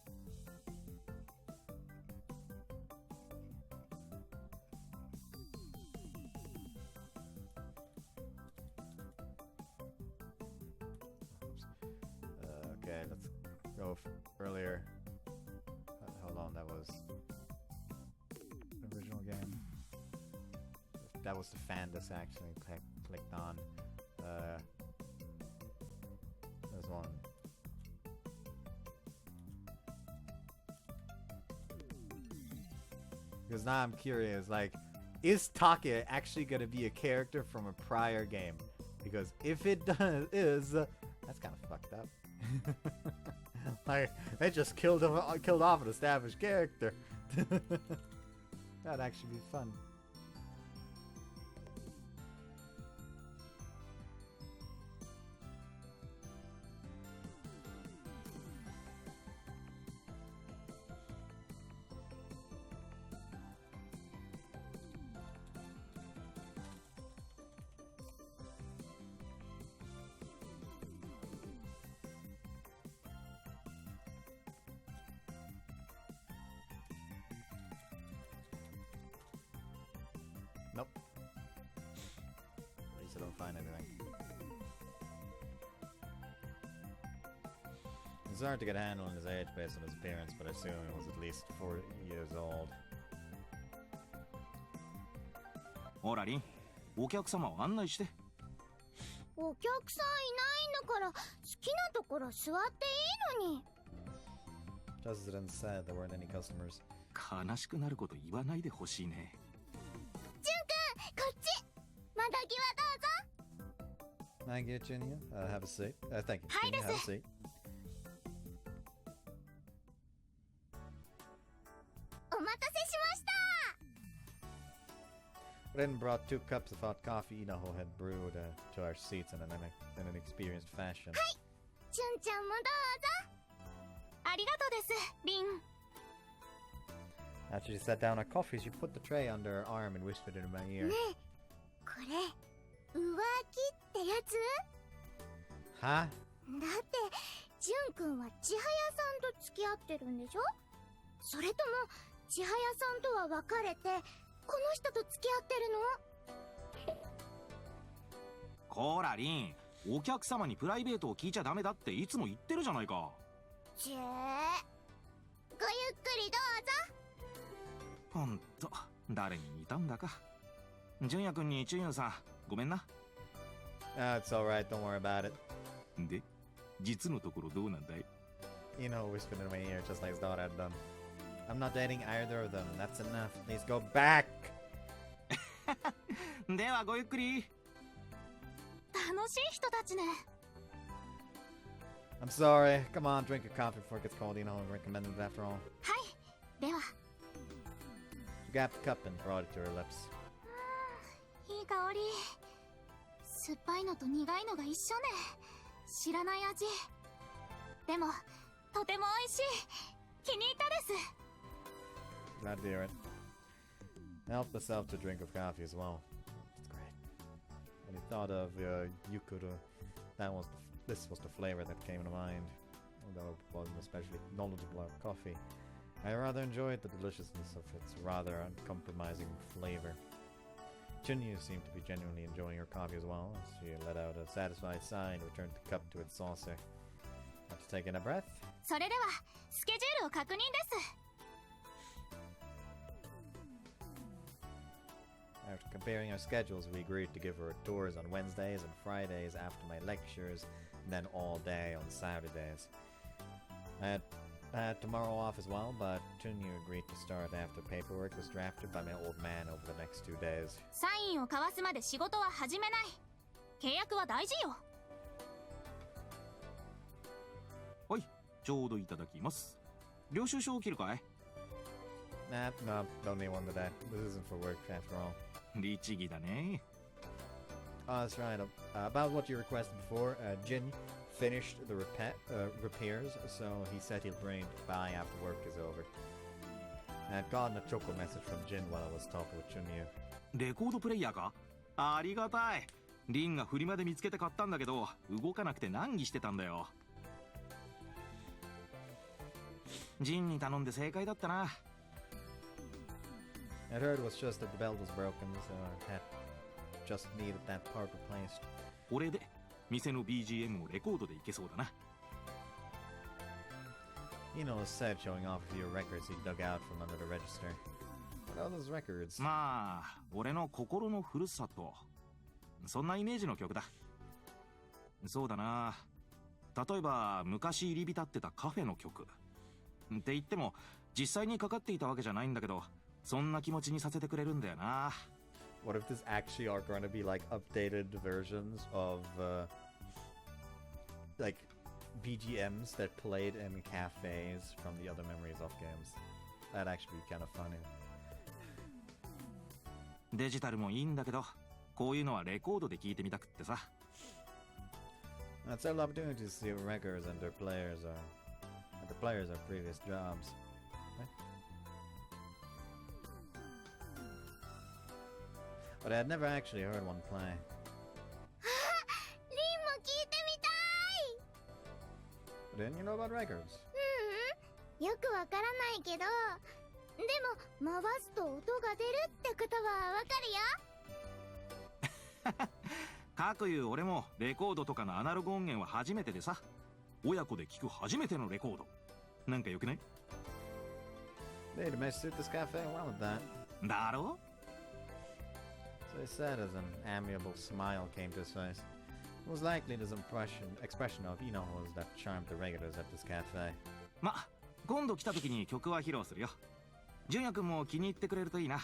Okay, let's go earlier. Hold on, that was the original game. That was the Fandus actually clicked on. There's one. Because now I'm curious, like, is Take actually gonna be a character from a prior game? Because if it is, that's kind of fucked up. Like, they just killed off an established character. That'd actually be fun. Nope. At least I don't find anything. It's hard to get a handle on his age based on his appearance, but I assume he was at least 40 years old. ほらリンお客様を案内してお客さんいないんだから好きなところ座っていいのに Just as it said, there weren't any customers. 悲しくなること言わないでほしいねジュン君こっち窓際どうぞ Thank you, Junya. Have a seat. Thank you, Junya. Have a seat. お待たせしました Ren brought 2 cups of hot coffee Inaho had brewed to our seats in an experienced fashion. はいジュンちゃんもどうぞありがとうですリン After she sat down on coffee, she put the tray under her arm and whispered into my ear. ねえこれ浮気ってやつ Huh? だってジュン君は千早さんと付き合ってるんでしょそれとも千早さんとは別れてこの人と付き合ってるのこらリンお客様にプライベートを聞いちゃダメだっていつも言ってるじゃないかちぇーごゆっくりどうぞほんと誰に似たんだか純也君に純也さんごめんな。 It's alright, don't worry about it. で実のところどうなんだい？ You know, whispered in my ear just like his daughter had done. I'm not dating either of them. That's enough. Please go back. ではごゆっくり。楽しい人たちね。 I'm sorry. Come on, drink your coffee before it gets cold. You know, I recommended it after all. はい、では。 She grabbed the cup and brought it to her lips. いい香り。酸っぱいのと苦いのが一緒ね。知らない味。でも、とても美味しい。気に入ったです。 Glad to hear it. I helped myself to a drink of coffee as well. It's great. When he thought of Yukuru, this was the flavor that came to mind. Although it wasn't especially knowledgeable about coffee, I rather enjoyed the deliciousness of its rather uncompromising flavor. Chunyu seemed to be genuinely enjoying her coffee as well. She let out a satisfied sigh and returned the cup to its saucer. After taking a breath, それでは、スケジュールを確認です。 after comparing our schedules, we agreed to give her tours on Wednesdays and Fridays after my lectures, and then all day on Saturdays. I had tomorrow off as well, but Chunyu agreed to start after paperwork was drafted by my old man over the next 2 days. サインを交わすまで仕事は始めない。契約は大事よ。はい、ちょうどいただきます。領収書を切るかい？ No, don't need one today. This isn't for work after all. 律儀だね。 Oh, that's right. About what you requested before, Jin finished the repairs, so he said he'll bring it by after work is over. I had gotten a choco message from Jin while I was talking with Chunyu. レコードプレイヤーか？ありがたい。リンがフリマで見つけて買ったんだけど、動かなくて難儀してたんだよ。ジンに頼んで正解だったな。I heard it was just that the belt was broken, so I had just needed that part replaced. これで店の BGM をレコードでいけそうだな。You know, said showing off a few records he dug out from under the register. What are those records? まあ、俺の心のふるさと。そんなイメージの曲だ。そうだな。例えば、昔入り浸ってたカフェの曲。って言っても、実際にかかっていたわけじゃないんだけど、そんな気持ちにさせてくれるんだよな。What if this actually are going to be like updated versions of like BGMs that played in cafes from the other Memories of games? That'd actually be kind of funny. デジタルもいいんだけど、こういうのはレコードで聞いてみたくってさ。It's several opportunities to see what records and their players are previous jobs. But I had never actually heard one play. リンも聞いてみたい。 Didn't you know about records? よくわからないけど、でも回すと音が出るってことはわかるよ。かくいう俺もレコードとかのアナログ音源は初めてでさ。親子で聞く初めてのレコード。なんかよくない？ They'd mess suit this cafe well with that. だろ？ So he said as an amiable smile came to his face. It was likely this expression of Inoho's that charmed the regulars at this cafe. ま、今度来た時に曲は披露するよ。純也くんも気に入ってくれるといいな。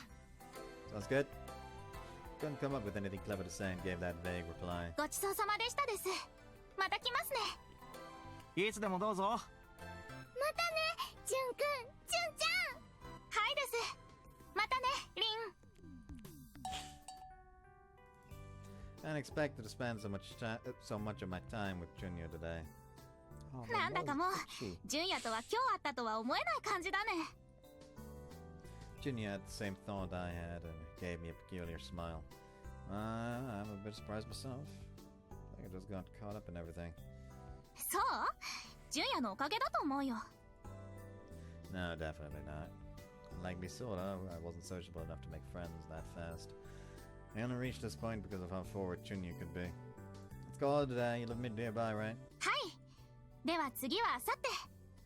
Sounds good. Couldn't come up with anything clever to say and gave that vague reply. ごちそうさまでしたです。また来ますね。いつでもどうぞ。またね、ジュンくん、ジュンちゃん。はいです。またね、リン。I didn't expect to spend so much of my time with Junior today. なんだかもう、純也とは今日会ったとは思えない感じだね。Junior had the same thought I had and gave me a peculiar smile. I'm a bit surprised myself. I think I just got caught up in everything. そう？純也のおかげだと思うよ。No, definitely not. Like Misora, I wasn't sociable enough to make friends that fast. I only reached this point because of how forward Junior could be. Let's call it a day. You live nearby, right? はい。では次はあさって。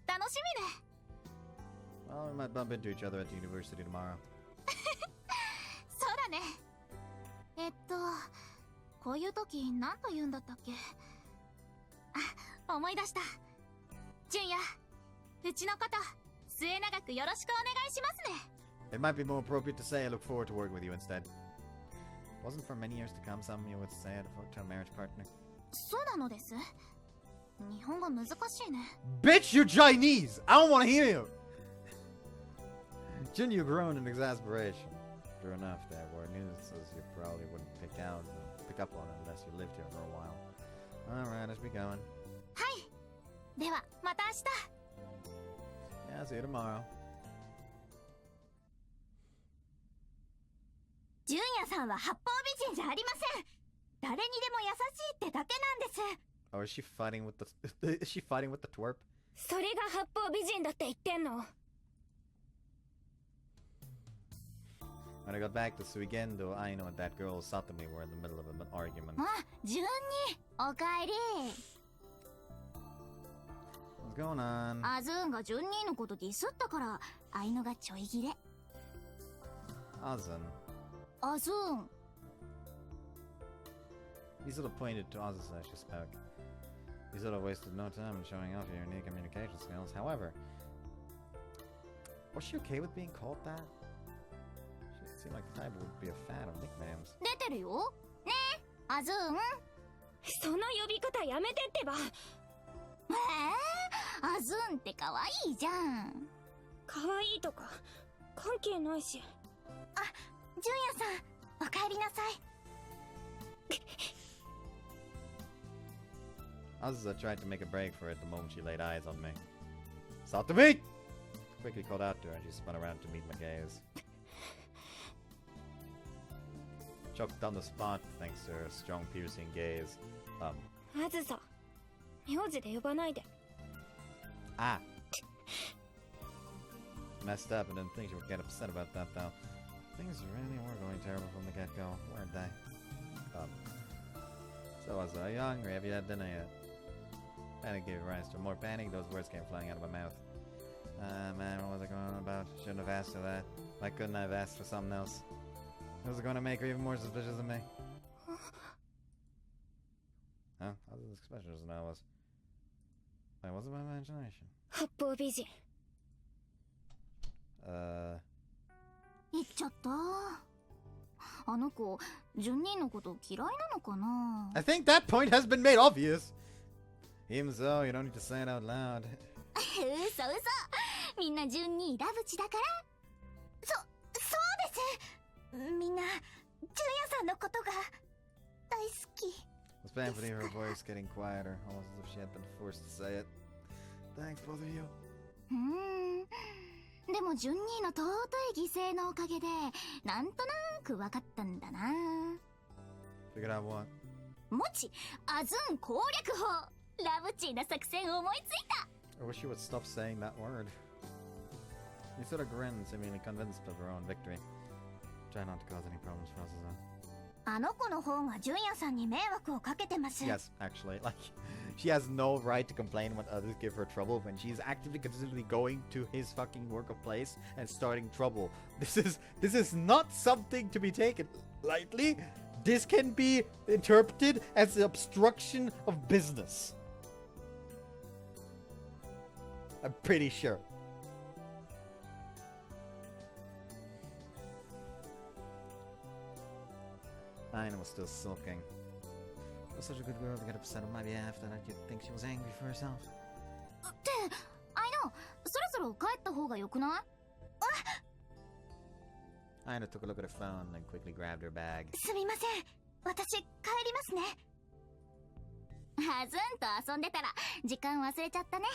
楽しみね。Well, we might bump into each other at the university tomorrow. そうだね。こういう時何と言うんだったっけ。あ、思い出した。純也、うちのこと末永くよろしくお願いしますね。 It might be more appropriate to say I look forward to working with you instead. Wasn't for many years to come something you would say at a marriage partner. そうなのです。日本語難しいね。 Bitch, you're Chinese! I don't want to hear you! Jun, you grown in exasperation. True enough, there were nuances you probably wouldn't pick up on unless you lived here for a while. Alright, let's be going. はい。では、また明日。 Yeah, see you tomorrow. 純也さんは八方美人じゃありません。誰にでも優しいってだけなんです。 Oh, is she fighting with the... is she fighting with the twerp? それが八方美人だって言ってんの。 When I got back to Suigendo, Aino and that girl Satami were in the middle of an argument. あ、純におかえり。 What's going on? アズーンが純にのことディスったからアイノがちょいギレ。 Azun. アズーン。 He sort of pointed to Azuz as she spoke. You sort of wasted no time in showing off your unique communication skills. However, was she okay with being called that? She seemed like the type who would be a fan of nicknames. 出てるよ。ねえ、アズーン。その呼び方やめてってば。アズーンって可愛いじゃん。可愛いとか関係ないし。あ、純也さん、おかえりなさい。 Azusa tried to make a break for it the moment she laid eyes on me. Satami! Quickly called out to her and she spun around to meet my gaze. Choked on the spot thanks to her strong piercing gaze. あずさ、名字で呼ばないで。 Ah! Messed up and didn't think she would get upset about that though. Things really were going terrible from the get-go, weren't they? So was I young, or have you had dinner yet? Panic gave rise to more panic, those words came flying out of my mouth. Man, what was I going on about? Shouldn't have asked her that. Why couldn't I have asked for something else? Was it going to make her even more suspicious of me? Huh? I was as suspicious as I was. Wait, was it my imagination? 八方美人。言っちゃった。あの子、純人のこと嫌いなのかな。 I think that point has been made obvious! Even so, you don't need to say it out loud. 嘘嘘。みんな純人ラブチだから。そうです。みんな、純也さんのことが大好き。 It was painful to hear her voice getting quieter, almost as if she had been forced to say it. Thanks, both of you. でも純人の尊い犠牲のおかげでなんとなく分かったんだな。 Figured out what? もちアズン攻略法。ラブチーな作戦を思いついた。 I wish you would stop saying that word. You sort of grinned, seemingly convinced of her own victory. Try not to cause any problems for us, though. あの子の方が純也さんに迷惑をかけてます。 Yes, actually, like, she has no right to complain when others give her trouble when she's actively consistently going to his fucking workplace and starting trouble. This is not something to be taken lightly. This can be interpreted as the obstruction of business. I'm pretty sure. Aina was still sulking. It was such a good girl to get upset on my behalf that you'd think she was angry for herself. ってアイナ、そろそろ帰った方がよくない？ Aina took a look at her phone and quickly grabbed her bag. すみません。私帰りますね。アズンと遊んでたら時間忘れちゃったね。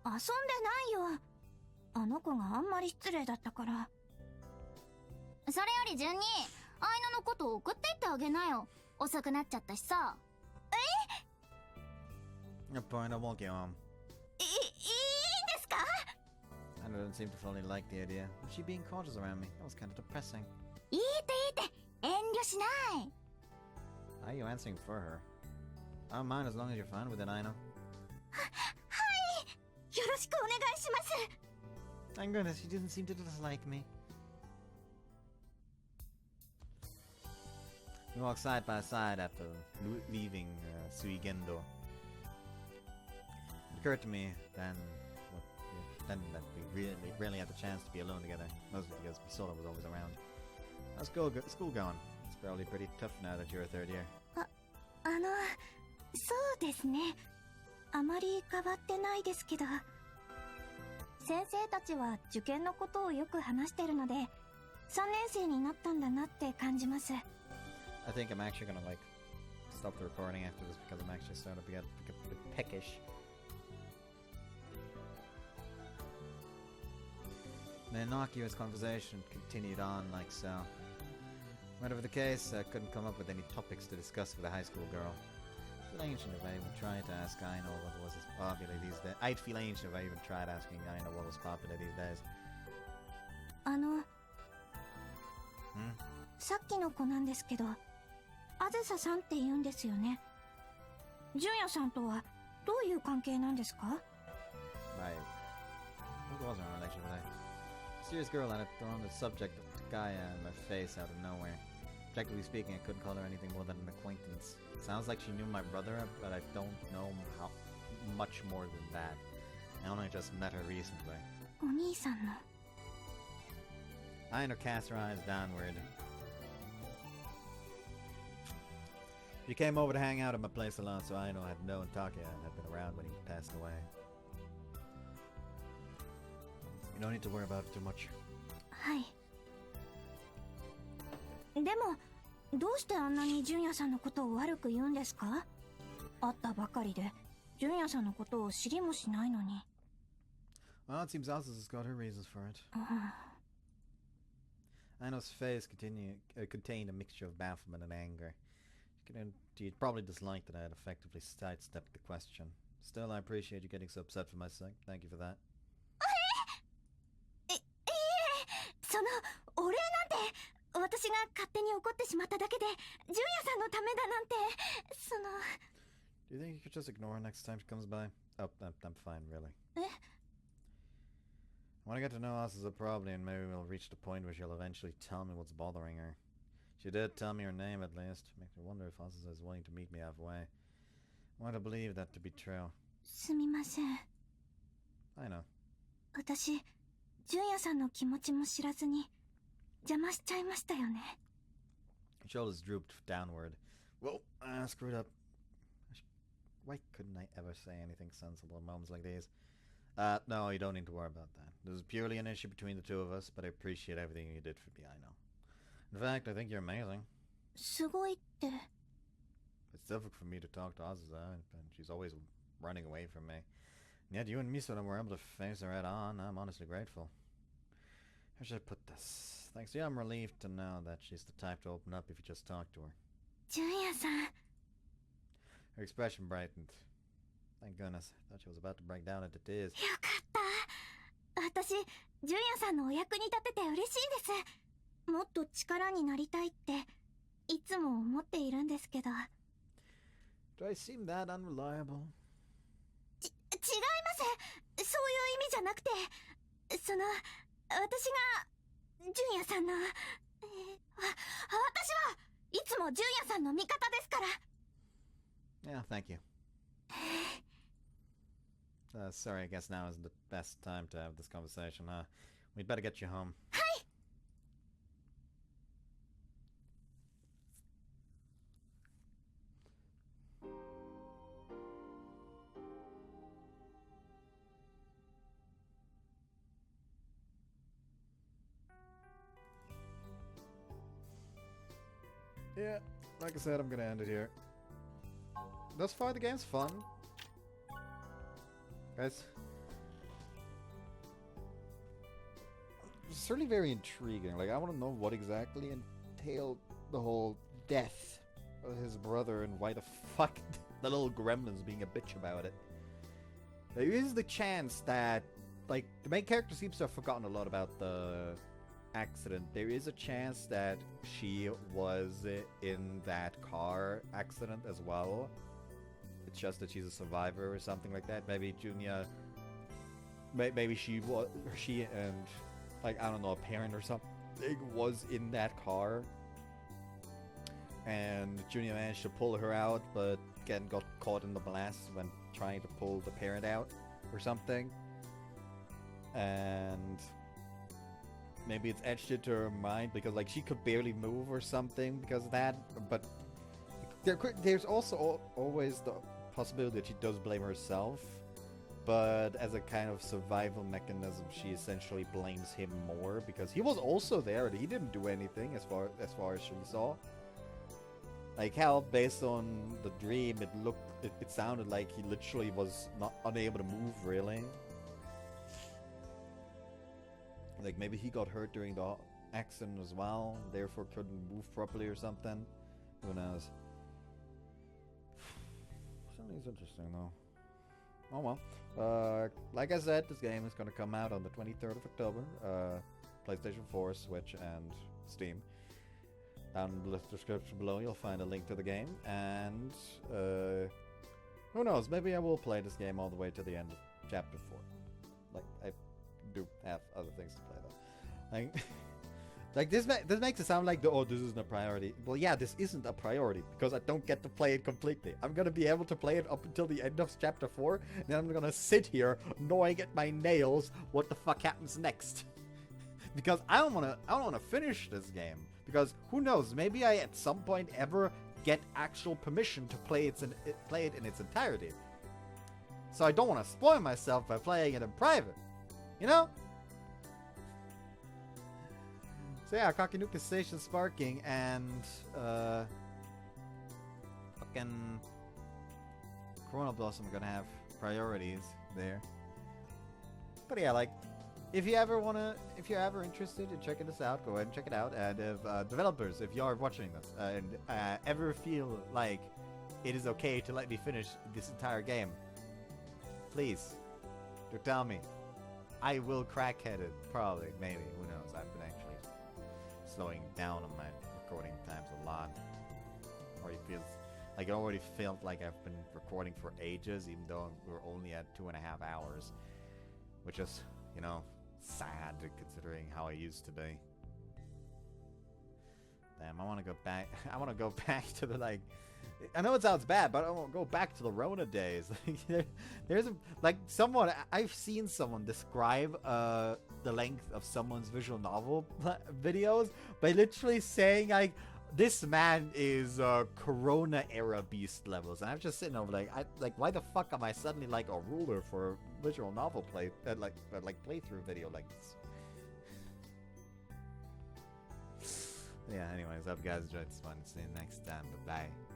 遊んでないよ。あの子があんまり失礼だったから。それより順にアイナのことを送っていってあげなよ。遅くなっちゃったしさ。A point, I'll walk you home. いいですか？ Aina didn't seem to fully like the idea of she being cautious around me. That was kind of depressing. いいって遠慮しない。How are you answering for her? I don't mind as long as you're fine with it, Aina. はい。よろしくお願いします。 Thank goodness she didn't seem to dislike me. We walk side by side after leaving Suigendo. It occurred to me then that we rarely had the chance to be alone together, mostly because Misora was always around. How's school going? It's probably pretty tough now that you're a third year. そうですね。あまり変わってないですけど。先生たちは受験のことをよく話してるので、3年生になったんだなって感じます。I think I'm actually gonna stop the recording after this because I'm actually starting to get a bit peckish. The innocuous conversation continued on like so. Whatever the case, I couldn't come up with any topics to discuss with a high school girl. I'd feel ancient if I even tried to ask Aino what was popular these days. I'd feel ancient if I even tried asking Aino what was popular these days. さっきの子なんですけど、あずささんって言うんですよね。純也さんとはどういう関係なんですか？ Right. I think it wasn't a relation, but a serious girl and I'd thrown the subject of Gaia in my face out of nowhere. Practically speaking, I couldn't call her anything more than an acquaintance. Sounds like she knew my brother, but I don't know how much more than that. I only just met her recently. お兄さんの。Aino cast her eyes downward. She came over to hang out at my place alone, so Aino had known Takuya and had been around when he passed away. You don't need to worry about it too much. はい。でも、どうしてあんなに純也さんのことを悪く言うんですか？会ったばかりで、純也さんのことを知りもしないのに。Well, it seems Azusa's got her reasons for it. Aino's face contained a mixture of bafflement and anger. She probably disliked that I had effectively sidestepped the question. Still, I appreciate you getting so upset for my sake. Thank you for that. その、お礼なんて、私が勝手に怒ってしまっただけで、純也さんのためだなんて、その。Do you think you could just ignore her next time she comes by? Oh, I'm fine, really. I want to get to know Azusa properly and maybe we'll reach the point where she'll eventually tell me what's bothering her. She did tell me her name at least. Makes me wonder if Azusa is willing to meet me halfway. I want to believe that to be true. すみません。I know. 私、純也さんの気持ちも知らずに邪魔しちゃいましたよね。Her shoulders drooped downward. Well, I screwed up. Why couldn't I ever say anything sensible in moments like these? No, you don't need to worry about that. This is purely an issue between the two of us, but I appreciate everything you did for me, I know. In fact, I think you're amazing. すごいって。It's difficult for me to talk to Azusa, and she's always running away from me. And yet you and Misora were able to face her head on. I'm honestly grateful. How should I put this? Thanks to you, I'm relieved to know that she's the type to open up if you just talk to her. 純也さん。Her expression brightened. Thank goodness. I thought she was about to break down into tears. よかった。私、純也さんのお役に立てて嬉しいです。もっと力になりたいっていつも思っているんですけど。Do I seem that unreliable? 違います。そういう意味じゃなくて、その、私が純也さんの、私はいつも純也さんの味方ですから。Yeah, thank you. Sorry, I guess now isn't the best time to have this conversation, huh? We'd better get you home. はい。Yeah, like I said, I'm gonna end it here. Thus far, the game's fun. Guys, it's certainly very intriguing. Like, I want to know what exactly entailed the whole death of his brother and why the fuck the little gremlin's being a bitch about it. There is the chance that, like, the main character seems to have forgotten a lot about the accident. There is a chance that she was in that car accident as well. It's just that she's a survivor or something like that. Maybe Junia, maybe she and, like, I don't know, a parent or something was in that car. and Junior managed to pull her out, but again got caught in the blast when trying to pull the parent out or something. And maybe it's etched into her mind because like she could barely move or something because of that. But there's also always the possibility that she does blame herself. But as a kind of survival mechanism, she essentially blames him more because he was also there and he didn't do anything as far as she saw. Like hell, based on the dream, it sounded like he literally was unable to move really. Like maybe he got hurt during the accident as well, therefore couldn't move properly or something. Who knows? Something's interesting though. Oh well. Like I said, this game is gonna come out on the 23rd of October. PlayStation 4, Switch, and Steam. Down in the description below you'll find a link to the game, and who knows, maybe I will play this game all the way to the end of Chapter 4. Like, I do have other things to play though. Like this makes it sound like this isn't a priority. Well, yeah, this isn't a priority because I don't get to play it completely. I'm gonna be able to play it up until the end of Chapter 4, and then I'm gonna sit here gnawing at my nails what the fuck happens next. Because I don't wanna finish this game. Because who knows, maybe I at some point ever get actual permission to play it in its entirety. So I don't want to spoil myself by playing it in private. You know? So yeah, Kakinuka Station sparking, and fucking Corona Blossom are gonna have priorities there. But yeah, like, if you're ever interested in checking this out, go ahead and check it out. And if developers, if you are watching this and ever feel like it is okay to let me finish this entire game, please do tell me. I will crackhead it, probably, maybe, who knows. I've been actually slowing down on my recording times a lot. It already felt like I've been recording for ages, even though we're only at 2.5 hours, which is, you know, sad considering how I used to be. Damn, I want to go back. I want to go back to the, like, I know it sounds bad, but I want to go back to the Rona days. I've seen someone describe the length of someone's visual novel videos by literally saying, like, this man is Corona era beast levels, and I'm just sitting over like, why the fuck am I suddenly like a ruler for a visual novel playthrough video like this? Yeah. Anyways, hope you guys enjoyed this one. See you next time. Bye bye.